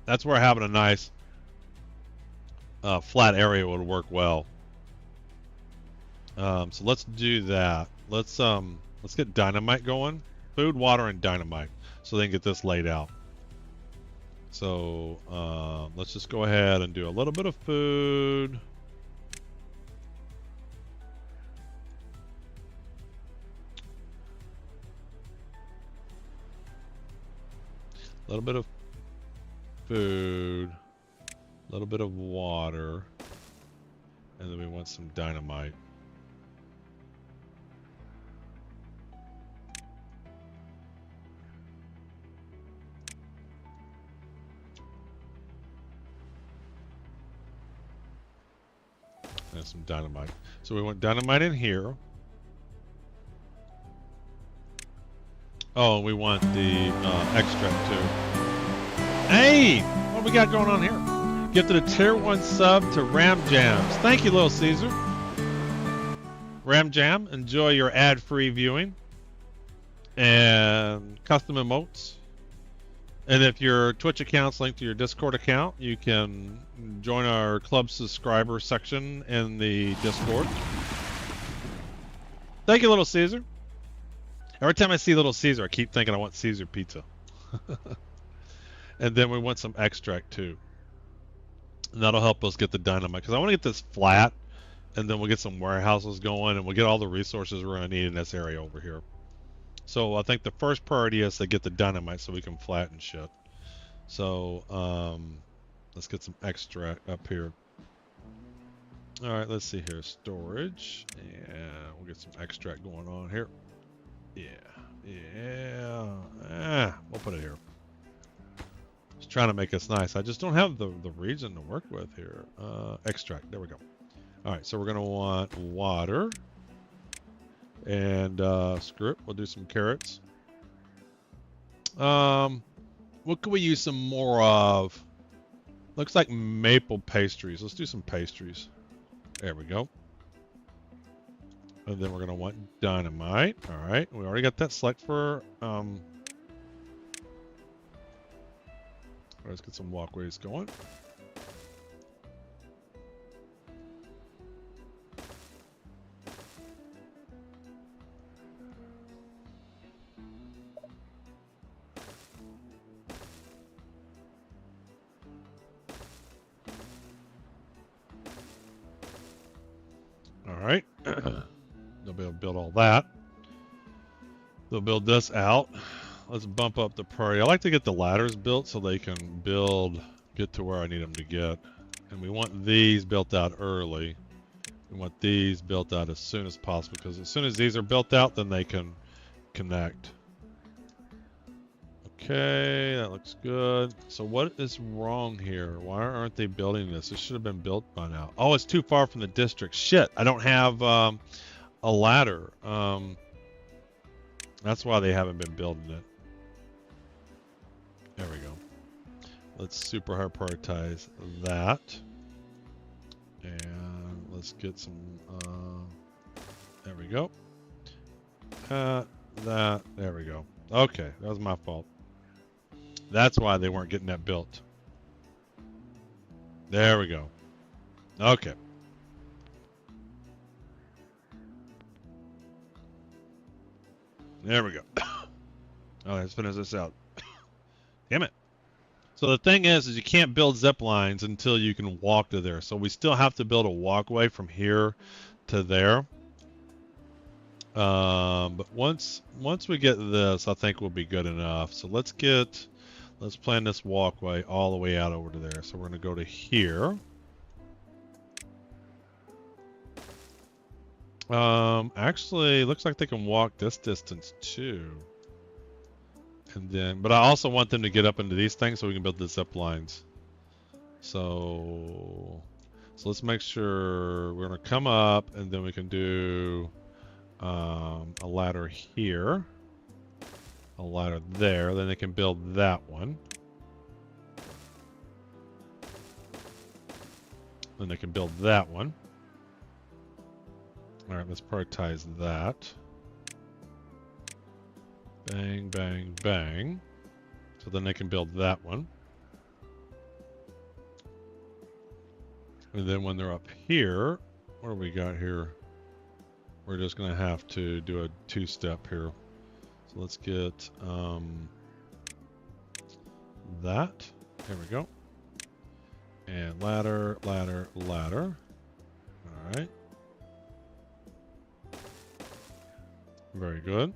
Speaker 1: That's where having a nice flat area would work well. So let's do that. Let's get dynamite going. Food, water, and dynamite. So they can get this laid out. So let's just go ahead and do a little bit of food. A little bit of food, a little bit of water, and then we want some dynamite. And some dynamite. So we want dynamite in here. Oh, we want the extract too. Hey! What we got going on here? Gifted a tier 1 sub to Ram Jams. Thank you, Little Caesar. Ram Jam, enjoy your ad-free viewing and custom emotes. And if your Twitch account's linked to your Discord account, you can join our club subscriber section in the Discord. Thank you, Little Caesar. Every time I see Little Caesar, I keep thinking I want Caesar pizza. And then we want some extract too. And that'll help us get the dynamite. Because I want to get this flat, and then we'll get some warehouses going, and we'll get all the resources we're going to need in this area over here. So I think the first priority is to get the dynamite so we can flatten shit. So let's get some extract up here. All right, let's see here. Storage. And we'll get some extract going on here. Yeah. We'll put it here. Just trying to make this nice. I just don't have the region to work with here. Extract. There we go. All right, so we're going to want water. And screw it, we'll do some carrots. What could we use some more of? Looks like maple pastries. Let's do some pastries. There we go. And then we're gonna want dynamite. All right, we already got that select for. Let's get some walkways going. Alright, they'll be able to build all that. They'll build this out. Let's bump up the priority. I like to get the ladders built so they can get to where I need them to get. And we want these built out early. We want these built out as soon as possible, because as soon as these are built out, then they can connect. Okay, that looks good. So what is wrong here? Why aren't they building this? This should have been built by now. Oh, it's too far from the district. Shit, I don't have a ladder. That's why they haven't been building it. There we go. Let's super hard prioritize that. And let's get some, there we go. That, there we go. Okay, that was my fault. That's why they weren't getting that built. There we go. Okay. There we go. Oh, let's finish this out. Damn it. So the thing is you can't build zip lines until you can walk to there. So we still have to build a walkway from here to there. But once we get this, I think we'll be good enough. So let's plan this walkway all the way out over to there. So we're going to go to here. Actually, looks like they can walk this distance too. And then, but I also want them to get up into these things so we can build the zip lines. So let's make sure we're going to come up, and then we can do a ladder here, a ladder there, then they can build that one. Then they can build that one. Alright, let's prioritize that. Bang, bang, bang. So then they can build that one. And then when they're up here, what do we got here? We're just going to have to do a two-step here. So let's get that. There we go. And ladder, ladder, ladder. All right. Very good.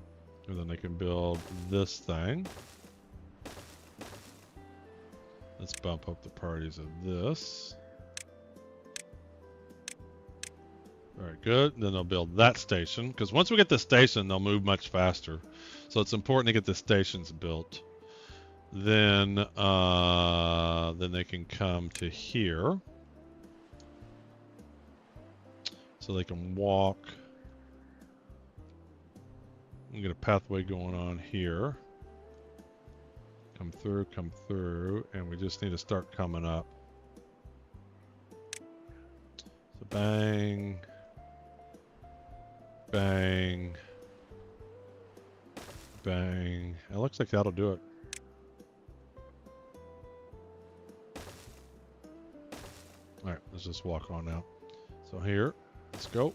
Speaker 1: And then they can build this thing. Let's bump up the priorities of this. Very good. Then they'll build that station, because once we get the station, they'll move much faster. So it's important to get the stations built. Then they can come to here, so they can walk. We get a pathway going on here. Come through, and we just need to start coming up. So bang. bang, bang. It looks like that'll do it. Alright, let's just walk on now. So here, let's go.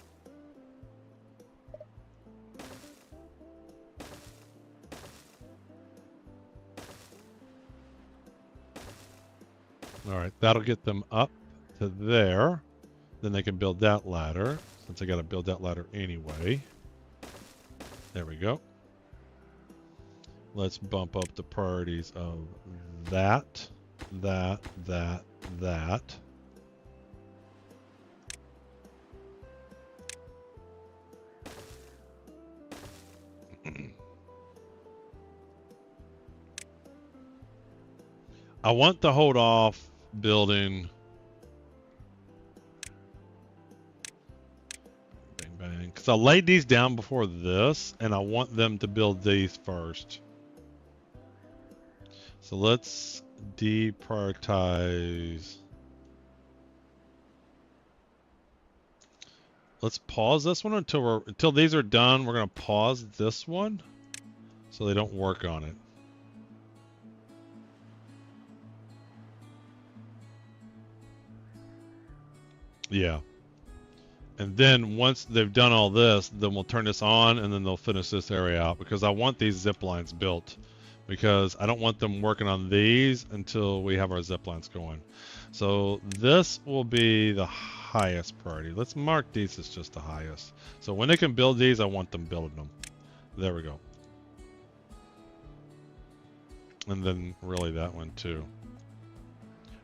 Speaker 1: Alright, that'll get them up to there. Then they can build that ladder, since I gotta build that ladder anyway. There we go. Let's bump up the priorities of that, that. I want to hold off building. Bang, bang. Because I laid these down before this, and I want them to build these first. So let's deprioritize. Let's pause this one until these are done. We're gonna pause this one so they don't work on it. Yeah. And then once they've done all this, then we'll turn this on and then they'll finish this area out because I want these zip lines built because I don't want them working on these until we have our zip lines going. So this will be the highest priority. Let's mark these as just the highest. So when they can build these, I want them building them. There we go. And then really that one too.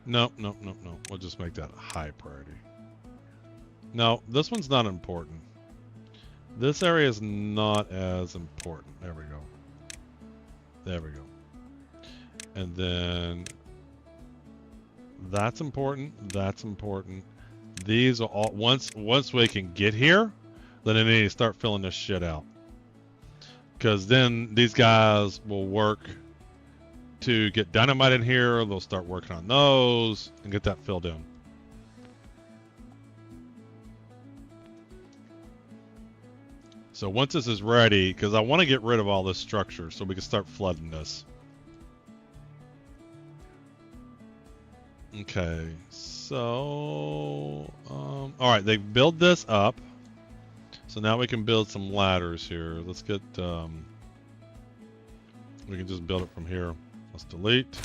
Speaker 1: No. We'll just make that a high priority. No, this one's not important. This area is not as important. There we go. There we go. And then that's important. That's important. These are all once we can get here, then they need to start filling this shit out. Because then these guys will work to get dynamite in here. They'll start working on those and get that filled in. So once this is ready, because I want to get rid of all this structure so we can start flooding this. Okay, so all right, they build this up. So now we can build some ladders here. Let's get we can just build it from here. Let's delete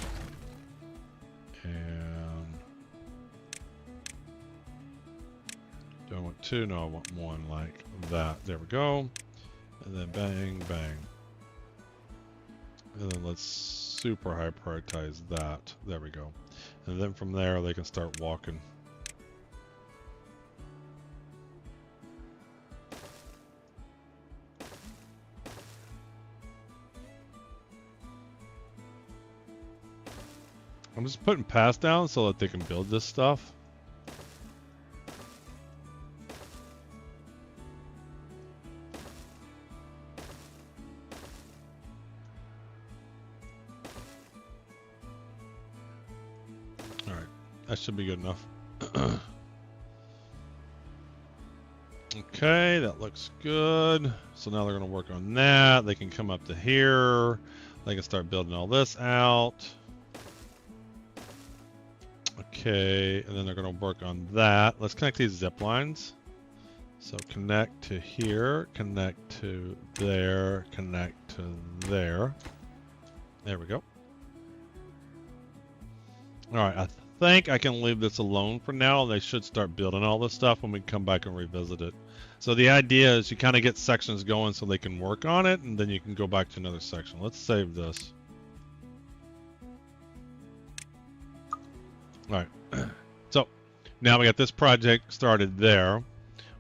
Speaker 1: and do I want two? No, I want one like that. There we go. And then bang, bang. And then let's super high prioritize that. There we go. And then from there they can start walking. I'm just putting paths down so that they can build this stuff. Alright, that should be good enough. Okay, that looks good. So now they're going to work on that. They can come up to here. They can start building all this out. Okay, and then they're going to work on that. Let's connect these zip lines. So connect to here, connect to there, connect to there. There we go. All right, I think I can leave this alone for now. They should start building all this stuff when we come back and revisit it. So the idea is you kind of get sections going so they can work on it, and then you can go back to another section. Let's save this. All right, so now we got this project started there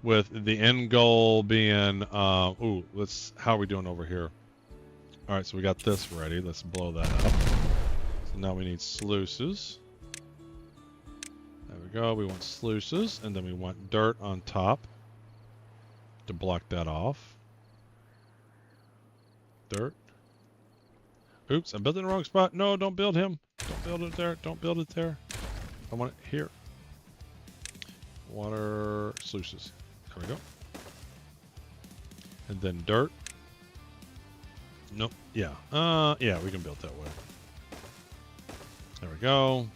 Speaker 1: with the end goal being, how are we doing over here? All right, so we got this ready. Let's blow that up. So now we need sluices. There we go. We want sluices, and then we want dirt on top to block that off. Dirt. Oops, I built it in the wrong spot. No, don't build him. Don't build it there. Don't build it there. I want it here. Water sluices. There we go. And then dirt. Nope. Yeah. Yeah, we can build that way. There we go.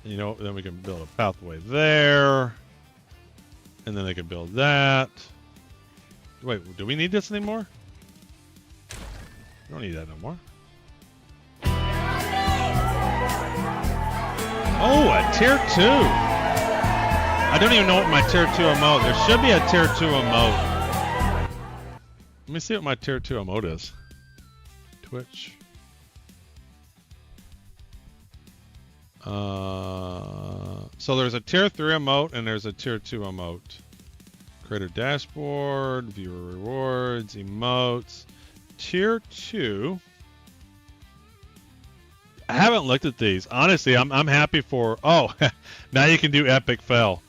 Speaker 1: And you know, then we can build a pathway there. And then they can build that. Wait, do we need this anymore? We don't need that no more. Oh, a tier 2. I don't even know what my tier 2 emote. There should be a tier 2 emote. Let me see what my tier 2 emote is. Twitch. So there's a tier 3 emote and there's a tier 2 emote. Creator dashboard, viewer rewards, emotes. Tier 2. I haven't looked at these. Honestly, I'm happy for... Oh, now you can do epic fail.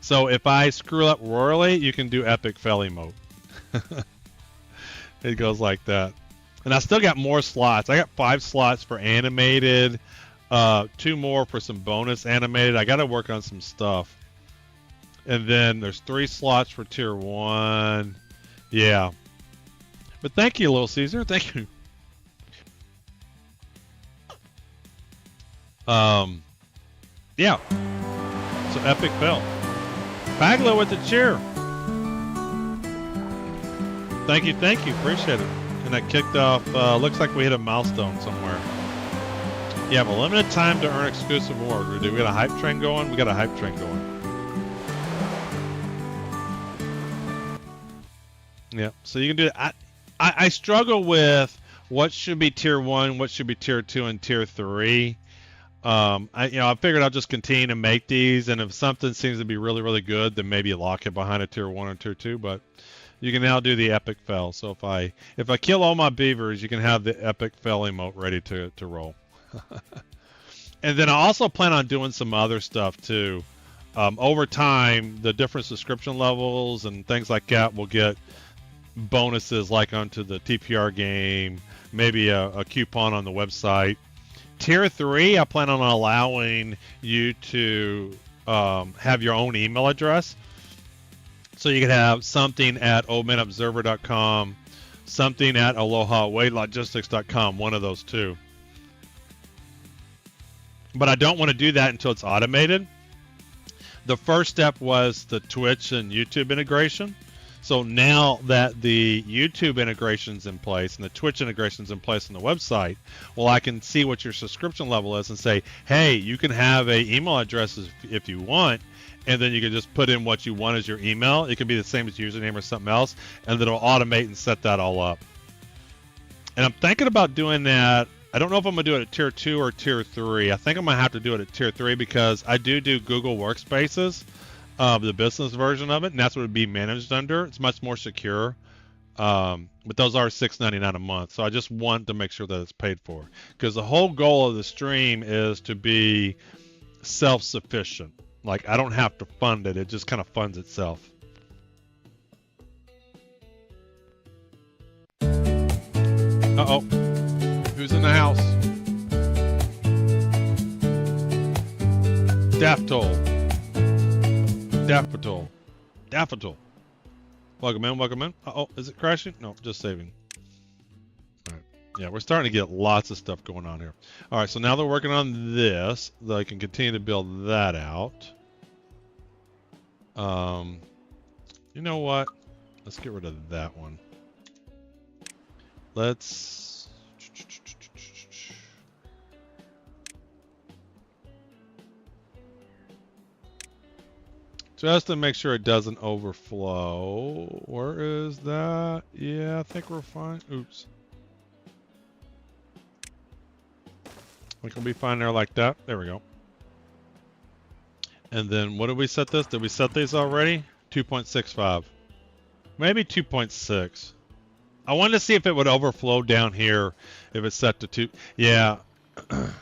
Speaker 1: So if I screw up royally, you can do epic fail emote. It goes like that. And I still got more slots. I got 5 slots for animated, 2 more for some bonus animated. I got to work on some stuff. And then there's 3 slots for tier 1. Yeah. But thank you, Little Caesar. Thank you. Yeah. So epic fail. Baglo with the cheer. Thank you, appreciate it. And that kicked off, looks like we hit a milestone somewhere. You have a limited time to earn exclusive awards. We got a hype train going? We got a hype train going. Yeah, so you can do that. I struggle with what should be tier 1, what should be tier 2, and tier 3. I figured I'll just continue to make these, and if something seems to be really, really good, then maybe lock it behind a tier 1 or tier 2, but you can now do the epic fail. So if I kill all my beavers, you can have the epic fail emote ready to roll. And then I also plan on doing some other stuff too. Over time, the different subscription levels and things like that will get bonuses like onto the TPR game, maybe a coupon on the website. Tier 3, I plan on allowing you to have your own email address. So you can have something at oldmanobserver.com, something at alohawadelogistics.com, one of those two. But I don't want to do that until it's automated. The first step was the Twitch and YouTube integration. So now that the YouTube integration's in place and the Twitch integration's in place on the website, well, I can see what your subscription level is and say, hey, you can have a email address if you want, and then you can just put in what you want as your email. It can be the same as username or something else, and then it'll automate and set that all up. And I'm thinking about doing that. I don't know if I'm going to do it at tier 2 or tier 3. I think I'm going to have to do it at tier 3 because I do Google Workspaces, the business version of it, and that's what it would be managed under. It's much more secure, but those are $6.99 a month. So I just want to make sure that it's paid for, because the whole goal of the stream is to be self-sufficient. Like, I don't have to fund it. It just kind of funds itself. Uh-oh. Who's in the house? Daffodil. Welcome in. Uh-oh, is it crashing? No, just saving. All right. Yeah, we're starting to get lots of stuff going on here. All right, so now they're working on this. They can continue to build that out. You know what? Let's get rid of that one. Let's... just to make sure it doesn't overflow. Where is that? Yeah, I think we're fine. Oops. We can be fine there like that. There we go. And then what did we set this? Did we set these already? 2.65. Maybe 2.6. I wanted to see if it would overflow down here if it's set to 2. Yeah. If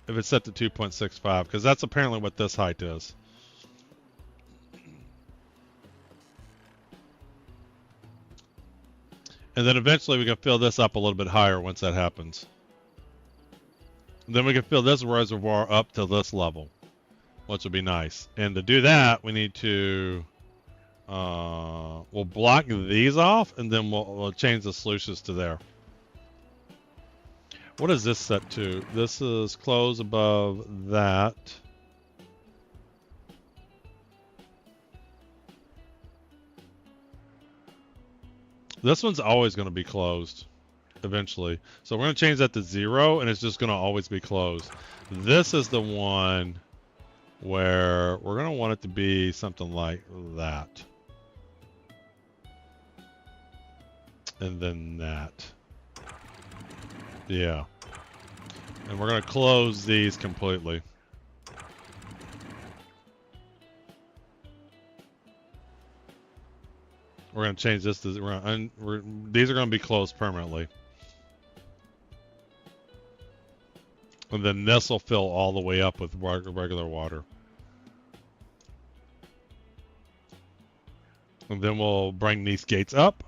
Speaker 1: it's set to 2.65, because that's apparently what this height is. And then eventually we can fill this up a little bit higher once that happens. And then we can fill this reservoir up to this level, which would be nice. And to do that, we need to we'll block these off, and then we'll change the sluices to there. What is this set to? This is close above that. This one's always going to be closed eventually. So we're going to change that to 0, and it's just going to always be closed. This is the one where we're going to want it to be something like that. And then that. Yeah. And we're going to close these completely. We're going to change this to, these are going to be closed permanently. And then this will fill all the way up with regular water. And then we'll bring these gates up.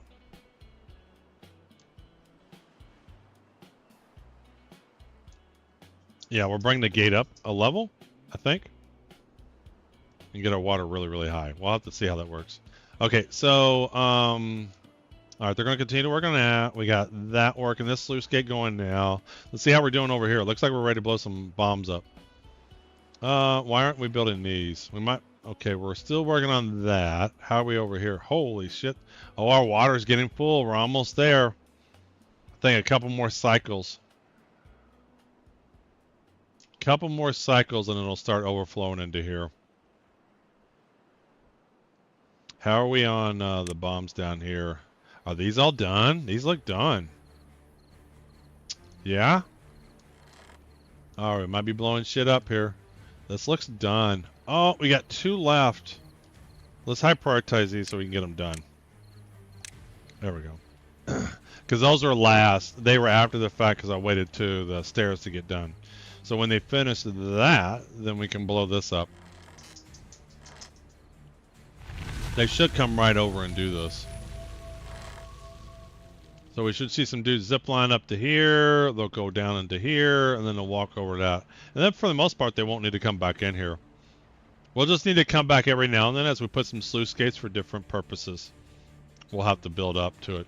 Speaker 1: Yeah, we'll bring the gate up a level, I think. And get our water really, really high. We'll have to see how that works. Okay, so, all right, they're going to continue to work on that. We got that working, this sluice gate going now. Let's see how we're doing over here. It looks like we're ready to blow some bombs up. Why aren't we building these? We might, okay, we're still working on that. How are we over here? Holy shit. Oh, our water's getting full. We're almost there. I think a couple more cycles. Couple more cycles and it'll start overflowing into here. How are we on the bombs down here? Are these all done? These look done. Yeah? Alright, we might be blowing shit up here. This looks done. Oh, we got 2 left. Let's high prioritize these so we can get them done. There we go. Because those are last. They were after the fact because I waited to the stairs to get done. So when they finish that, then we can blow this up. They should come right over and do this. So we should see some dudes zip line up to here, they'll go down into here, and then they'll walk over that. And then for the most part, they won't need to come back in here. We'll just need to come back every now and then as we put some sluice gates for different purposes. We'll have to build up to it.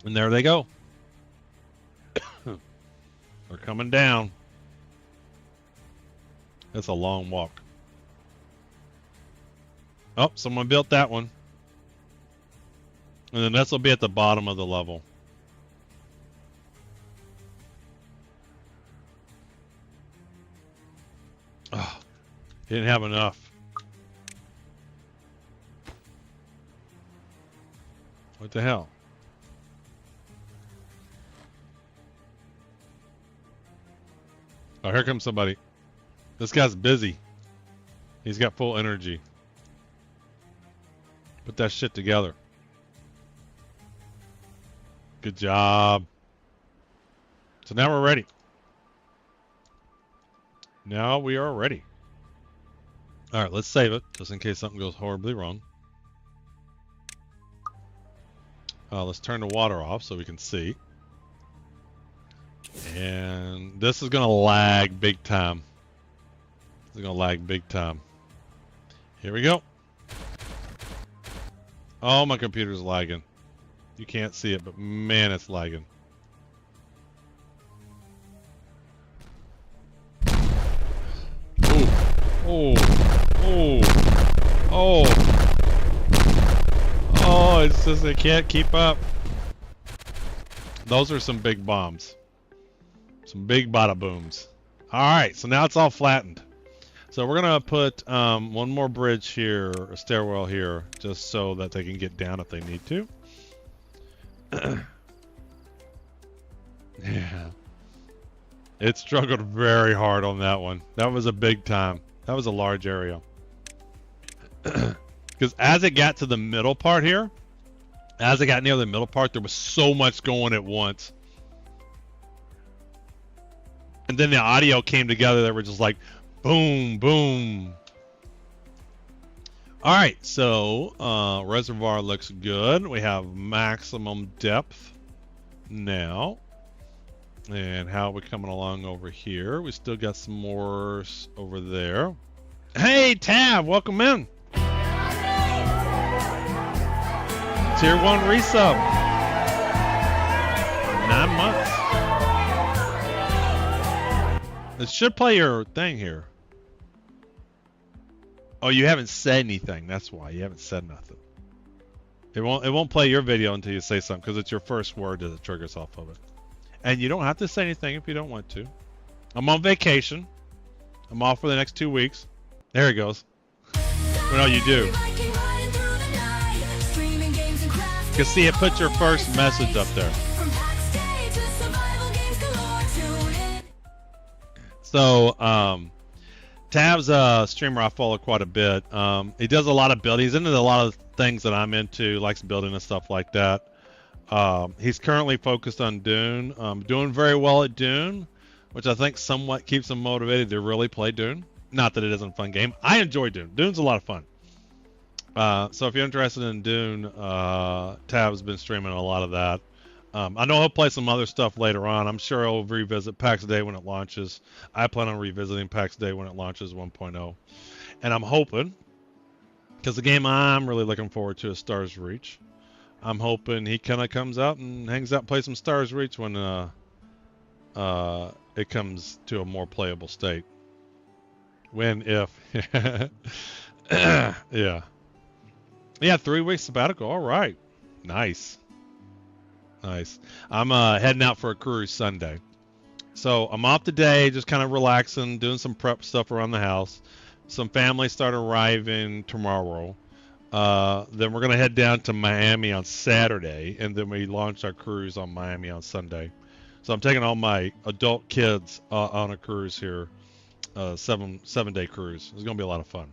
Speaker 1: And there they go. They're coming down. It's a long walk. Oh, someone built that one. And then this will be at the bottom of the level. Oh, didn't have enough. What the hell? Oh, here comes somebody. This guy's busy. He's got full energy. Put that shit together. Good job. So now we're ready. Now we are ready. Alright, let's save it, just in case something goes horribly wrong. Let's turn the water off so we can see. And this is going to lag big time. This is going to lag big time. Here we go. Oh, my computer's lagging. You can't see it, but man, it's lagging. Oh, oh, oh, oh, it's just, it can't keep up. Those are some big bombs. Some big bada booms. Alright, so now it's all flattened. So we're going to put one more bridge here, a stairwell here, just so that they can get down if they need to. Yeah. It struggled very hard on that one. That was a big time. That was a large area. Because as it got to the middle part here, as it got near the middle part, there was so much going at once. And then the audio came together. They were just like, boom, boom. All right, so reservoir looks good. We have maximum depth now. And how are we coming along over here? We still got some more over there. Hey, Tab, welcome in. Tier 1 resub. 9 months. It should play your thing here. Oh, you haven't said anything. That's why you haven't said nothing. It won't play your video until you say something because it's your first word that it triggers off of it. And you don't have to say anything if you don't want to. I'm on vacation. I'm off for the next 2 weeks. There it goes. Well, no, you do. You can see it put your first message up there. So, Tab's a streamer I follow quite a bit. He does a lot of building. He's into a lot of things that I'm into, likes building and stuff like that. He's currently focused on Dune. Doing very well at Dune, which I think somewhat keeps him motivated to really play Dune. Not that it isn't a fun game. I enjoy Dune. Dune's a lot of fun. So if you're interested in Dune, Tab's been streaming a lot of that. I know he'll play some other stuff later on. I'm sure he'll revisit PAX Day when it launches. I plan on revisiting PAX Day when it launches 1.0. And I'm hoping, because the game I'm really looking forward to is Stars Reach. I'm hoping he kind of comes out and hangs out and plays some Stars Reach when it comes to a more playable state. When, if. Yeah. Yeah, 3 weeks sabbatical. All right. Nice. Nice. I'm heading out for a cruise Sunday. So I'm off today, just kind of relaxing, doing some prep stuff around the house. Some family start arriving tomorrow. Then we're going to head down to Miami on Saturday, and then we launch our cruise on Miami on Sunday. So I'm taking all my adult kids on a cruise here, 7-day cruise. It's going to be a lot of fun.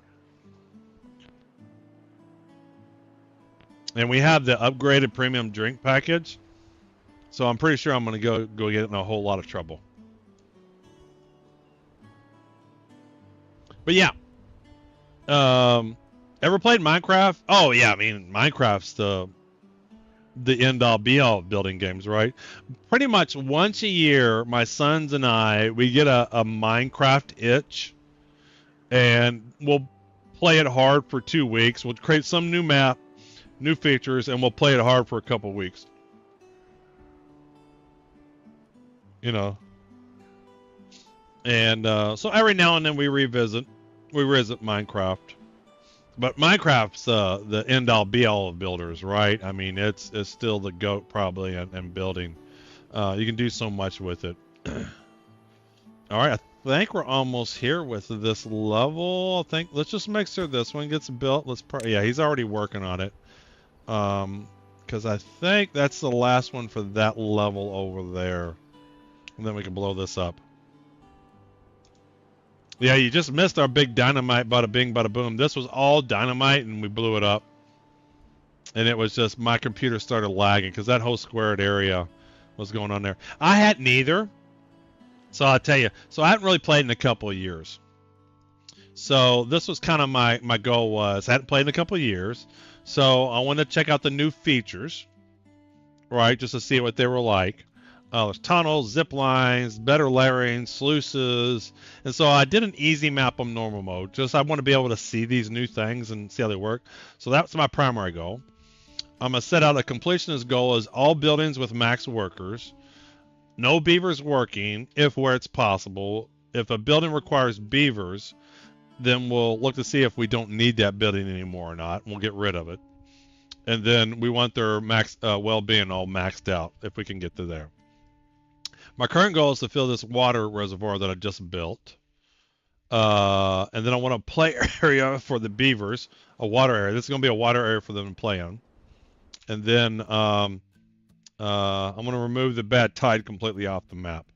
Speaker 1: And we have the upgraded premium drink package. So I'm pretty sure I'm going to go get in a whole lot of trouble. But yeah. Ever played Minecraft? Oh yeah, I mean Minecraft's the end all be all of building games, right? Pretty much once a year, my sons and I, we get a Minecraft itch, and we'll play it hard for 2 weeks. We'll create some new map, new features, and we'll play it hard for a couple weeks. You know. And so every now and then we revisit Minecraft. But Minecraft's the end-all be-all of builders, right? I mean, it's still the GOAT probably in building. You can do so much with it. All right, I think we're almost here with this level. Let's just make sure this one gets built. Yeah, he's already working on it. Because I think that's the last one for that level over there. And then we can blow this up. Yeah, you just missed our big dynamite, bada bing, bada boom. This was all dynamite, and we blew it up. And it was just, my computer started lagging, because that whole squared area was going on there. I hadn't either. So I'll tell you. So I hadn't really played in a couple of years. So this was kind of my goal was, I hadn't played in a couple of years. So I wanted to check out the new features, right, just to see what they were like. There's tunnels, zip lines, better layering, sluices. And so I did an easy map on normal mode. Just I want to be able to see these new things and see how they work. So that's my primary goal. I'm going to set out a completionist goal as all buildings with max workers. No beavers working if where it's possible. If a building requires beavers, then we'll look to see if we don't need that building anymore or not. We'll get rid of it. And then we want their max well-being all maxed out if we can get to there. My current goal is to fill this water reservoir that I just built. And then I want a play area for the beavers, a water area. This is going to be a water area for them to play on. And then I'm going to remove the bad tide completely off the map.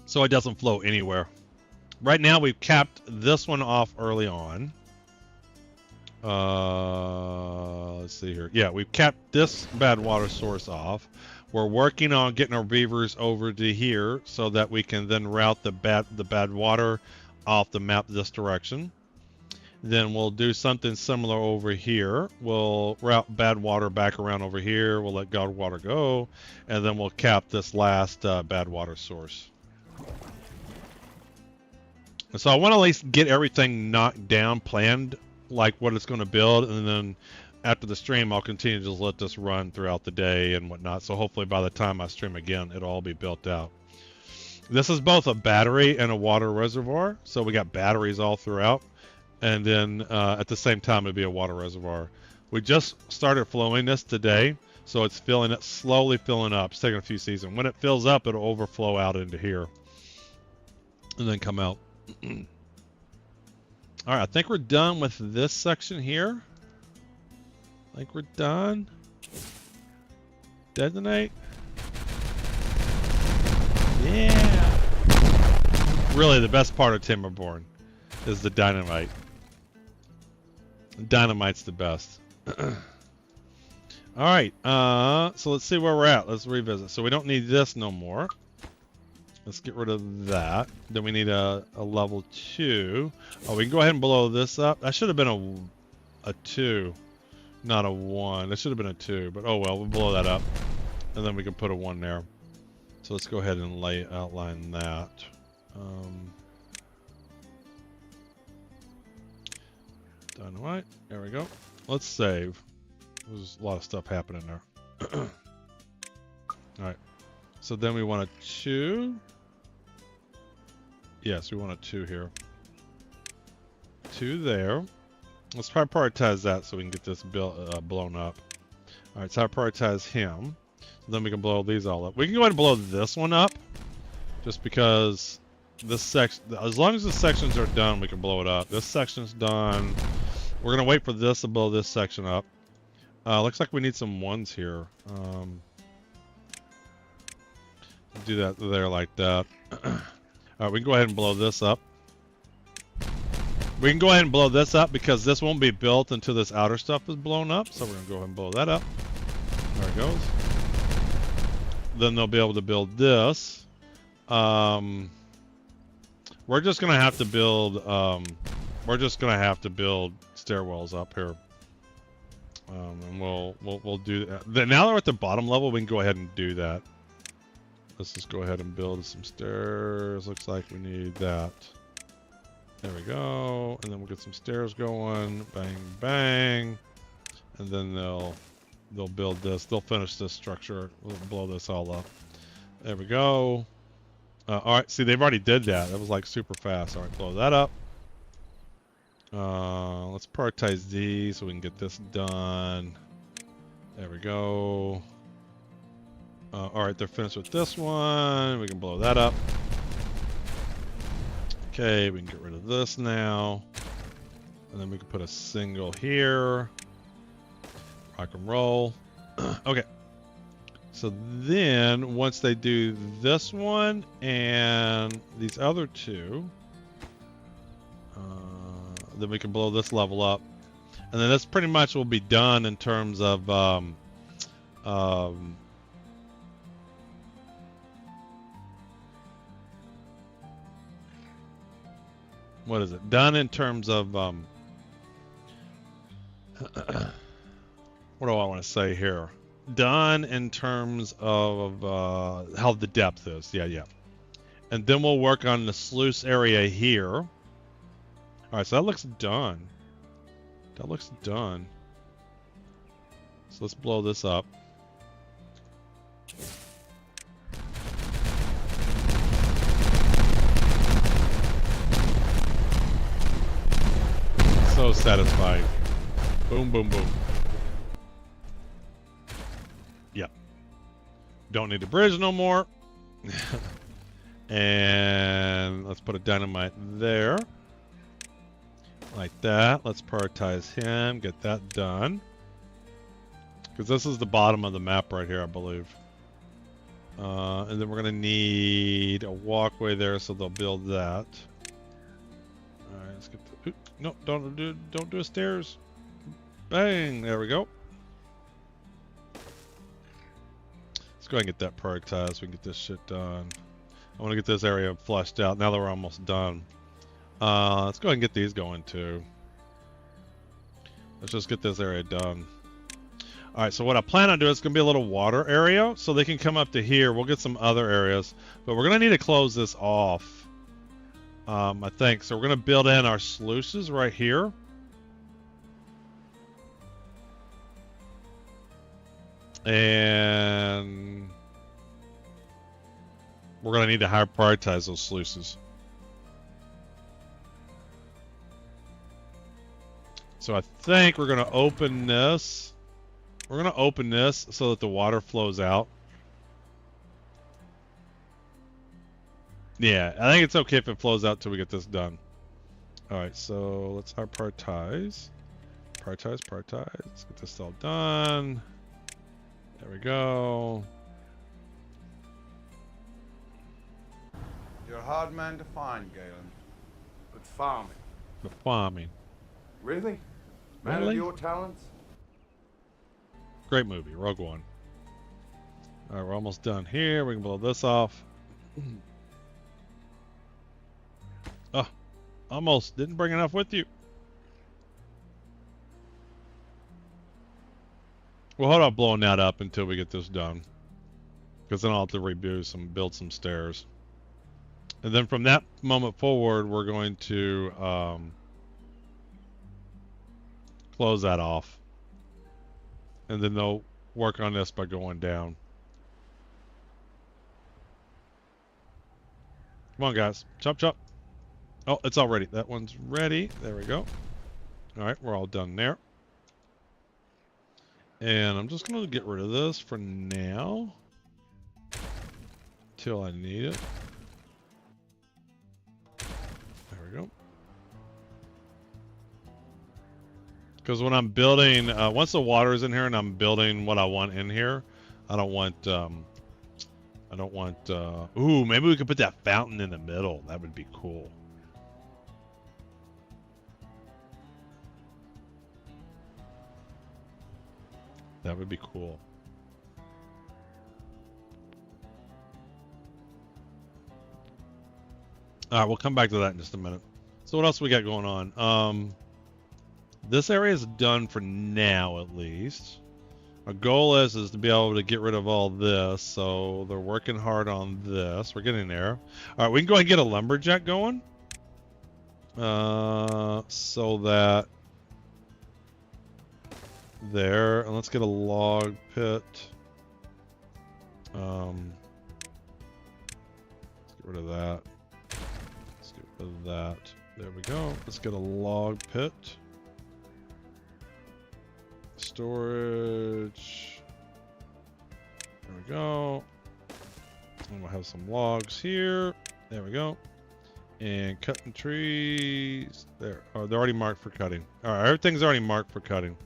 Speaker 1: So it doesn't flow anywhere. Right now we've capped this one off early on. Let's see here. Yeah, we've capped this bad water source off. We're working on getting our beavers over to here so that we can then route the bad water off the map this direction. Then we'll do something similar over here. We'll route bad water back around over here. We'll let good water go. And then we'll cap this last bad water source. And so I want to at least get everything knocked down, planned, like what it's going to build. And then after the stream, I'll continue to just let this run throughout the day and whatnot. So hopefully by the time I stream again, it'll all be built out. This is both a battery and a water reservoir. So we got batteries all throughout. And then at the same time, it'll be a water reservoir. We just started flowing this today. So it's filling it, slowly filling up. It's taking a few seasons. When it fills up, it'll overflow out into here. And then come out. All right, I think we're done with this section here. I think we're done. Detonate. Yeah. Really, the best part of Timberborn is the dynamite. Dynamite's the best. All right, so let's see where we're at. Let's revisit. So we don't need this no more. Let's get rid of that. Then we need a level 2. Oh, we can go ahead and blow this up. That should have been a 2, not a 1. That should have been a 2, but oh well, we'll blow that up. And then we can put a 1 there. So let's go ahead and outline that. Dynamite. There we go. Let's save. There's a lot of stuff happening there. Alright. So then we want a 2. Yes, we want a 2 here. 2 there. Let's prioritize that so we can get this blown up. Alright, so I prioritize him. Then we can blow these all up. We can go ahead and blow this one up. Just because this section, as long as the sections are done, we can blow it up. This section's done. We're going to wait for this to blow this section up. Looks like we need some 1s here. Do that there like that. Alright, we can go ahead and blow this up. We can go ahead and blow this up because this won't be built until this outer stuff is blown up. So we're going to go ahead and blow that up. There it goes. Then they'll be able to build this. We're just going to have to build stairwells up here. And we'll do that. Now that we're at the bottom level, we can go ahead and do that. Let's just go ahead and build some stairs. Looks like we need that. There we go. And then we'll get some stairs going. Bang, bang. And then they'll build this. They'll finish this structure. We'll blow this all up. There we go. All right. See, they've already did that. That was like super fast. All right, blow that up. Let's prioritize these so we can get this done. There we go. All right, they're finished with this one. We can blow that up. Okay, we can get rid of this now. And then we can put a single here. Rock and roll. Okay. So then, once they do this one and these other 2, then we can blow this level up. And then this pretty much will be done in terms of what is it? Done in terms of what do I want to say here? Done in terms of how the depth is. Yeah. And then we'll work on the sluice area here. All right, so that looks done. That looks done. So let's blow this up. So satisfying. Boom, boom, boom. Yep. Don't need the bridge no more. And let's put a dynamite there. Like that. Let's prioritize him. Get that done. Because this is the bottom of the map right here, I believe. And then we're going to need a walkway there, so they'll build that. Alright, let's get the... No, don't do a stairs. Bang! There we go. Let's go ahead and get that prioritized so we can get this shit done. I want to get this area flushed out now that we're almost done. Let's go ahead and get these going too. Let's just get this area done. All right, so what I plan on doing is going to be a little water area, so they can come up to here. We'll get some other areas, but we're going to need to close this off, I think. So we're going to build in our sluices right here. And we're going to need to prioritize those sluices. So I think we're going to open this. We're going to open this so that the water flows out. Yeah, I think it's okay if it flows out till we get this done. All right, so let's prioritize. Prioritize. Let's get this all done. There we go.
Speaker 8: You're a hard man to find, Galen. But farming.
Speaker 1: The farming.
Speaker 8: Really? Man
Speaker 1: Really?
Speaker 8: of your talents?
Speaker 1: Great movie, Rogue One. All right, we're almost done here. We can blow this off. Oh, almost didn't bring enough with you. Well, hold on blowing that up until we get this done, because then I'll have to build some stairs. And then from that moment forward, we're going to close that off. And then they'll work on this by going down. Come on, guys. Chop, chop. Oh, it's all ready. That one's ready. There we go. All right, we're all done there. And I'm just going to get rid of this for now. Till I need it. There we go. Because when I'm building, once the water is in here and I'm building what I want in here, I don't want, ooh, maybe we could put that fountain in the middle. That would be cool. That would be cool. All right, we'll come back to that in just a minute. So what else we got going on? This area is done for now, at least. Our goal is to be able to get rid of all this, so they're working hard on this. We're getting there. All right, we can go ahead and get a lumberjack going. So that there, and let's get a log pit. Let's get rid of that. Let's get rid of that. There we go. Let's get a log pit. Storage. There we go. And we'll have some logs here. There we go. And cutting trees. There. Oh, they're already marked for cutting. All right, everything's already marked for cutting.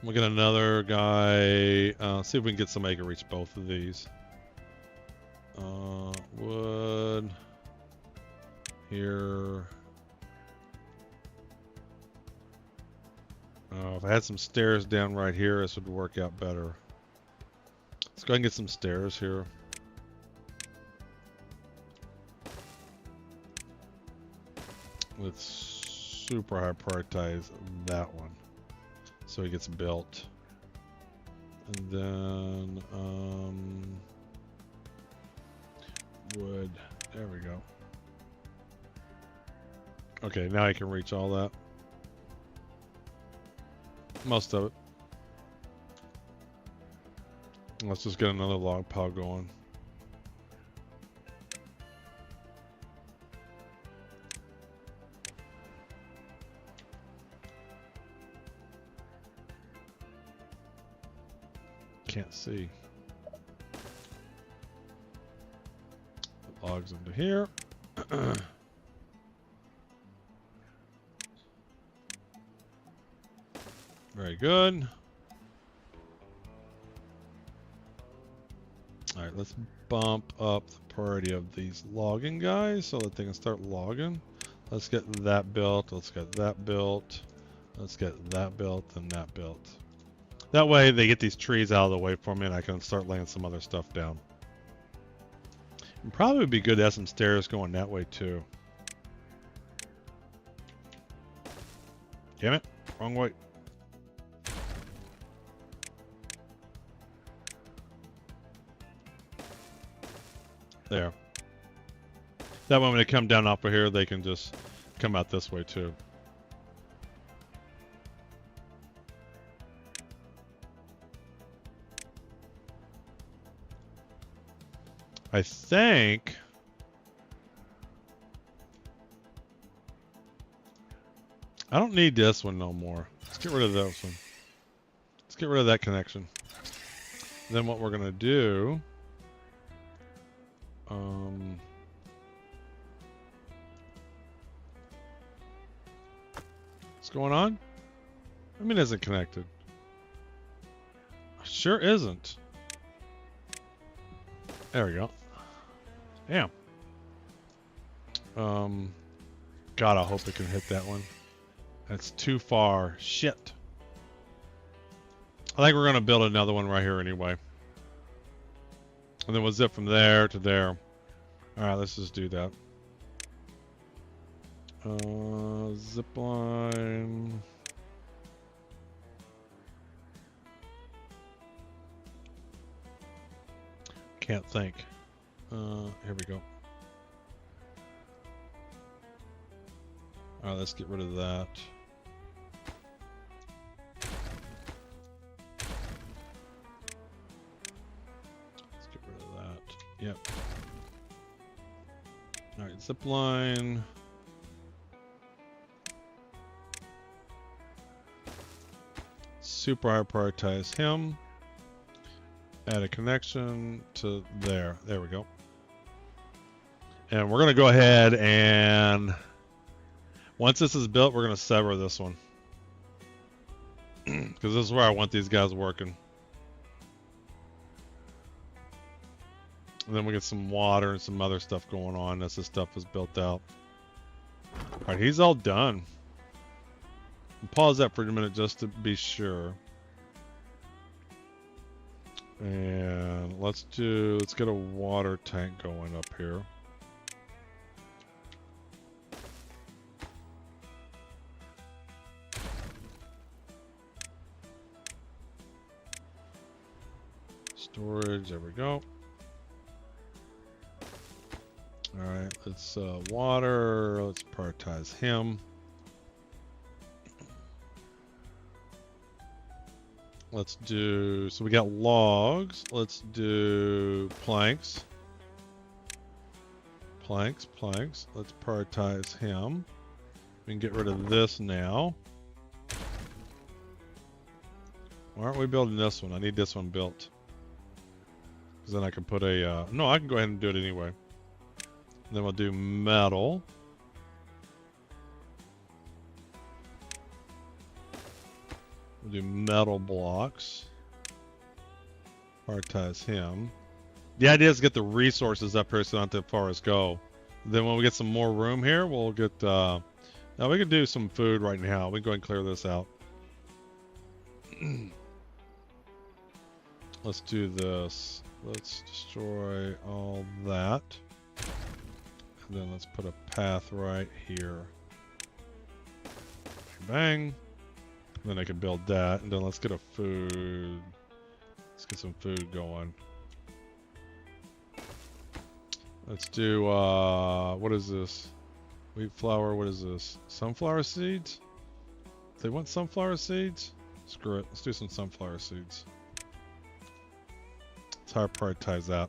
Speaker 1: We'll get another guy. See if we can get somebody to reach both of these. Wood. Here. If I had some stairs down right here, this would work out better. Let's go ahead and get some stairs here. Let's super high prioritize that one so it gets built. And then wood. There we go. Okay, now I can reach all that. Most of it. Let's just get another log pile going. Can't see. Put logs into here. Very good. All right, let's bump up the priority of these logging guys so that they can start logging. Let's get that built. Let's get that built. Let's get that built and that built. That way they get these trees out of the way for me and I can start laying some other stuff down. And probably would be good to have some stairs going that way too. Damn it. Wrong way. There. That way when they come down off of here, they can just come out this way too. I think I don't need this one no more. Let's get rid of this one. Let's get rid of that connection. Then what we're gonna do, what's going on? I mean, isn't connected. Sure isn't. There we go. Damn. God, I hope it can hit that one. That's too far. Shit. I think we're gonna build another one right here anyway. And then we'll zip from there to there. Alright, let's just do that. Zip line. Can't think. Here we go. Alright, let's get rid of that. Let's get rid of that. Yep. Alright, zip line. Super high prioritize him. Add a connection to there. There we go. And we're going to go ahead and once this is built, we're going to sever this one. Because this is where I want these guys working. And then we get some water and some other stuff going on as this stuff is built out. Alright, he's all done. Pause that for a minute just to be sure. And let's get a water tank going up here. Storage, there we go. Alright, let's water, let's prioritize him. Let's do, so we got logs, let's do planks. Planks, let's prioritize him. We can get rid of this now. Why aren't we building this one? I need this one built. Because then I can put a, no, I can go ahead and do it anyway. And then we'll do metal. We'll do metal blocks. Prioritize him. The idea is to get the resources up here so not too far as go. Then when we get some more room here, we'll get, now we can do some food right now. We can go ahead and clear this out. Let's do this. Let's destroy all that. And then let's put a path right here. Bang. And then I can build that. And then let's get a food. Let's get some food going. Let's do, what is this? Wheat flour, what is this? Sunflower seeds? They want sunflower seeds? Screw it. Let's do some sunflower seeds. Let's hard prioritize that.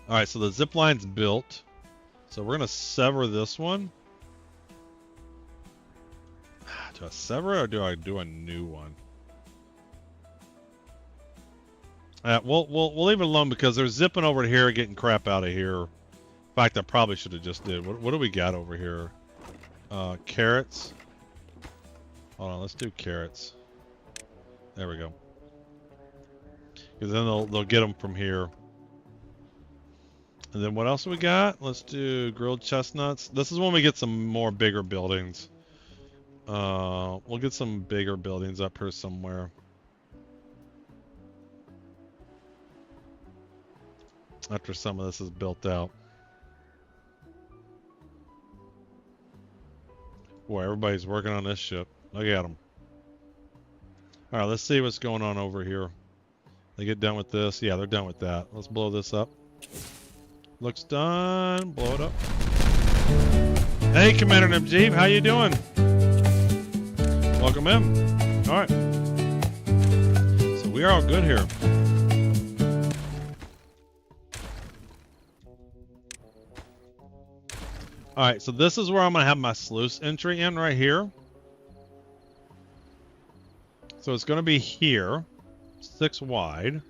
Speaker 1: Alright, so the zip line's built. So we're going to sever this one. Do I sever it or do I do a new one? We'll leave it alone because they're zipping over here, getting crap out of here. In fact, I probably should have just did. What do we got over here? Carrots. Hold on, let's do carrots. There we go. Because then they'll get them from here. And then what else we got? Let's do grilled chestnuts. This is when we get some more bigger buildings. We'll get some bigger buildings up here somewhere. After some of this is built out. Boy, everybody's working on this ship. Look at them. All right, let's see what's going on over here. They get done with this. Yeah, they're done with that. Let's blow this up. Looks done. Blow it up. Hey, Commander Najib, how you doing? Welcome in. All right. So we are all good here. All right, so this is where I'm going to have my sluice entry in right here. So it's going to be here, 6 wide.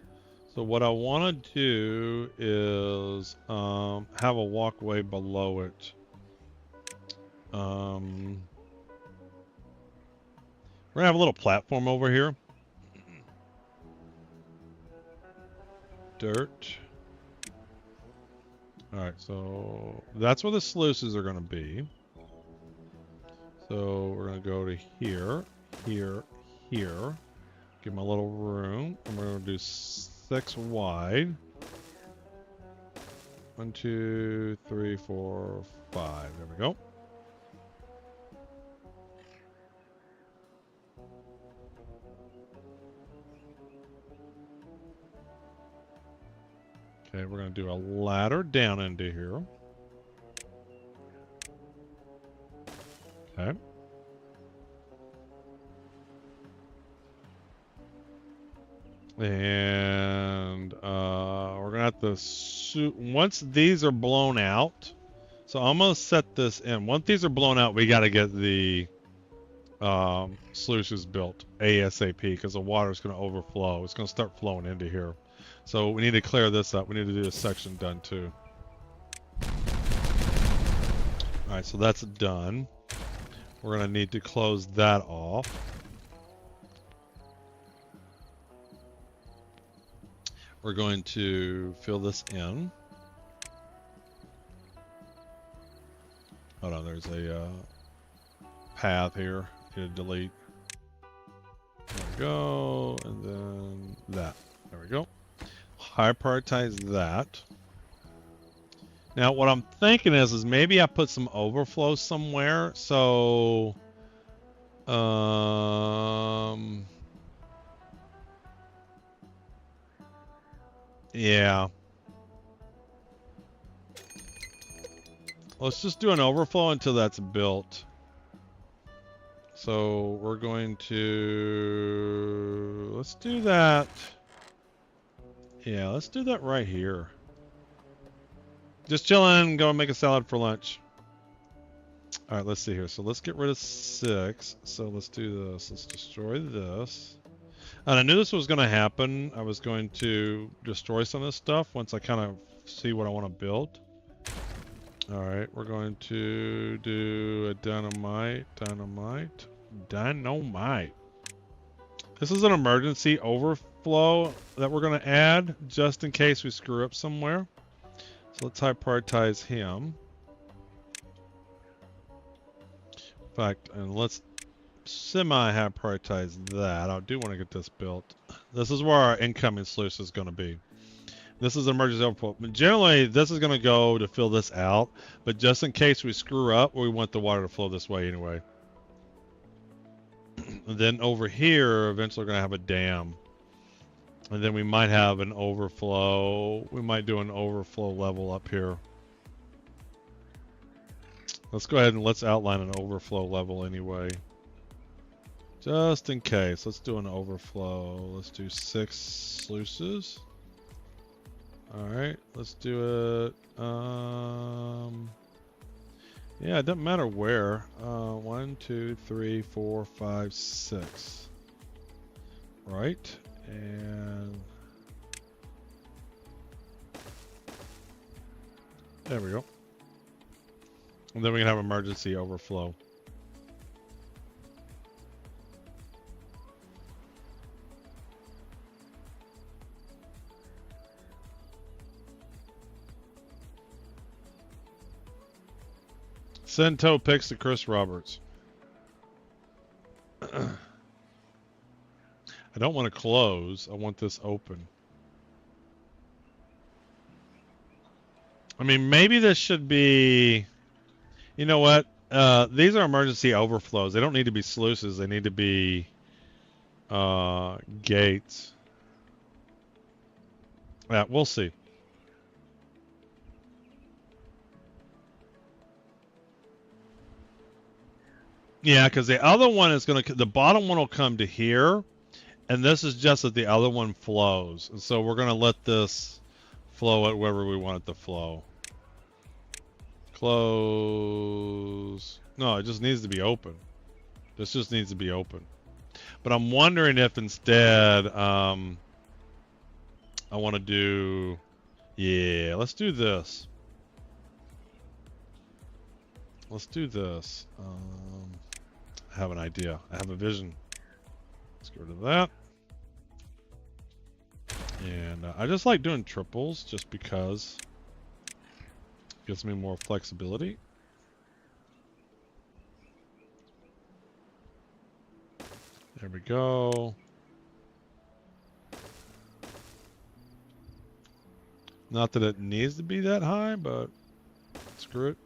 Speaker 1: So what I want to do is have a walkway below it. We're going to have a little platform over here. Dirt. Alright, so that's where the sluices are going to be. So we're going to go to here, here, here. Give them a little room. And we're going to do 6 wide. 1, 2, 3, 4, 5. There we go. Okay, we're going to do a ladder down into here. Okay. And we're going to have to, once these are blown out, so I'm going to set this in. Once these are blown out, we got to get the sluices built ASAP because the water is going to overflow. It's going to start flowing into here. So we need to clear this up. We need to do this section done too. Alright, so that's done. We're going to need to close that off. We're going to fill this in. Hold on, there's a path here. Need to delete. There we go. And then that. There we go. High prioritize that. Now what I'm thinking is maybe I put some overflow somewhere. So yeah. Let's just do an overflow until that's built. So we're going to, let's do that. Yeah, let's do that right here. Just chilling, go and make a salad for lunch. All right, let's see here. So let's get rid of 6. So let's do this. Let's destroy this. And I knew this was going to happen. I was going to destroy some of this stuff once I kind of see what I want to build. All right, we're going to do a dynamite. This is an emergency overflow that we're going to add just in case we screw up somewhere. So let's high prioritize him. In fact, and let's semi-high prioritize that. I do want to get this built. This is where our incoming sluice is going to be. This is an emergency overflow. Generally, this is going to go to fill this out, but just in case we screw up, we want the water to flow this way anyway. And then over here, eventually we're going to have a dam. And then we might have an overflow. We might do an overflow level up here. Let's go ahead and let's outline an overflow level anyway. Just in case. Let's do an overflow. Let's do 6 sluices. Alright, let's do it. Yeah, it doesn't matter where. 1, 2, 3, 4, 5, 6. Right, and there we go. And then we can have emergency overflow. Send toe pics to Chris Roberts. I don't want to close. I want this open. I mean, maybe this should be... You know what? These are emergency overflows. They don't need to be sluices. They need to be gates. Yeah, we'll see. Yeah, because the other one is going to, the bottom one will come to here, and this is just that the other one flows. And so we're going to let this flow at wherever we want it to flow. Close. No, it just needs to be open. This just needs to be open. But I'm wondering if instead, I want to do, yeah, let's do this. Let's do this. I have an idea. I have a vision. Let's get rid of that. And I just like doing triples just because it gives me more flexibility. There we go. Not that it needs to be that high, but screw it.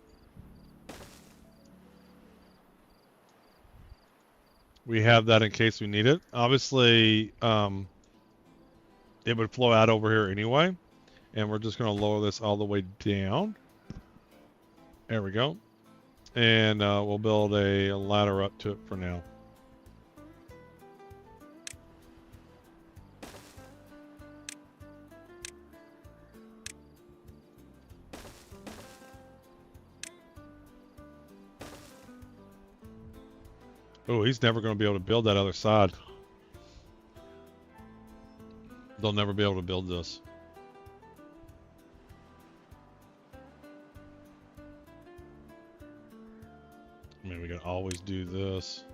Speaker 1: We have that in case we need it. Obviously, it would flow out over here anyway. And we're just going to lower this all the way down. There we go. And we'll build a ladder up to it for now. Oh, he's never going to be able to build that other side. They'll never be able to build this. I mean, we can always do this.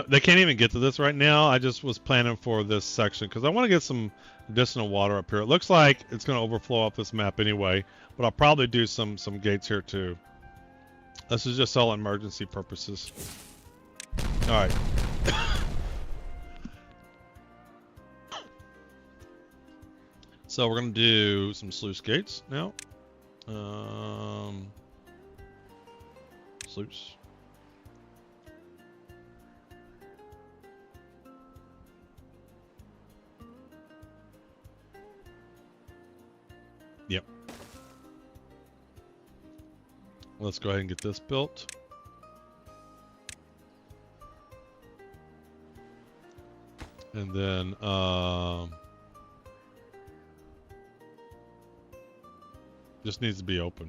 Speaker 1: They can't even get to this right now. I just was planning for this section because I want to get some additional water up here. It looks like it's going to overflow off this map anyway, but I'll probably do some gates here too. This is just all emergency purposes. All right. So we're going to do some sluice gates now. Sluice. Yep. Let's go ahead and get this built. And then just needs to be open.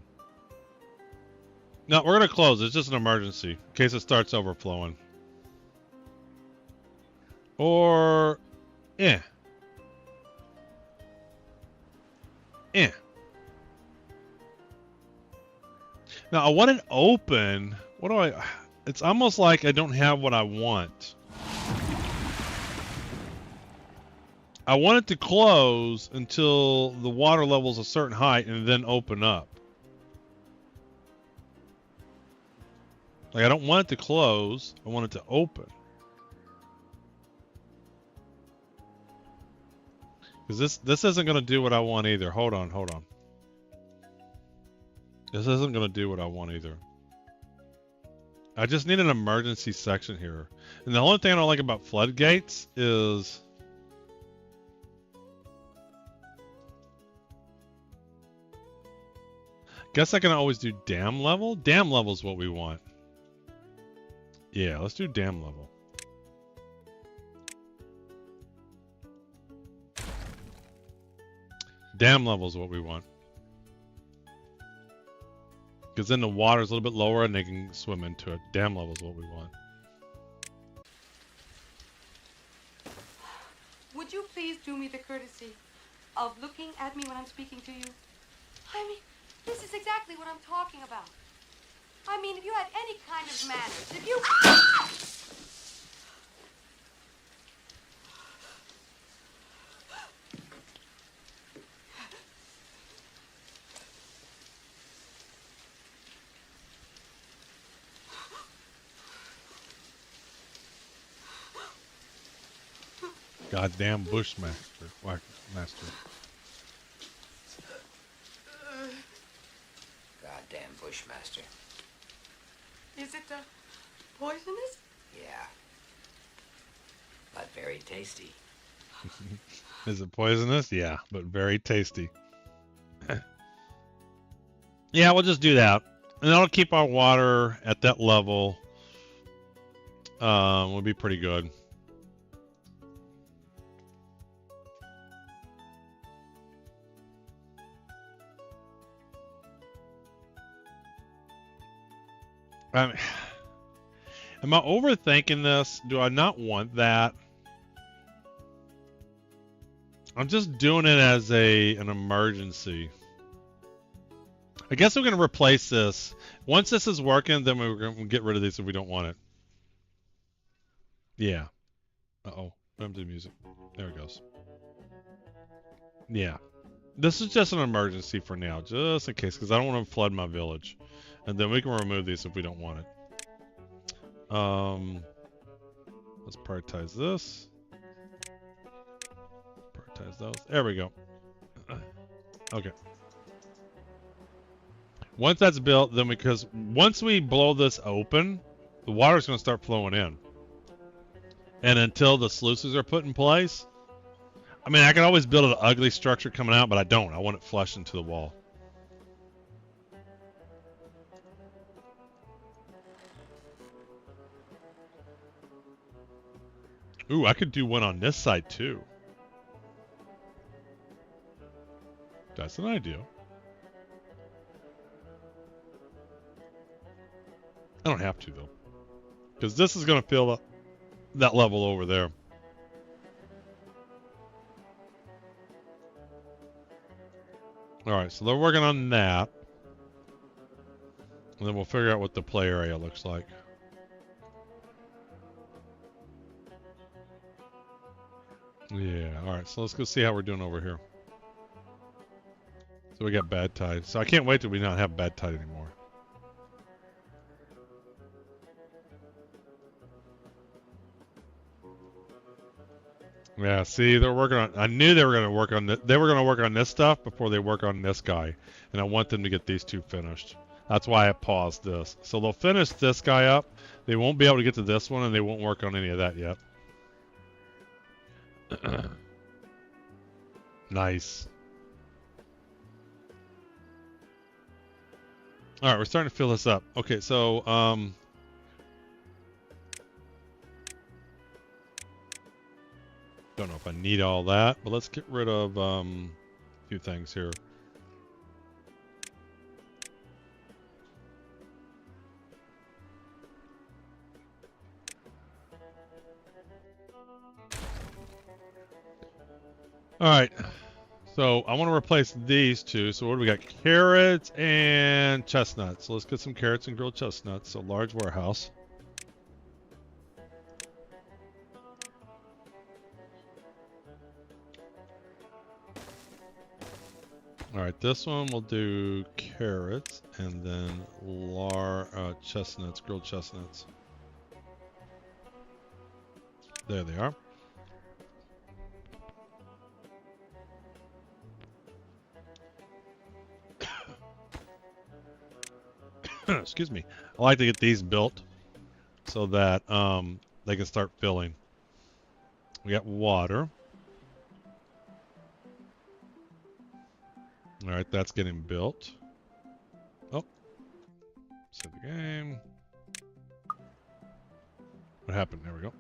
Speaker 1: No, we're gonna close. It's just an emergency in case it starts overflowing. Or yeah. Yeah. Now I want it open. What do I? It's almost like I don't have what I want. I want it to close until the water level's a certain height and then open up. Like I don't want it to close. I want it to open. Because this isn't going to do what I want either. Hold on. This isn't going to do what I want either. I just need an emergency section here. And the only thing I don't like about floodgates is... Guess I can always do dam level. Dam level is what we want. Yeah, let's do dam level. Dam level is what we want. Because then the water is a little bit lower and they can swim into it. Dam level is what we want.
Speaker 9: Would you please do me the courtesy of looking at me when I'm speaking to you? I mean, this is exactly what I'm talking about. I mean, if you had any kind of manners, if you...
Speaker 1: Goddamn Bushmaster. Master.
Speaker 3: Goddamn Bushmaster.
Speaker 9: Is it poisonous?
Speaker 3: Yeah. But very tasty.
Speaker 1: Is it poisonous? Yeah, but very tasty. Yeah, we'll just do that. And that'll keep our water at that level. Will be pretty good. Am I overthinking this? Do I not want that? I'm just doing it as an emergency. I guess we're going to replace this. Once this is working, then we're going to get rid of these if we don't want it. Yeah. Uh-oh. Remember the music. There it goes. Yeah. This is just an emergency for now, just in case, because I don't want to flood my village. And then we can remove these if we don't want it. Let's prioritize this. Prioritize those. There we go. Okay. Once that's built, then because once we blow this open, the water's going to start flowing in. And until the sluices are put in place, I mean, I can always build an ugly structure coming out, but I don't. I want it flush into the wall. Ooh, I could do one on this side too. That's an idea. I don't have to though, because this is going to fill up that level over there. All right, so they're working on that, and then we'll figure out what the play area looks like. Yeah, all right, so let's go see how we're doing over here. So we got bad tide. So I can't wait till we not have bad tide anymore. Yeah, see, they're working on. I knew they were going to work on this. They were going to work on this stuff before they work on this guy, and I want them to get these two finished. That's why I paused this. So they'll finish this guy up. They won't be able to get to this one, and they won't work on any of that yet. Nice. All right, we're starting to fill this up. Okay, so don't know if I need all that, but let's get rid of a few things here. All right, so I want to replace these two. So what do we got? Carrots and chestnuts. So let's get some carrots and grilled chestnuts. So large warehouse. All right, this one we'll do carrots and then chestnuts, grilled chestnuts. There they are. Excuse me. I like to get these built so that they can start filling. We got water. All right, that's getting built. Oh, save the game. What happened? There we go.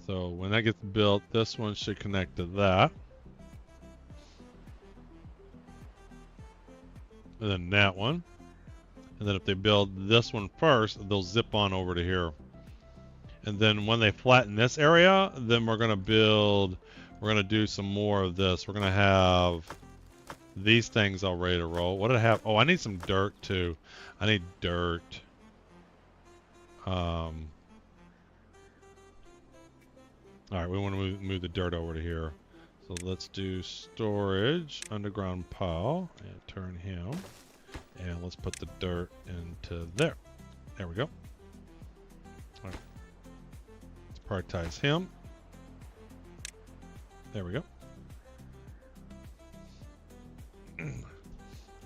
Speaker 1: So when that gets built, this one should connect to that. And then that one. And then if they build this one first, they'll zip on over to here. And then when they flatten this area, then we're going to do some more of this. We're going to have these things all ready to roll. What did I have? Oh, I need some dirt too. I need dirt. All right, we want to move the dirt over to here. So let's do storage, underground pile, and turn him. And let's put the dirt into there. There we go. All right. Prioritize him. There we go.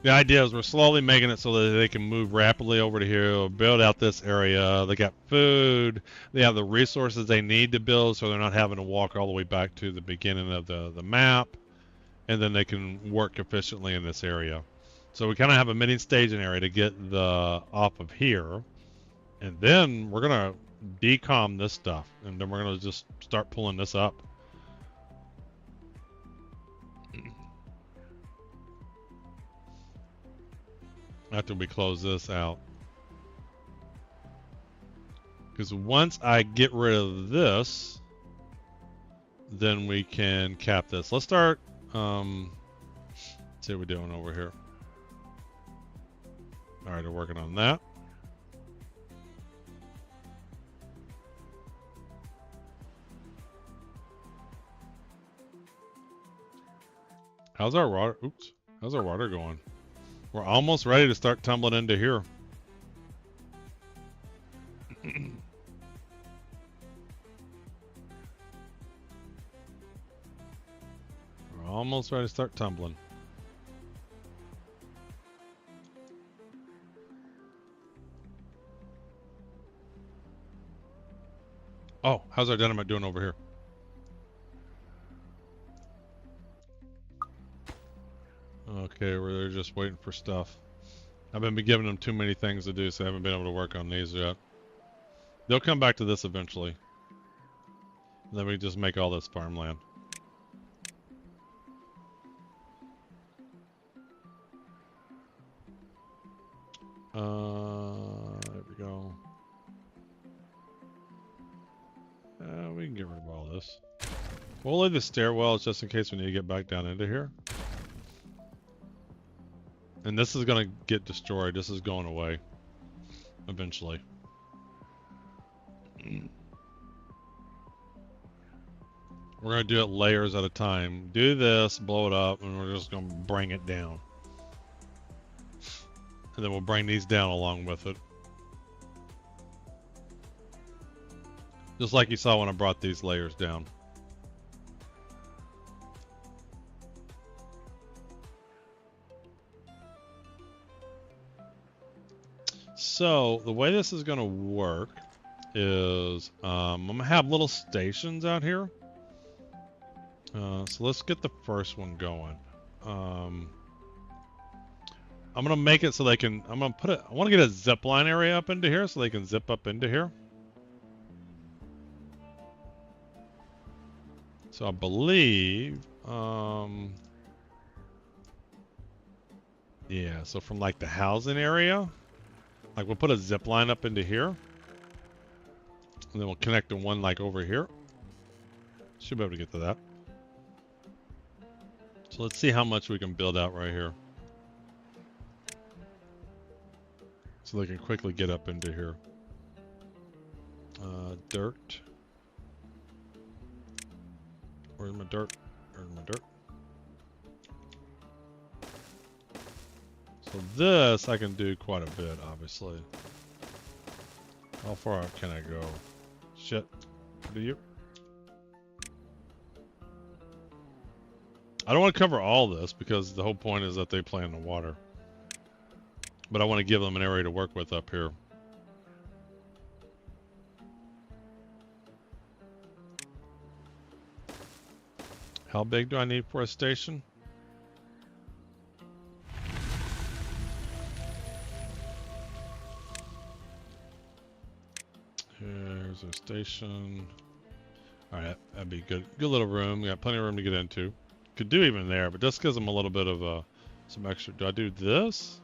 Speaker 1: The idea is we're slowly making it so that they can move rapidly over to here, build out this area. They got food. They have the resources they need to build, so they're not having to walk all the way back to the beginning of the map. And then they can work efficiently in this area. So we kind of have a mini staging area to get the off of here. And then we're going to decom this stuff. And then we're going to just start pulling this up. After we close this out. Because once I get rid of this, then we can cap this. Let's start, let's see what we're doing over here. All right, we're working on that. How's our water? Oops. How's our water going? We're almost ready to start tumbling into here. We're almost ready to start tumbling. Oh, how's our dynamite doing over here? Okay, they're just waiting for stuff. I've been giving them too many things to do, so I haven't been able to work on these yet. They'll come back to this eventually. And then we just make all this farmland. There we go. We can get rid of all this. We'll leave the stairwells just in case we need to get back down into here. And this is going to get destroyed. This is going away eventually. We're going to do it layers at a time. Do this, blow it up, and we're just going to bring it down. And then we'll bring these down along with it. Just like you saw when I brought these layers down. So the way this is going to work is I'm going to have little stations out here. So let's get the first one going. I'm going to make it so they can, I'm going to put it, I want to get a zip line area up into here so they can zip up into here. So I believe, yeah, so from like the housing area, like we'll put a zip line up into here. And then we'll connect to one like over here. Should be able to get to that. So let's see how much we can build out right here. So they can quickly get up into here. Dirt. Where's my dirt? Where's my dirt? So this I can do quite a bit, obviously. How far up can I go? Shit. Do you? I don't want to cover all this because the whole point is that they play in the water. But I want to give them an area to work with up here. How big do I need for a station? Here's a station. Alright, that'd be good. Good little room. We got plenty of room to get into. Could do even there, but just gives them a little bit of some extra. Do I do this?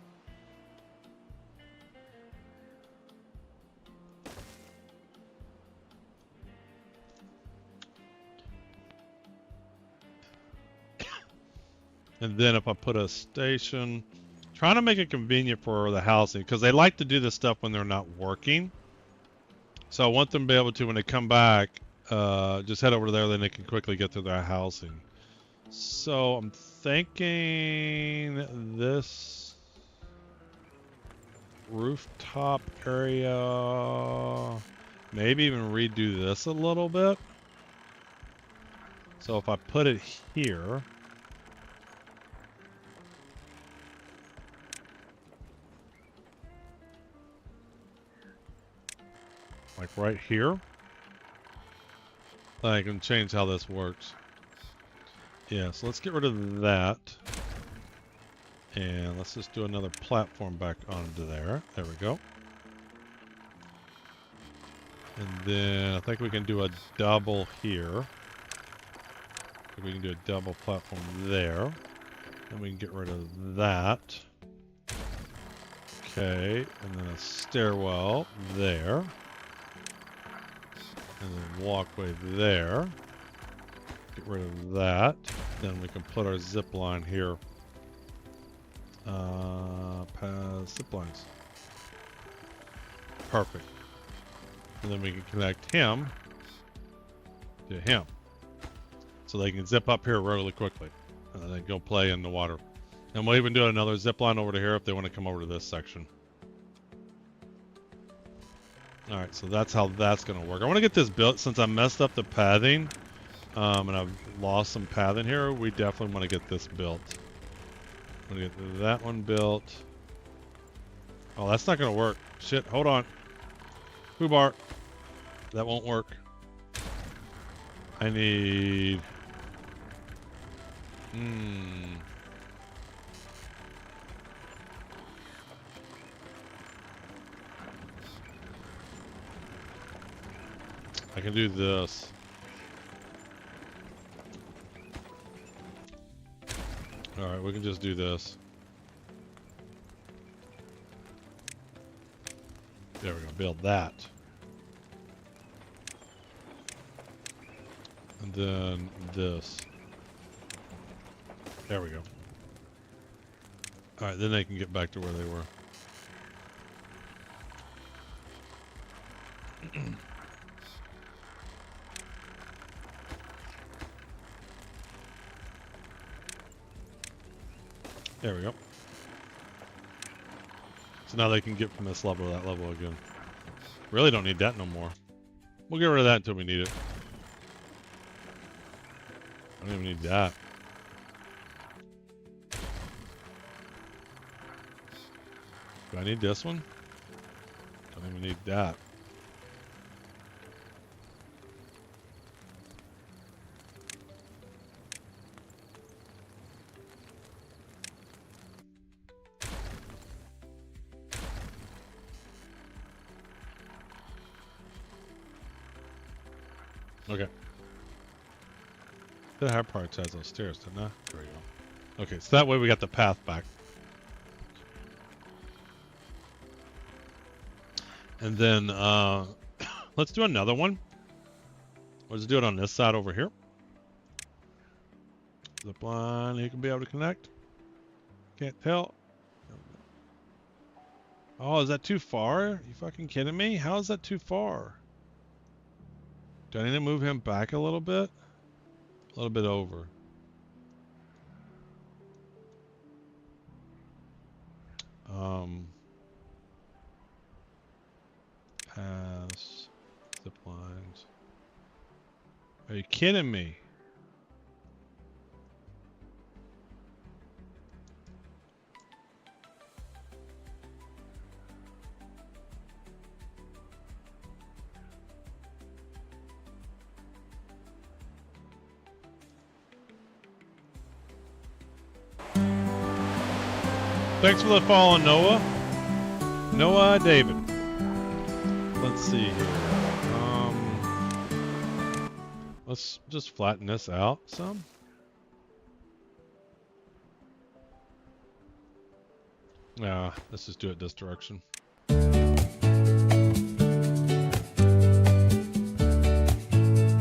Speaker 1: And then if I put a station, trying to make it convenient for the housing, because they like to do this stuff when they're not working. So I want them to be able to, when they come back, just head over there, then they can quickly get to their housing. So I'm thinking this rooftop area Maybe even redo this a little bit. So if I put it here, like right here, I can change how this works. Yeah, so let's get rid of that. And let's just do another platform back onto there. There we go. And then I think we can do a double here. We can do a double platform there. And we can get rid of that. Okay, and then a stairwell there. And then walkway there. Get rid of that. Then we can put our zip line here. Past zip lines. Perfect. And then we can connect him to him. So they can zip up here really quickly. And then go play in the water. And we'll even do another zip line over to here if they want to come over to this section. Alright, so that's how that's going to work. I want to get this built since I messed up the pathing. And I've lost some pathing here. We definitely want to get this built. I'm going to get that one built. Oh, that's not going to work. Shit, hold on. FOOBAR. That won't work. I need... I can do this. Alright, we can just do this. There we go, build that. And then this. There we go. Alright, then they can get back to where they were. There we go. So now they can get from this level to that level again. Really don't need that no more. We'll get rid of that until we need it. I don't even need that. Do I need this one? Don't even need that. Okay. The hard part has those stairs, didn't I? There we go. Okay, so that way we got the path back. And then, let's do another one. Let's do it on this side over here. Zip line, you can be able to connect. Can't tell. Oh, is that too far? Are you fucking kidding me? How is that too far? Do I need to move him back a little bit? A little bit over. Pass. Zip lines. Are you kidding me? Thanks for the follow, Noah. Noah David. Let's see here. Let's just flatten this out some. Yeah, let's just do it this direction.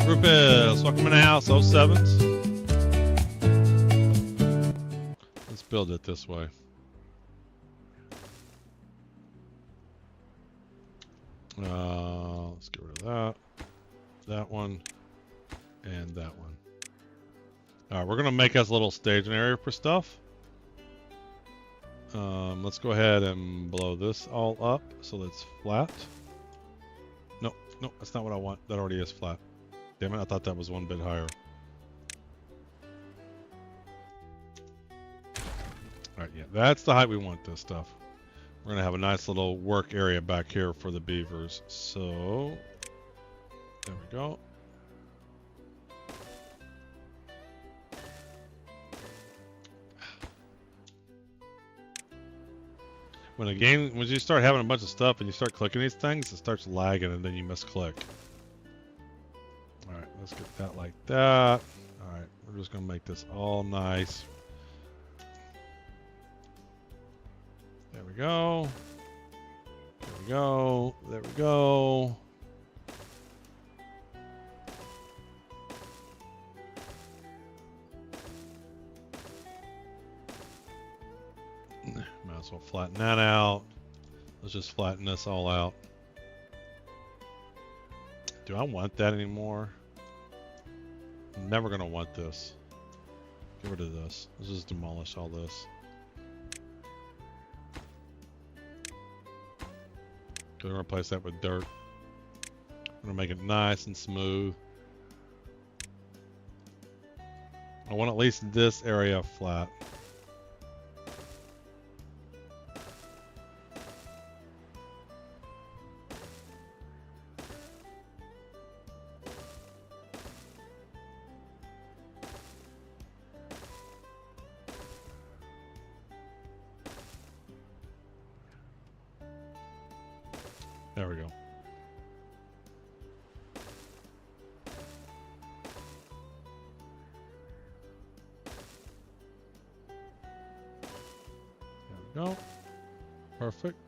Speaker 1: Rufus, welcome in the house, 07s. Let's build it this way. Let's get rid of that, that one, and that one. Alright, we're going to make us a little staging area for stuff. Let's go ahead and blow this all up so that's flat. Nope, No, that's not what I want. That already is flat. Damn it, I thought that was one bit higher. Alright, yeah, that's the height we want this stuff. We're gonna have a nice little work area back here for the beavers. So, there we go. When you start having a bunch of stuff and you start clicking these things, it starts lagging and then you misclick. Alright, let's get that like that. Alright, we're just gonna make this all nice. There we go. There we go. There we go. Might as well flatten that out. Let's just flatten this all out. Do I want that anymore? I'm never gonna want this. Get rid of this. Let's just demolish all this. Gonna replace that with dirt. I'm gonna make it nice and smooth. I want at least this area flat. There we go. There we go. Perfect.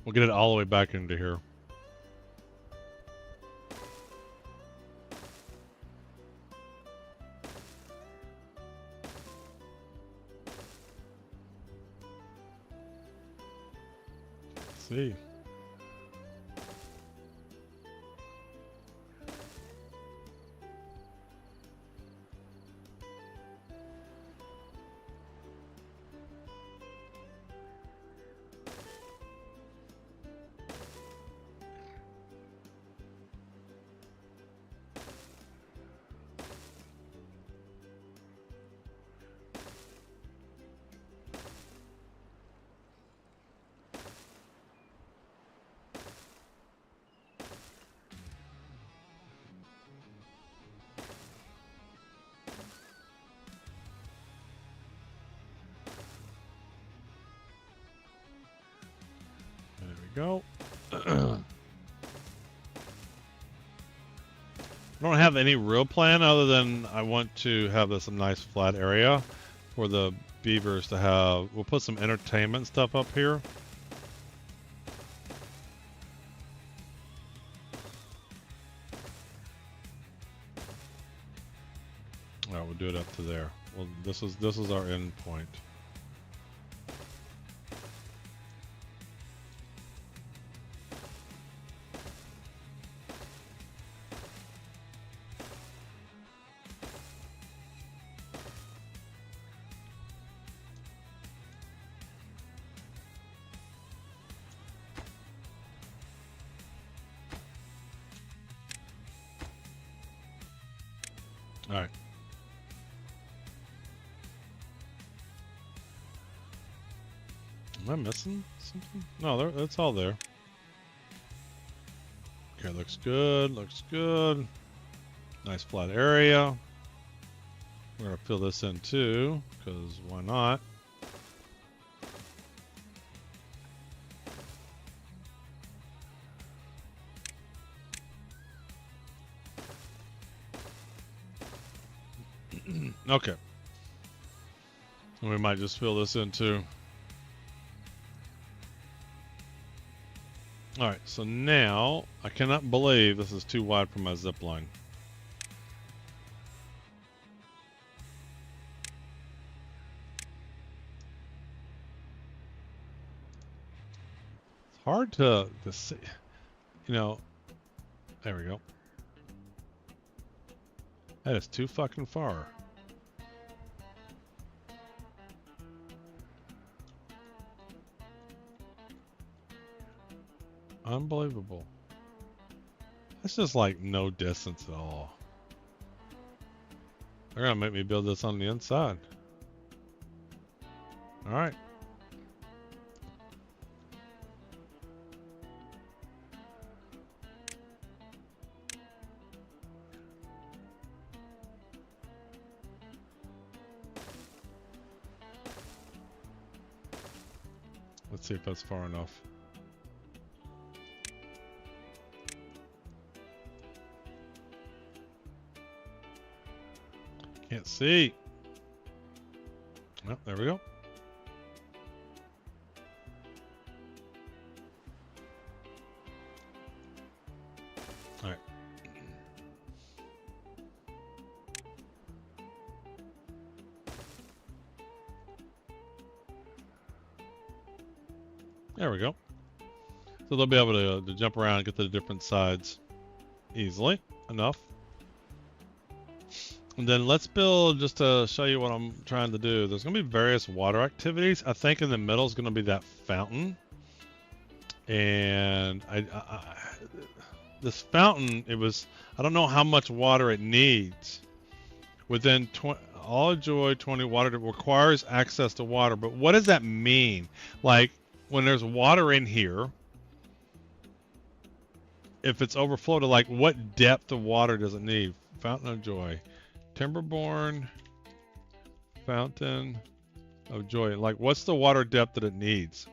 Speaker 1: We'll get it all the way back into here. See. Go. I don't have any real plan other than I want to have this a nice flat area for the beavers to have. We'll put some entertainment stuff up here. Alright, we'll do it up to there. Well, this is our end point. All right. Am I missing something? No, it's all there. Okay, looks good, looks good. Nice flat area. We're gonna fill this in too, because why not? Okay. And we might just fill this in too. Alright, so now I cannot believe this is too wide for my zip line. It's hard to see, you know. There we go. That is too fucking far. Unbelievable. That's just like no distance at all. They're gonna make me build this on the inside. All right. Let's see if that's far enough. Can't see. Oh, there we go. All right. There we go. So they'll be able to jump around and get to the different sides easily enough. And then let's build, just to show you what I'm trying to do. There's going to be various water activities. I think in the middle is going to be that fountain. And this fountain, I don't know how much water it needs. Within all joy 20 water that requires access to water. But what does that mean? Like, when there's water in here, if it's overflowed, like what depth of water does it need? Fountain of Joy. Timberborn. Fountain of Joy. Like, what's the water depth that it needs?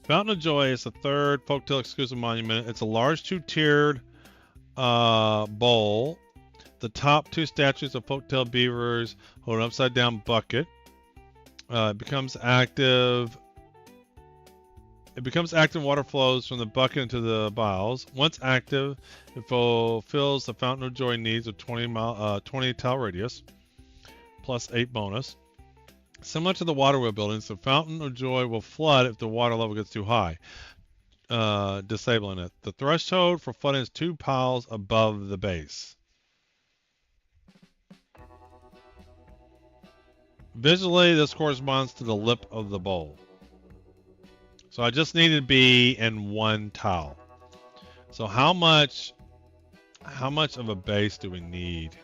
Speaker 1: Fountain of Joy is the third folktale exclusive monument. It's a large two-tiered bowl. The top two statues of folktale beavers hold an upside down bucket. It becomes active. It becomes active. Water flows from the bucket into the vials. Once active, it fulfills the Fountain of Joy needs of 20 tile radius, plus 8 bonus. Similar to the water wheel buildings, the Fountain of Joy will flood if the water level gets too high, disabling it. The threshold for flooding is 2 piles above the base. Visually, this corresponds to the lip of the bowl. So I just need to be in 1 tile. So how much of a base do we need?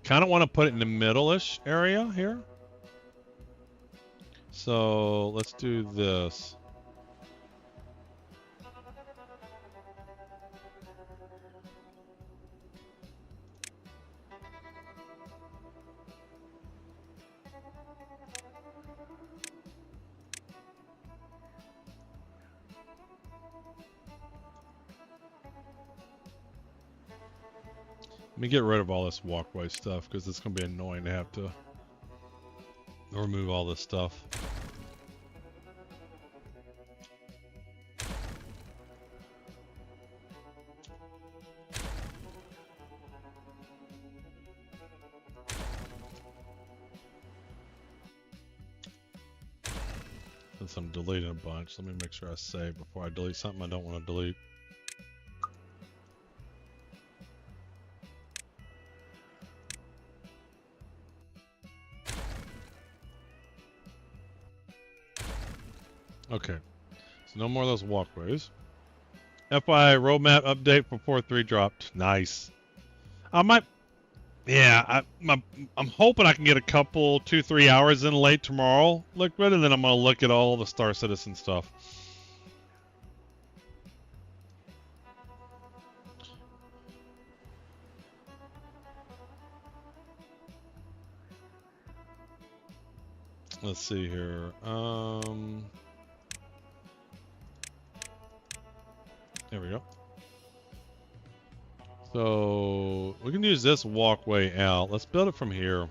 Speaker 1: Kind of want to put it in the middle-ish area here. So let's do this. Let me get rid of all this walkway stuff because it's going to be annoying to have to remove all this stuff. Since I'm deleting a bunch, let me make sure I save before I delete something I don't want to delete. Okay, so no more of those walkways. FYI, roadmap update for 4.3 dropped. Nice. I might, yeah, I'm hoping I can get a couple, 2-3 hours in late tomorrow, Liquid, and then I'm going to look at all the Star Citizen stuff. Let's see here. There we go. So we can use this walkway out. Let's build it from here.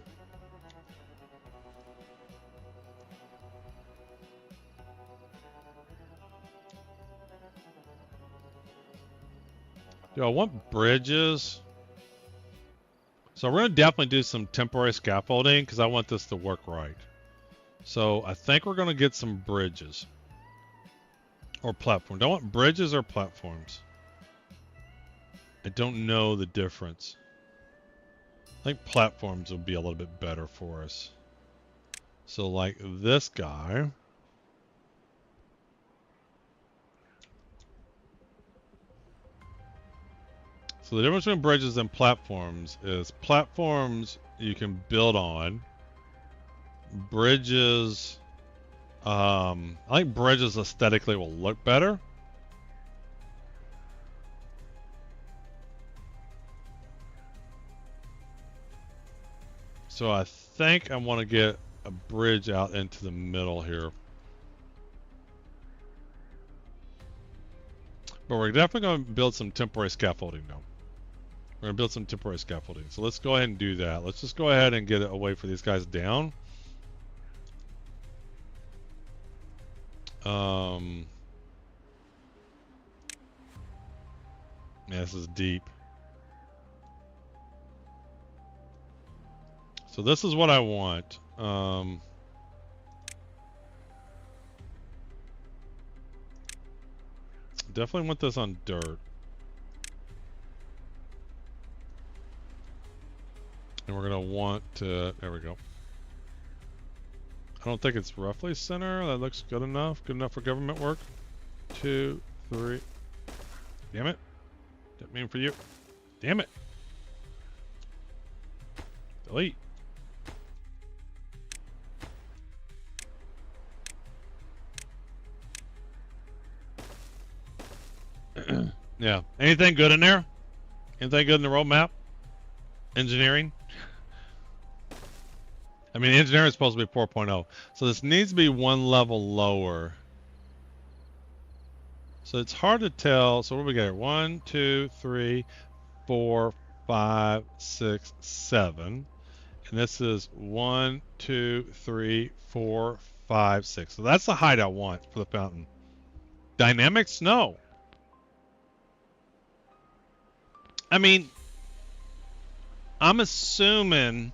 Speaker 1: Do I want bridges? So we're going to definitely do some temporary scaffolding because I want this to work right. So I think we're going to get some bridges. Or platform. Do I want bridges or platforms? I don't know the difference. I think platforms would be a little bit better for us. So like this guy. So the difference between bridges and platforms is platforms you can build on. Bridges, I think bridges aesthetically will look better. So I think I want to get a bridge out into the middle here. But we're definitely going to build some temporary scaffolding now. We're going to build some temporary scaffolding. So let's go ahead and do that. Let's just go ahead and get a way for these guys down. Yeah, this is deep. So this is what I want. Definitely want this on dirt. And we're going to want to, there we go. I don't think it's roughly center. That looks good enough. Good enough for government work. 2, 3. Damn it. Didn't mean for you. Damn it. Delete. Yeah. Anything good in there? Anything good in the roadmap? Engineering? I mean, engineering is supposed to be 4.0. So this needs to be one level lower. So it's hard to tell. So what do we got here? 1, 2, 3, 4, 5, 6, 7. And this is 1, 2, 3, 4, 5, 6. So that's the height I want for the fountain. Dynamic snow. I mean, I'm assuming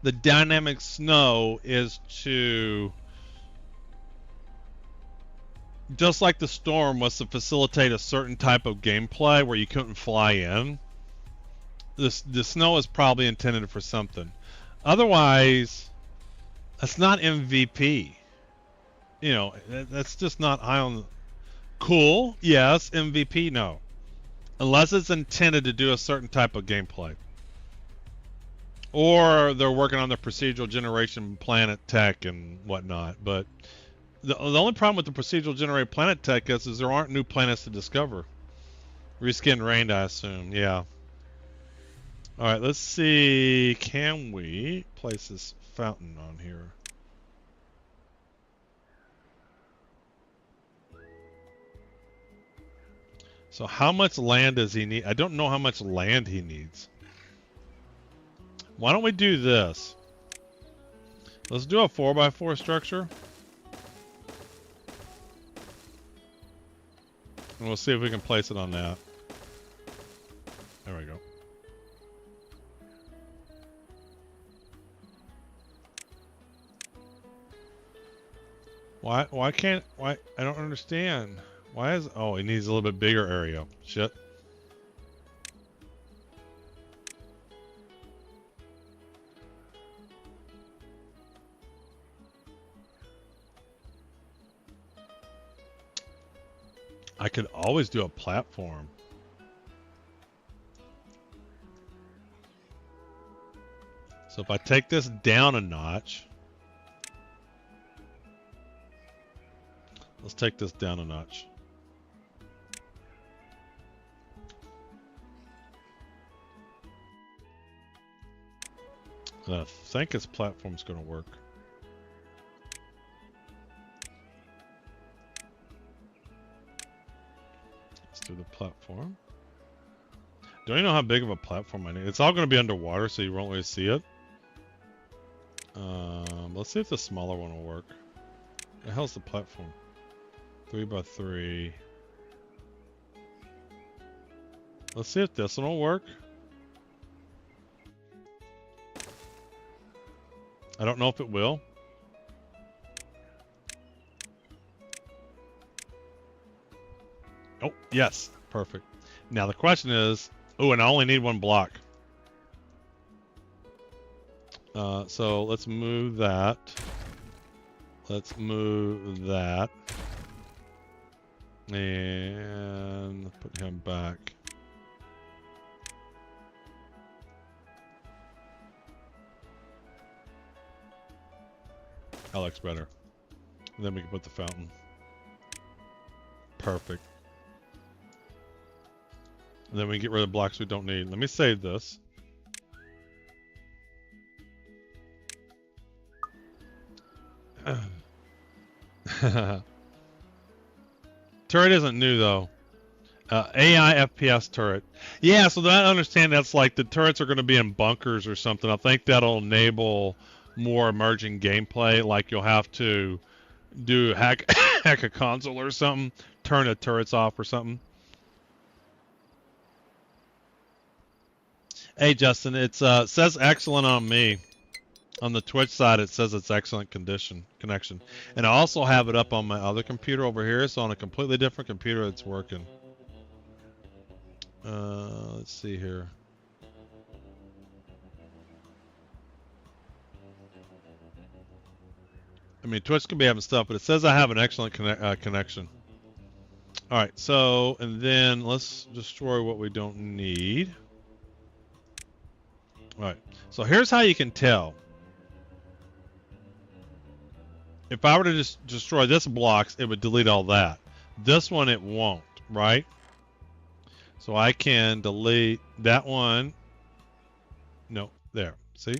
Speaker 1: the dynamic snow is to, just like the storm was to facilitate a certain type of gameplay where you couldn't fly in. The snow is probably intended for something. Otherwise, that's not MVP. You know, that's just not high on. Cool, yes. MVP, no. Unless it's intended to do a certain type of gameplay. Or they're working on the procedural generation planet tech and whatnot. But the only problem with the procedural generated planet tech is there aren't new planets to discover. Reskin rained, I assume. Yeah. Alright, let's see. Can we place this fountain on here? So how much land does he need? I don't know how much land he needs. Why don't we do this? Let's do a 4x4 structure. And we'll see if we can place it on that. There we go. Why can't, I don't understand. Why is, oh, he needs a little bit bigger area. Shit. I could always do a platform. So if I take this down a notch, let's take this down a notch. I think this platform's going to work. Let's do the platform. Don't even know how big of a platform I need. It's all going to be underwater, so you won't really see it. Let's see if the smaller one will work. What the hell's the platform? 3x3. Let's see if this one will work. I don't know if it will. Oh, yes. Perfect. Now the question is, oh, and I only need 1 block. So let's move that. Let's move that. And put him back. That looks better. And then we can put the fountain. Perfect. And then we get rid of blocks we don't need. Let me save this. Turret isn't new though. AI FPS turret. Yeah, so I understand that's like the turrets are going to be in bunkers or something. I think that'll enable more emerging gameplay. Like you'll have to do hack a console or something, turn the turrets off or something. Hey Justin, it says excellent on me. On the Twitch side, it says it's excellent connection. And I also have it up on my other computer over here, so on a completely different computer, it's working. Let's see here. I mean, Twitch can be having stuff, but it says I have an excellent connection. All right, so, and then let's destroy what we don't need. All right, so here's how you can tell. If I were to just destroy this blocks, it would delete all that. This one, it won't, right? So I can delete that one. No, there, see?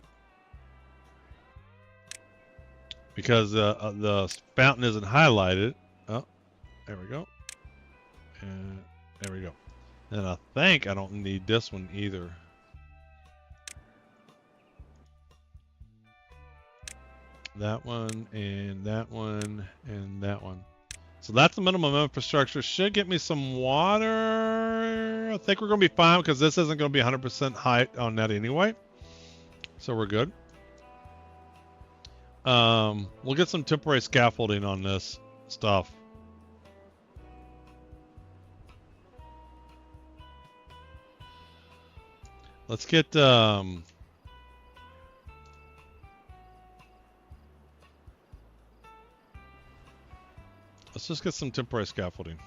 Speaker 1: Because the fountain isn't highlighted. Oh, there we go. And there we go. And I think I don't need this one either. That one, and that one, and that one. So that's the minimum infrastructure. Should get me some water. I think we're going to be fine because this isn't going to be 100% height on that anyway. So we're good. We'll get some temporary scaffolding on this stuff. Let's get let's just get some temporary scaffolding.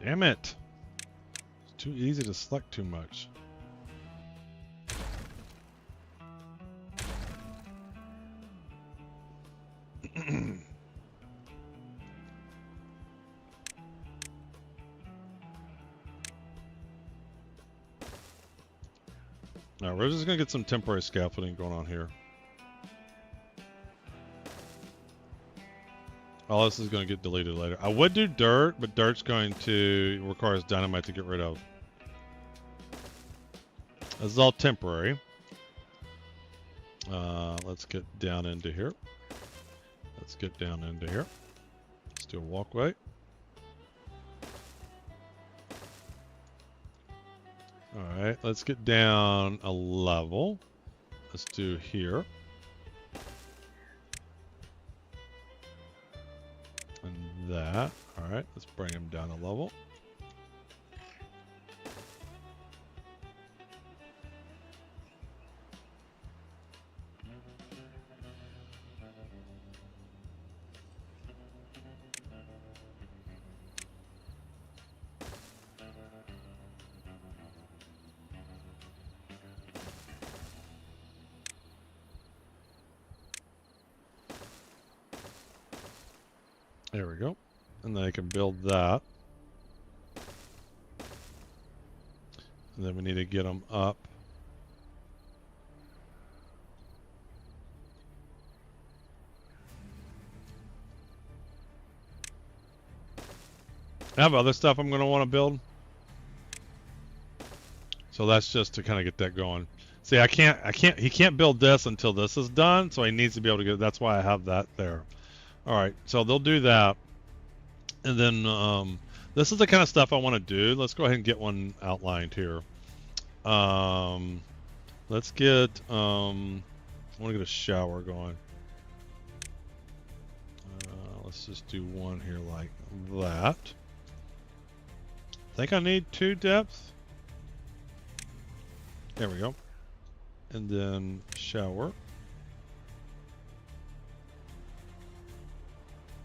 Speaker 1: Damn it. It's too easy to select too much. Alright, we're just gonna get some temporary scaffolding going on here. All this is going to get deleted later. I would do dirt, but dirt's going to require dynamite to get rid of. This is all temporary. Let's get down into here. Let's get down into here. Let's do a walkway. Alright, let's get down a level. Let's do here. And that. Alright, let's bring him down a level. There we go. And then I can build that. And then we need to get them up. I have other stuff I'm going to want to build. So that's just to kind of get that going. See, he can't build this until this is done, so he needs to be able to get, that's why I have that there. All right, so they'll do that. And then this is the kind of stuff I want to do. Let's go ahead and get one outlined here. Let's get, I want to get a shower going. Let's just do one here like that. I think I need 2 depths. There we go. And then shower.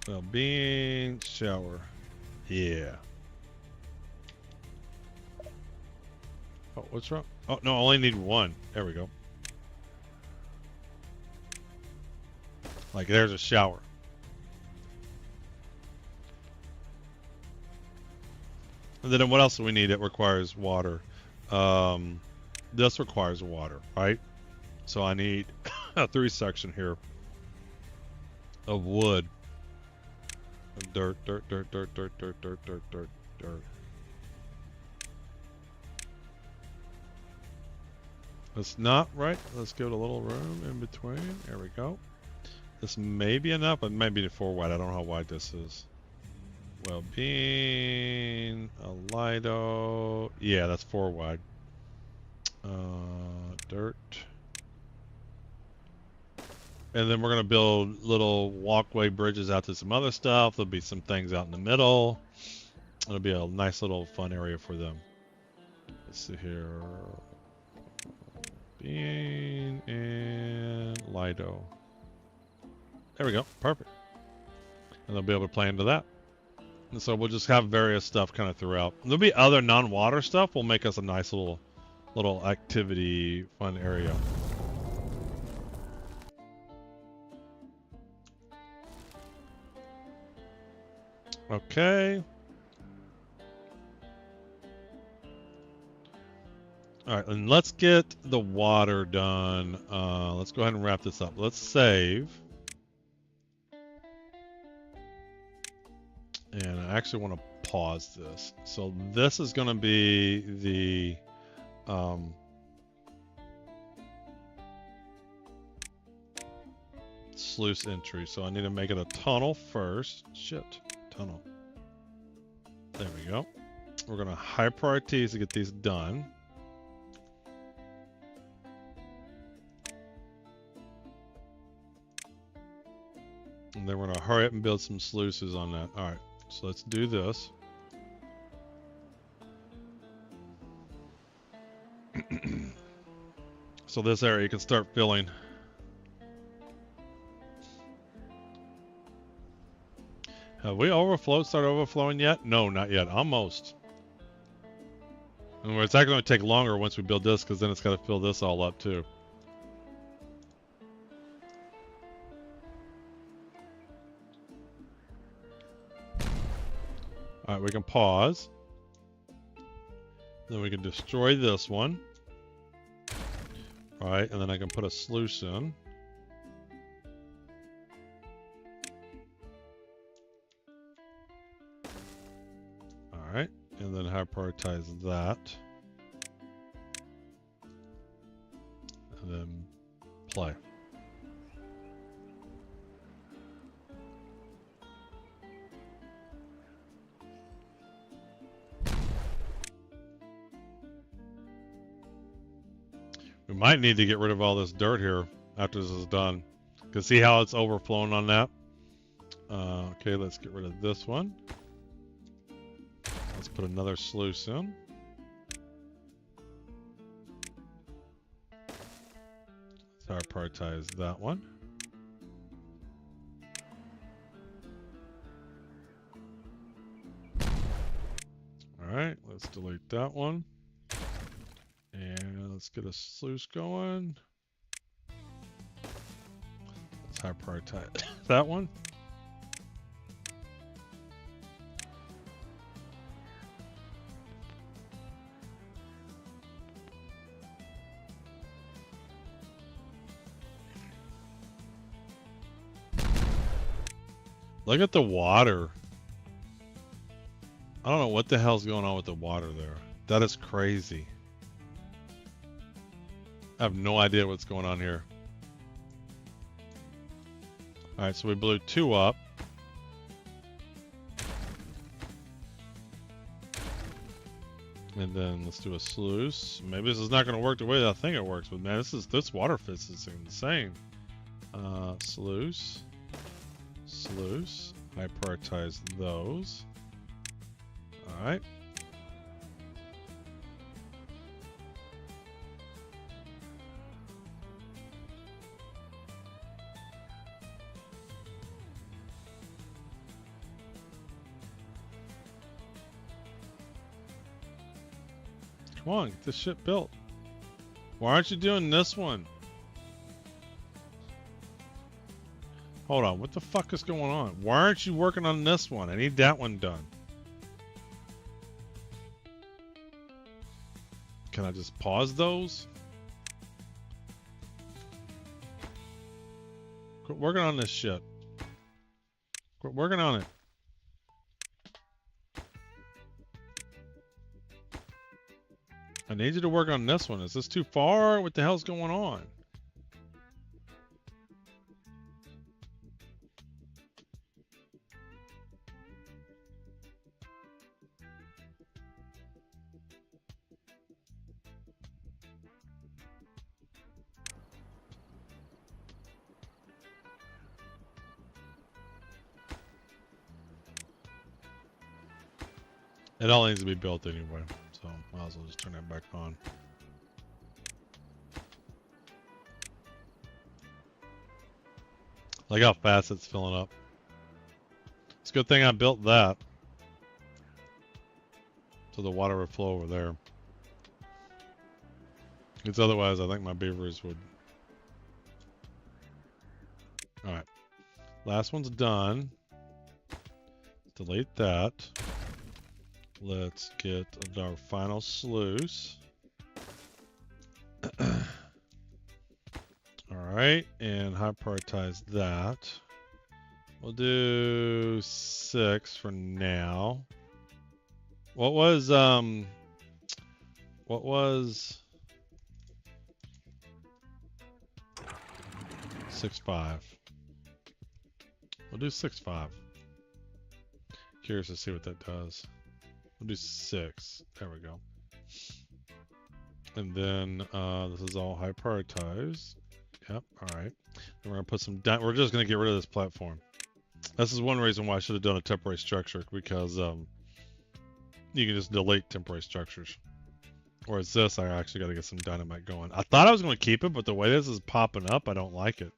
Speaker 1: Well-being, shower. Yeah. Oh, what's wrong? Oh, no, I only need 1. There we go. Like, there's a shower. And then what else do we need? It requires water. This requires water, right? So I need a 3 section here of wood. Dirt. That's not right. Let's give it a little room in between. There we go. This may be enough, but it might be 4 wide. I don't know how wide this is. Well-being, a Lido. Yeah, that's 4 wide. Dirt. And then we're going to build little walkway bridges out to some other stuff. There'll be some things out in the middle. It'll be a nice little fun area for them. Let's see here. Bean and Lido. There we go. Perfect. And they'll be able to play into that. And so we'll just have various stuff kind of throughout. There'll be other non-water stuff. Will make us a nice little activity fun area. Okay. All right, and let's get the water done. Let's go ahead and wrap this up. Let's save. And I actually want to pause this. So this is going to be the sluice entry. So I need to make it a tunnel first. Shit, tunnel. There we go. We're going to high priorities to get these done. And then we're going to hurry up and build some sluices on that. All right, so let's do this. So this area you can start filling. Have we started overflowing yet? No, not yet. Almost. And it's actually going to take longer once we build this, because then it's got to fill this all up too. All right, we can pause. Then we can destroy this one. All right, and then I can put a sluice in. All right, and then high prioritize that. And then play. We might need to get rid of all this dirt here after this is done. Because see how it's overflowing on that? Okay, let's get rid of this one. Let's put another sluice in. Let's prioritize that one. Alright, let's delete that one. And let's get a sluice going. Let's high prioritize that one. Look at the water. I don't know what the hell's going on with the water there. That is crazy. I have no idea what's going on here. Alright, so we blew 2 up. And then let's do a sluice. Maybe this is not going to work the way that I think it works, but man, this water fits is insane. Sluice. Sluice. I prioritize those. Alright. Come on, get this shit built. Why aren't you doing this one? Hold on, what the fuck is going on? Why aren't you working on this one? I need that one done. Can I just pause those? Quit working on this shit. Quit working on it. I need you to work on this one. Is this too far? What the hell's going on? It all needs to be built anyway, so might as well just turn that back on. Like how fast it's filling up. It's a good thing I built that, so the water would flow over there. Because otherwise I think my beavers would... Alright. Last one's done. Delete that. Let's get our final sluice. Alright, and high prioritize that. We'll do 6 for now. What was 6.5? We'll do 6.5. Curious to see what that does. We'll do 6. There we go. And then this is all high prioritized. Yep. All right. Then we're gonna put some. We're just gonna get rid of this platform. This is one reason why I should have done a temporary structure, because you can just delete temporary structures. Whereas this, I actually got to get some dynamite going. I thought I was gonna keep it, but the way this is popping up, I don't like it.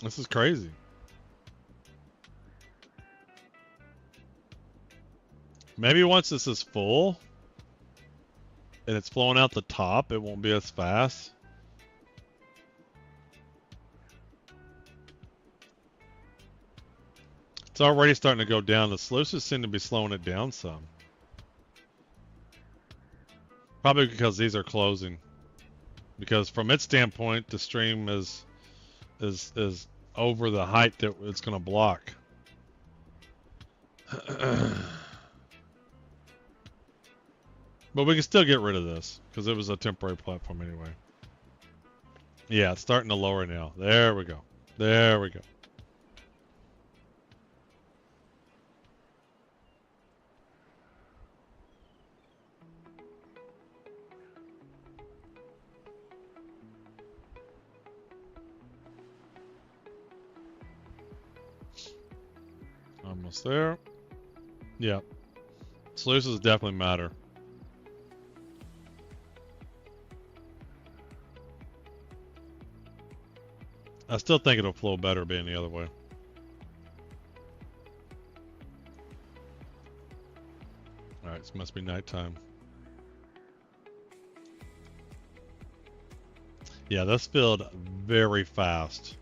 Speaker 1: This is crazy. Maybe once this is full and it's flowing out the top, it won't be as fast. It's already starting to go down. The sluices seem to be slowing it down some. Probably because these are closing. Because from its standpoint, the stream is over the height that it's going to block. But we can still get rid of this because it was a temporary platform anyway. Yeah, it's starting to lower now. There we go. There we go. Almost there. Yeah. Sluices definitely matter. I still think it'll flow better being the other way. Alright, it must be nighttime. Yeah, this filled very fast.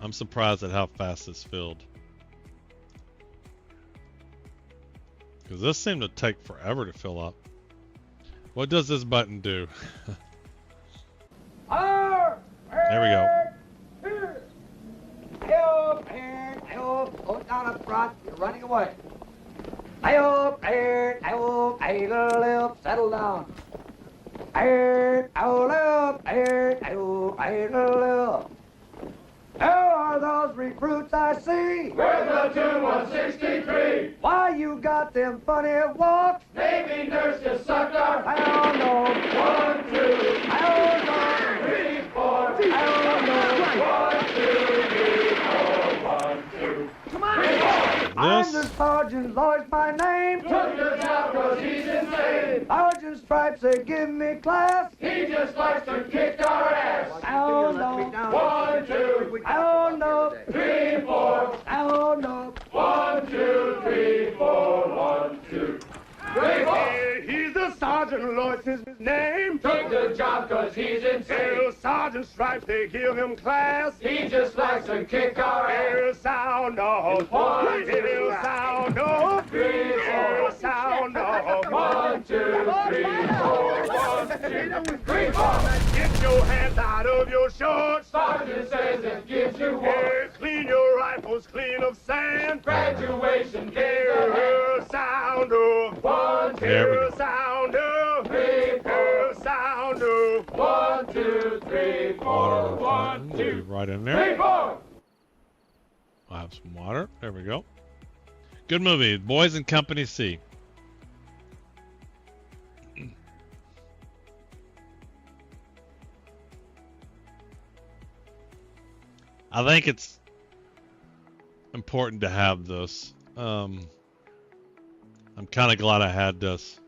Speaker 1: I'm surprised at how fast this filled. Because this seemed to take forever to fill up. What does this button do? There we go.
Speaker 7: Help, help, hold down up front, you're running away. Help, help, help, settle down. Help, help, help, help. How are those recruits I see?
Speaker 10: We're the 2163.
Speaker 7: Why you got them funny walks?
Speaker 10: Navy nurse just sucked our.
Speaker 7: I don't know.
Speaker 10: 1, 2,
Speaker 7: I don't know.
Speaker 10: 3, 4.
Speaker 7: I don't know.
Speaker 10: 1, 2, 3, 4. 1, 2.
Speaker 7: Come on. I'm the Sergeant Lloyd's my name.
Speaker 10: Took the job 'cause he's insane.
Speaker 7: Sergeant Stripes, they give me class.
Speaker 10: He just likes to kick our ass.
Speaker 7: I don't know.
Speaker 10: 1, 2,
Speaker 7: I don't know.
Speaker 10: 3, 4.
Speaker 7: I don't know.
Speaker 10: 1, 2, 3, 4. 1, 2, 3, 4.
Speaker 7: He's the Sergeant Lloyd's his name.
Speaker 10: Took the job 'cause he's insane.
Speaker 7: Sergeant Stripes, they give him class.
Speaker 10: He just likes to kick our ass.
Speaker 7: Sound off.
Speaker 10: 1, 2,
Speaker 7: Sound off.
Speaker 10: 3, 4.
Speaker 7: Sound off.
Speaker 10: 1, 2, 3, 4. 1, 2, 3, 4.
Speaker 7: Get your hands out of your shorts.
Speaker 10: Sergeant says it gives you warrants.
Speaker 7: Clean your rifles clean of sand.
Speaker 10: Graduation gives a hand.
Speaker 7: Sound off.
Speaker 10: 1, 2,
Speaker 1: There we go.
Speaker 7: Sound off.
Speaker 10: 3, 4.
Speaker 7: Sound off.
Speaker 10: 1, 2, 3, 4.
Speaker 1: Water
Speaker 10: 1,
Speaker 1: will be
Speaker 10: 2,
Speaker 1: right in
Speaker 10: 3,
Speaker 1: there.
Speaker 10: 4.
Speaker 1: I'll have some water. There we go. Good movie. Boys in Company C. I think it's important to have this. I'm kind of glad I had this.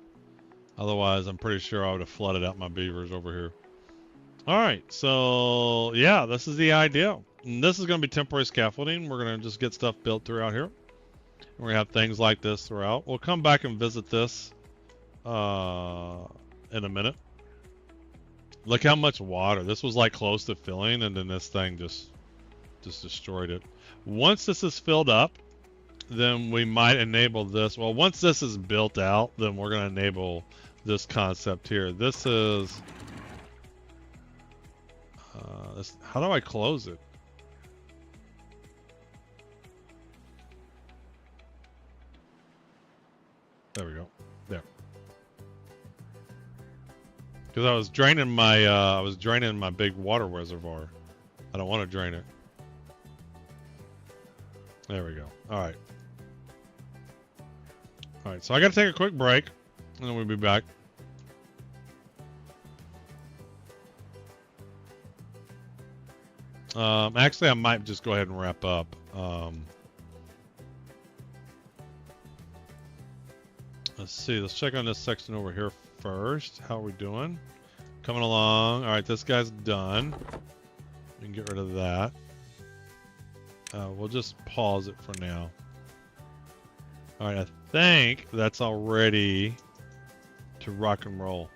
Speaker 1: Otherwise, I'm pretty sure I would have flooded out my beavers over here. All right, so yeah, this is the idea. And this is going to be temporary scaffolding. We're going to just get stuff built throughout here. We're going to have things like this throughout. We'll come back and visit this in a minute. Look how much water. This was like close to filling, and then this thing just destroyed it. Once this is filled up, then we might enable this. Well, once this is built out, then we're going to enable this concept here. This is how do I close it? There we go. There. Because I was draining my big water reservoir. I don't want to drain it. There we go. All right. All right. So I got to take a quick break, and then we'll be back. Actually, I might just go ahead and wrap up. Let's see. Let's check on this section over here first. How are we doing? Coming along. All right, this guy's done. We can get rid of that. We'll just pause it for now. All right, I think that's all ready to rock and roll.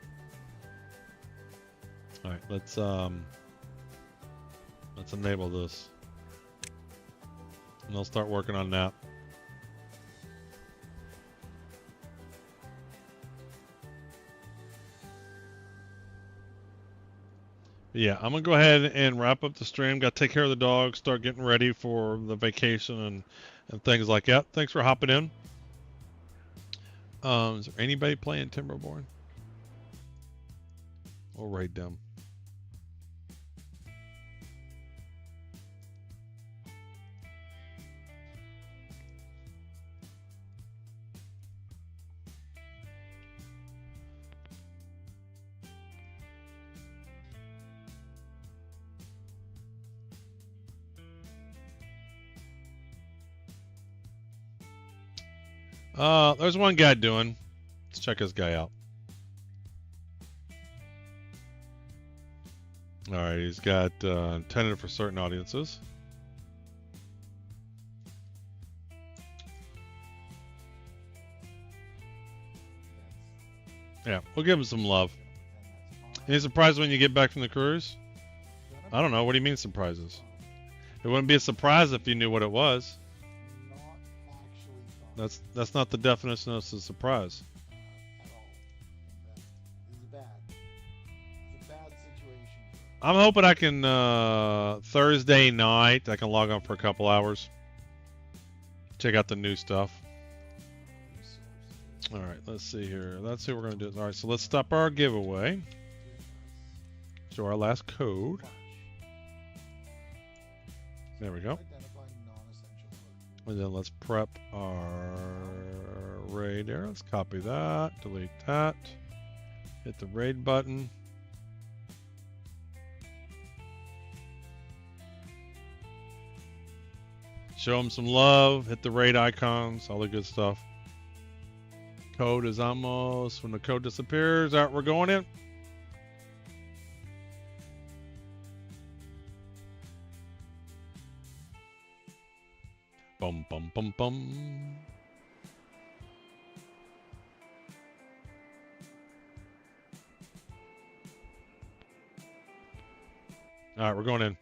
Speaker 1: All right, let's enable this, and I'll start working on that. Yeah, I'm gonna go ahead and wrap up the stream. Got to take care of the dog, start getting ready for the vacation and things like that. Thanks for hopping in. Is there anybody playing Timberborn? We'll raid them. There's one guy doing. Let's check this guy out. All right, he's got intended for certain audiences. Yeah, we'll give him some love. Any surprise when you get back from the cruise? I don't know. What do you mean surprises? It wouldn't be a surprise if you knew what it was.
Speaker 11: Not actually fun.
Speaker 1: That's not the definition of a surprise.
Speaker 11: This is bad. It's a bad situation.
Speaker 1: I'm hoping I can Thursday night I can log on for a couple hours. Check out the new stuff. All right, let's see here. Let's see what we're gonna do. All right, so let's stop our giveaway. Show our last code. There we go. And then let's prep our raid there. Let's copy that, delete that, hit the raid button. Show them some love, hit the raid icons, all the good stuff. Code is almost, when the code disappears, all right, we're going in. Bum, bum, bum, bum. All right, we're going in.